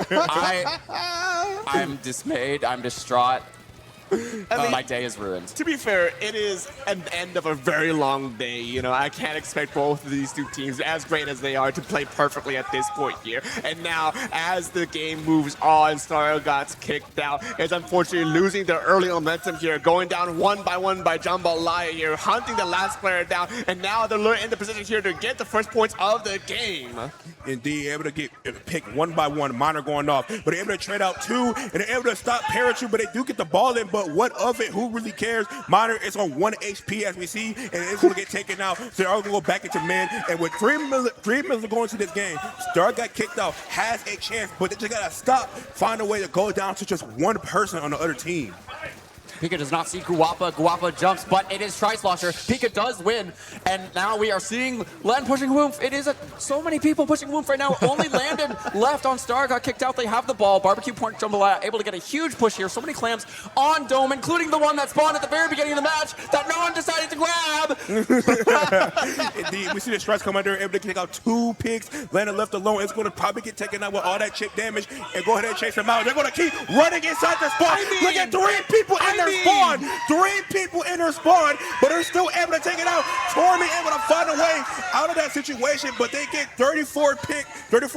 I'm dismayed. I'm distraught. I mean, my day is ruined. To be fair, it is an end of a very long day. You know, I can't expect both of these 2 teams, as great as they are, to play perfectly at this point here. And now, as the game moves on, Star got kicked out. Is unfortunately losing their early momentum here, going down 1 by 1 by Jambalaya here, hunting the last player down. And now they're in the position here to get the first points of the game. Indeed, able to get picked 1 by 1, Miner going off, but they're able to trade out 2, and they're able to stop Parachu, but they do get the ball in. But what of it? Who really cares? Miner is on 1 HP as we see, and it's going to get taken out. So they're all going to go back into mid. And with 3 minutes to go into this game, Star got kicked out, has a chance, but they just got to stop, find a way to go down to just 1 person on the other team. Pika does not see Guapa. Guapa jumps, but it is Tri-Slosher. Pika does win, and now we are seeing Len pushing Woomph. It is so many people pushing Woomph right now. Only Landon left on Star got kicked out. They have the ball. Barbecue Point Jambalaya able to get a huge push here. So many clams on Dome, including the one that spawned at the very beginning of the match that no one decided to grab. Indeed, we see the strikes come under, able to take out 2 picks. Landon left alone. It's going to probably get taken out with all that chip damage and go ahead and chase them out. They're going to keep running inside the spawn. Look at 3 people in there. Spawn. 3 people in her spawn, but they're still able to take it out. Tormy able to find a way out of that situation, but they get 34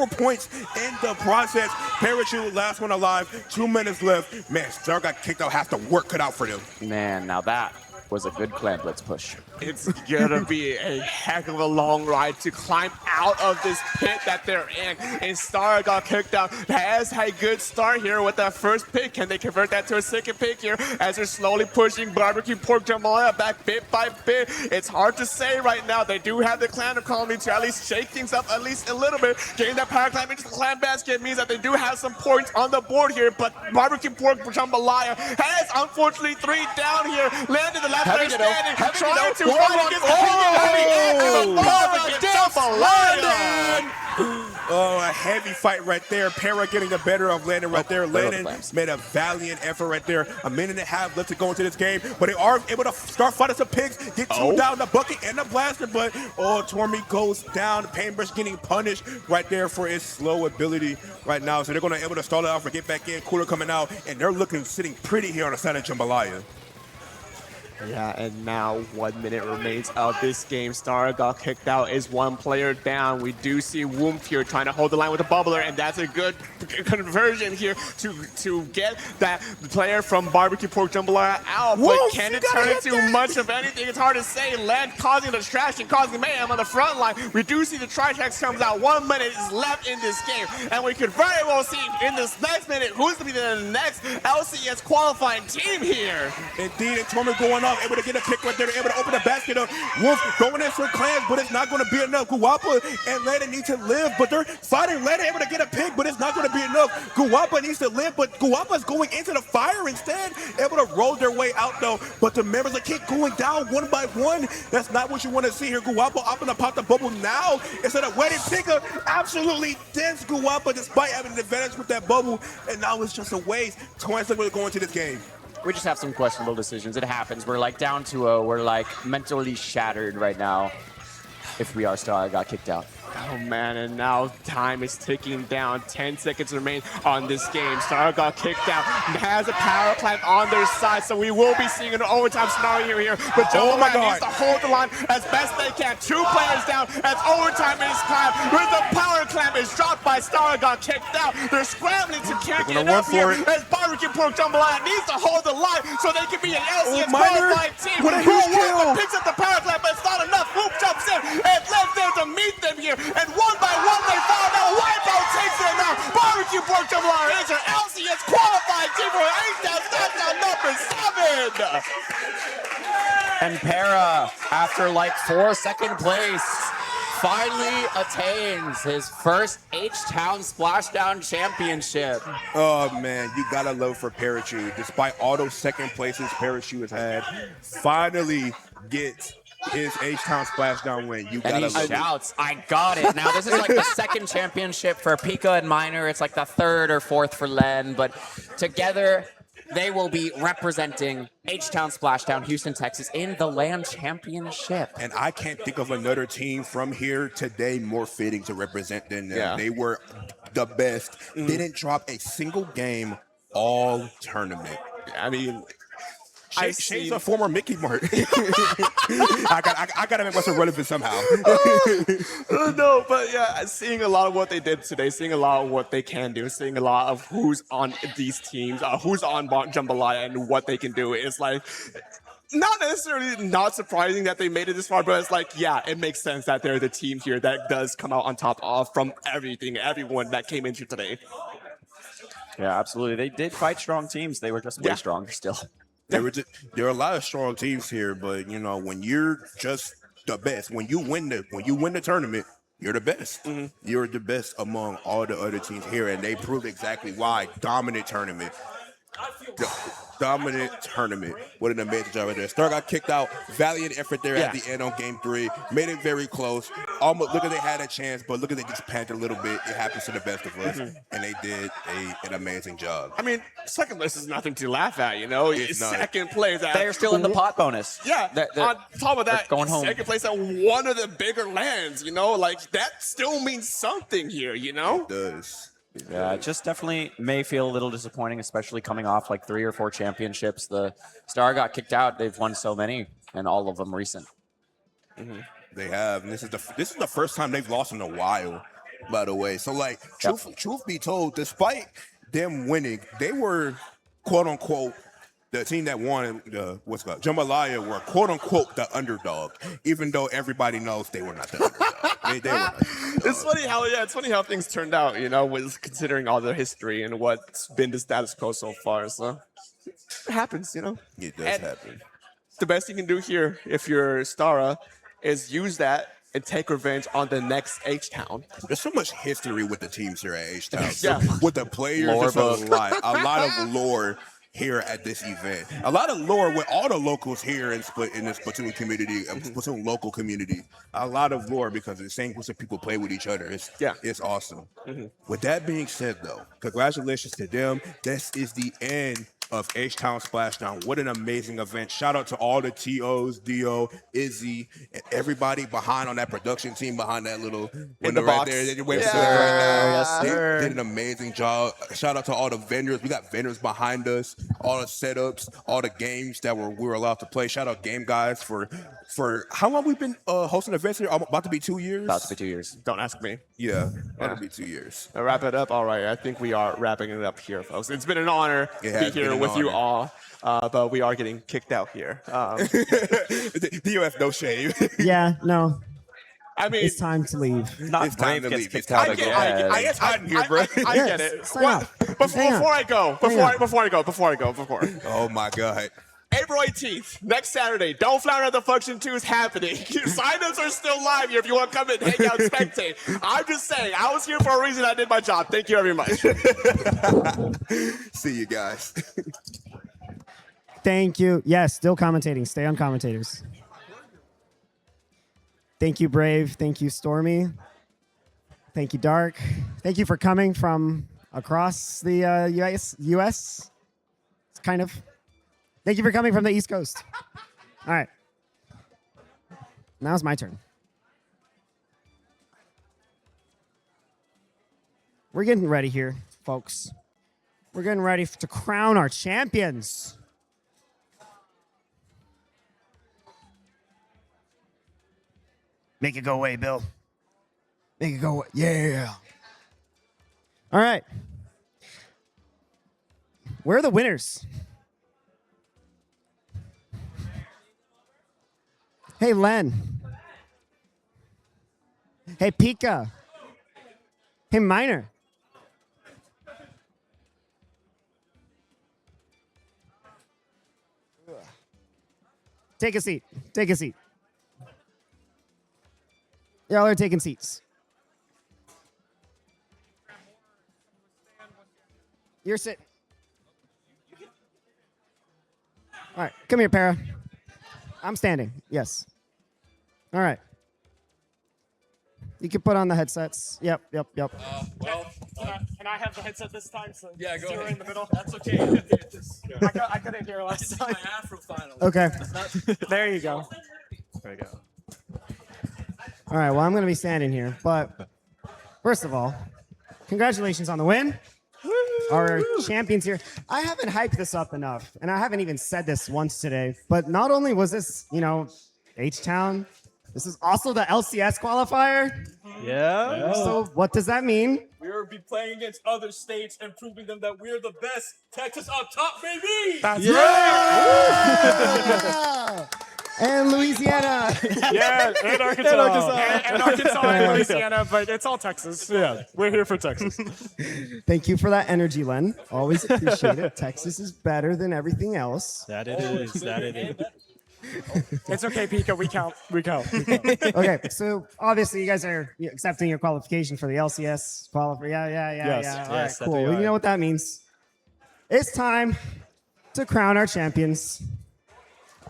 points in the process. Parachute, last one alive, 2 minutes left. Man, Star got kicked out, half the work cut out for them. Man, now that was a good Clan Blitz push. It's gonna be a heck of a long ride to climb out of this pit that they're in. And Star got kicked out. Has a good start here with that first pick. Can they convert that to a second pick here as they're slowly pushing Barbecue Pork Jambalaya back bit by bit? It's hard to say right now. They do have the clan economy to at least shake things up at least a little bit. Getting that power climb into the clan basket means that they do have some points on the board here, but Barbecue Pork Jambalaya has unfortunately 3 down here. Landed the last player standing, trying to run against Oh, a heavy fight right there. Para getting the better of Landon right there. Landon made a valiant effort right there. A minute and a half left to go into this game, but they are able to start fighting some pigs, get 2 down, the bucket and the blaster, but Tormy goes down. Paintbrush getting punished right there for his slow ability right now. So they're going to be able to stall it off or get back in. Cooler coming out, and they're looking sitting pretty here on the side of Jambalaya. Yeah, and now 1 minute remains of this game. Star got kicked out, is 1 player down. We do see Woomph here trying to hold the line with a bubbler, and that's a good conversion here to get that player from Barbecue Pork Jambalaya out. But can it turn into much of anything? It's hard to say. Len causing distraction, causing mayhem on the front line. We do see the Tritrax comes out. 1 minute is left in this game, and we could very well see in this next minute who's going to be the next LCS qualifying team here. Indeed, and Tormy going off, able to get a pick right there, able to open the basket up. Wolf going in for Clans, but it's not going to be enough. Guapa and Landon need to live, but they're fighting. Landon able to get a pick, but it's not going to be enough. Guapa needs to live, but Guapa's going into the fire instead. Able to roll their way out though, but the members are keep going down one by one. That's not what you want to see here. Guapa opting to pop the bubble now instead of waiting. Pika absolutely dense Guapa despite having an advantage with that bubble, and now it's just a waste. Twins are going to this game. We just have some questionable decisions. It happens. We're like down 2-0. We're like mentally shattered right now. If we are Star, got kicked out. Oh man, and now time is ticking down. 10 seconds remain on this game. Star got kicked out. Has a power plant on their side, so we will be seeing an overtime scenario here. But Jumbo needs to hold the line as best they can. 2 players down as overtime is clapped. With the power clamp is dropped by Star, got kicked out. They're scrambling to kick it up here as Barbecue Pork Jambalaya needs to hold the line so they can be an LCS qualified team. Who picks up the power clamp, but it's not enough. Hoop jumps in and left there to meet them here. And one by one they fall down. Wipeout takes them out. Barbecue Pork Jambalaya is your LCS qualified team for H-Town Splashdown number 7. And Para, after like 4 second place, finally attains his first H-Town Splashdown championship. Oh man, you gotta love for Parachute. Despite all those second places Parachute has had, finally gets his H-Town Splashdown win. You gotta and he shouts, I got it. Now, this is like the second championship for Pika and Miner. It's like the 3rd or 4th for Len, but together they will be representing H-Town Splashdown, Houston, Texas in the LAN championship. And I can't think of another team from here today more fitting to represent than them. Yeah. They were the best. Didn't drop a single game all tournament. I mean, Shane's a former Mickey Mart. I gotta make myself relevant somehow. No, but yeah, seeing a lot of what they did today, seeing a lot of what they can do, seeing a lot of who's on these teams, who's on Jambalaya and what they can do is like, not necessarily not surprising that they made it this far, but it's like, yeah, it makes sense that they're the team here that does come out on top of from everyone that came into today. Yeah, absolutely. They did fight strong teams. They were just way stronger still. There are a lot of strong teams here, but you know, when you're just the best, when you win the tournament, you're the best. You're the best among all the other teams here, and they proved exactly why. Dominant tournament. Dominant tournament. What an amazing job right there. Star got kicked out. Valiant effort there at the end on game 3. Made it very close. Almost look at they had a chance, but look at they just panicked a little bit. It happens to the best of us, and they did an amazing job. I mean, second place is nothing to laugh at, you know. Second place. They're still in the pot bonus. Yeah. On top of that, going home. second place at one of the bigger lands, you know, like that still means something here, you know. It does. Yeah, it just definitely may feel a little disappointing, especially coming off like 3 or 4 championships. The Star got kicked out. They've won so many, and all of them recent. They have. And this is the first time they've lost in a while, by the way. So like, truth be told, despite them winning, they were quote unquote the team that won Jambalaya were quote unquote the underdog, even though everybody knows they were not the underdog. They were not the underdog. It's funny how things turned out, you know, with considering all the history and what's been the status quo so far. So it happens, you know. It does happen. The best you can do here, if you're Stara, is use that and take revenge on the next H-Town. There's so much history with the teams here at H-Town. Yeah. With the players, there's a lot of lore here at this event. A lot of lore with all the locals here in this Splatoon community, Splatoon local community. A lot of lore because the same groups of people play with each other. It's awesome. With that being said, though, congratulations to them. This is the end of H-Town Splashdown. What an amazing event. Shout out to all the TOs, Dio, Izzy, and everybody behind on that production team behind that little window right there. They did an amazing job. Shout out to all the vendors. We got vendors behind us, all the setups, all the games that we were allowed to play. Shout out Game Guys for how long we've been hosting events here? About to be 2 years? About to be 2 years. Don't ask me. Yeah, about to be 2 years. I'll wrap it up. All right, I think we are wrapping it up here, folks. It's been an honor to be here with you all, but we are getting kicked out here. You have no shame. Yeah, no. I mean, it's time to leave. It's time to leave. I get it. Sign off. Before I go. Oh my God. April 18th, next Saturday, Don't Flounder at the Function 2 is happening. Sign-ups are still live here if you want to come and hang out and spectate. I'm just saying, I was here for a reason. I did my job. Thank you very much. See you guys. Thank you. Yes, still commentating. Stay on commentators. Thank you, Brave. Thank you, Stormy. Thank you, Dark. Thank you for coming from across the US. Kind of. Thank you for coming from the East Coast. All right. Now it's my turn. We're getting ready here, folks. We're getting ready to crown our champions. Make it go away, Bill. Make it go away. Yeah. All right. Where are the winners? Hey, Len. Hey, Pika. Hey, Miner. Take a seat. Take a seat. Y'all are taking seats. You're sitting. All right, come here, Para. I'm standing. Yes. All right. You can put on the headsets. Yep. Can I have the headset this time? So Yeah, go you're ahead. in the middle. That's okay. I couldn't hear last time. My Afro final. Okay. There you go. There you go. All right, well, I'm going to be standing here. But first of all, congratulations on the win. Our champions here. I haven't hyped this up enough, and I haven't even said this once today. But not only was this, H-Town, this is also the LCS qualifier. Yeah. So what does that mean? We will be playing against other states and proving them that we're the best. Texas up top, baby! That's Yeah! And Louisiana. Yeah, and Arkansas. And Arkansas and Louisiana, but it's all Texas. Yeah, we're here for Texas. Thank you for that energy, Len. Always appreciate it. Texas is better than everything else. That it is. That it is. It's okay, Pika. We count. We count. Okay, so obviously you guys are accepting your qualification for the LCS qualifier. Yeah. Yes, All right, yes, that's cool. what we Well, you are. know what that means. It's time to crown our champions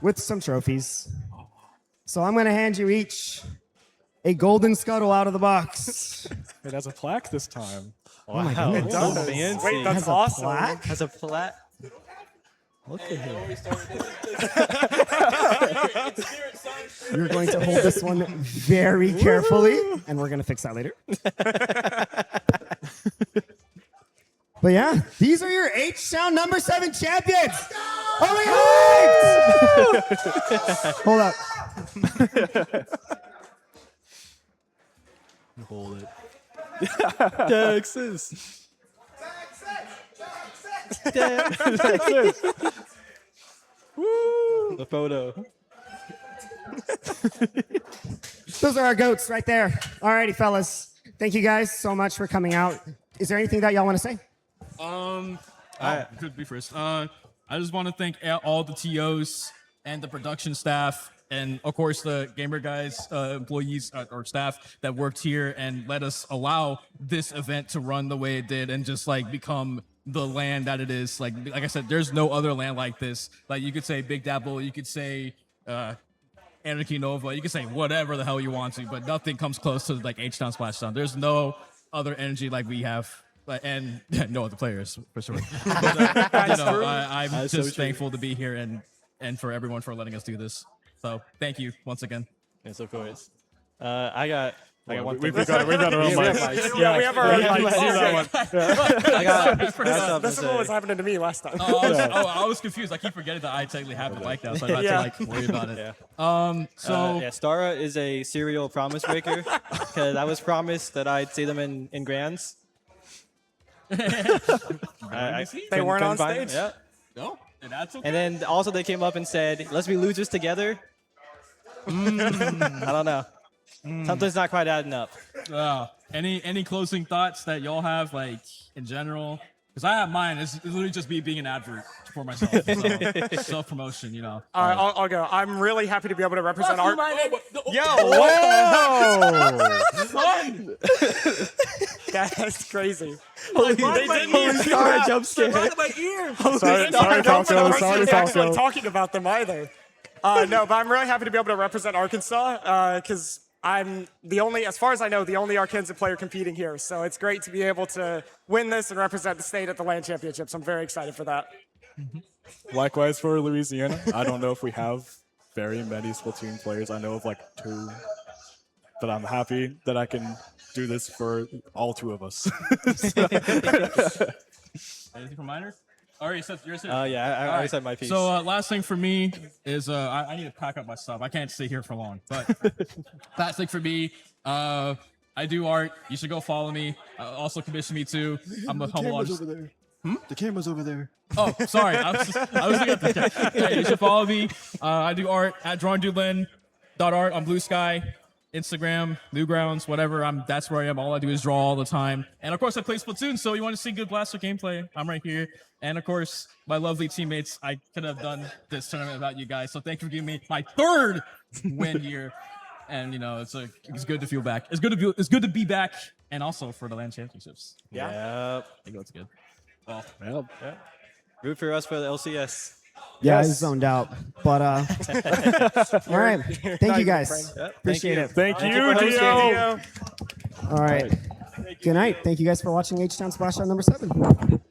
with some trophies. So I'm going to hand you each a golden scuttle out of the box. It has a plaque this time. Oh my Wow, goodness. so fancy. Wait, that's Has a awesome. plaque? Has a plaque. Look at him. You're going to hold this one very carefully, and we're going to fix that later. But yeah, these are your H-Town number 7 champions. Oh my God! Hold up. Hold it. Texas. Texas. Woo! The photo. Those are our goats right there. Alrighty, fellas. Thank you guys so much for coming out. Is there anything that y'all want to say? Could be first. I just want to thank all the TOs and the production staff, and of course the gamer guys, employees or staff that worked here and let us allow this event to run the way it did and just like become the land that it is. Like I said, there's no other land like this. Like you could say Big Dabble, you could say Anarchy Nova, you could say whatever the hell you want to, but nothing comes close to like H-Town Splashdown. There's no other energy like we have. And no other players for sure. But, I'm That's just so true. thankful to be here and for everyone for letting us do this. So thank you once again. Yes, of course. I got one thing. We've got our own mics. Yeah, we have our own Yeah, mics. yeah, that one. I got something This to is what was say. happening to me last time. I was confused. I keep forgetting that I technically have the mic now, so I'm not Yeah. to like worry about it. Yeah. So Stara is a serial promise breaker because I was promised that I'd see them in grands. They weren't on stage? Yeah. no, and that's okay. And then also they came up and said, "Let's be losers together." I don't know. Something's not quite adding up. Any closing thoughts that y'all have, like in general? Because I have mine. It's literally just me being an advert for myself. So, self-promotion, you know. All right, I'll go. I'm really happy to be able to represent our. Yo, whoa! That's crazy. They didn't even start a jump scare. Sorry, Falco. Sorry, actually talking about them either. No, but I'm really happy to be able to represent Arkansas because I'm the only, as far as I know, the only Arkansas player competing here. So it's great to be able to win this and represent the state at the LAN Championships. I'm very excited for that. Likewise for Louisiana. I don't know if we have very many Splatoon players. I know of like 2, but I'm happy that I can do this for all 2 of us. Anything from minor? Already said yours. Yeah, I already said my piece. So last thing for me is I need to pack up my stuff. I can't stay here for long. But last thing for me, I do art. You should go follow me. Also commission me too. I'm a humble artist. The camera's over there. Oh, sorry. I was looking at the camera. Yeah, you should follow me. I do art at drawingdublin.art on Blue Sky, Instagram, Newgrounds, whatever. That's where I am. All I do is draw all the time. And of course, I play Splatoon. So you want to see good Blaster gameplay? I'm right here. And of course, my lovely teammates. I could have done this tournament without you guys. So thank you for giving me my 3rd win year. And you know, it's good to feel back. It's good to be back. And also for the LAN Championships. Yeah. I think that's good. Well, yeah. Root for us for the LCS. Yeah, I Yes. zoned out. But all right. Thank you guys. Appreciate it. Thank you, for hosting. Dio. All right. Good night. Thank you guys for watching H-Town Splashdown number 7.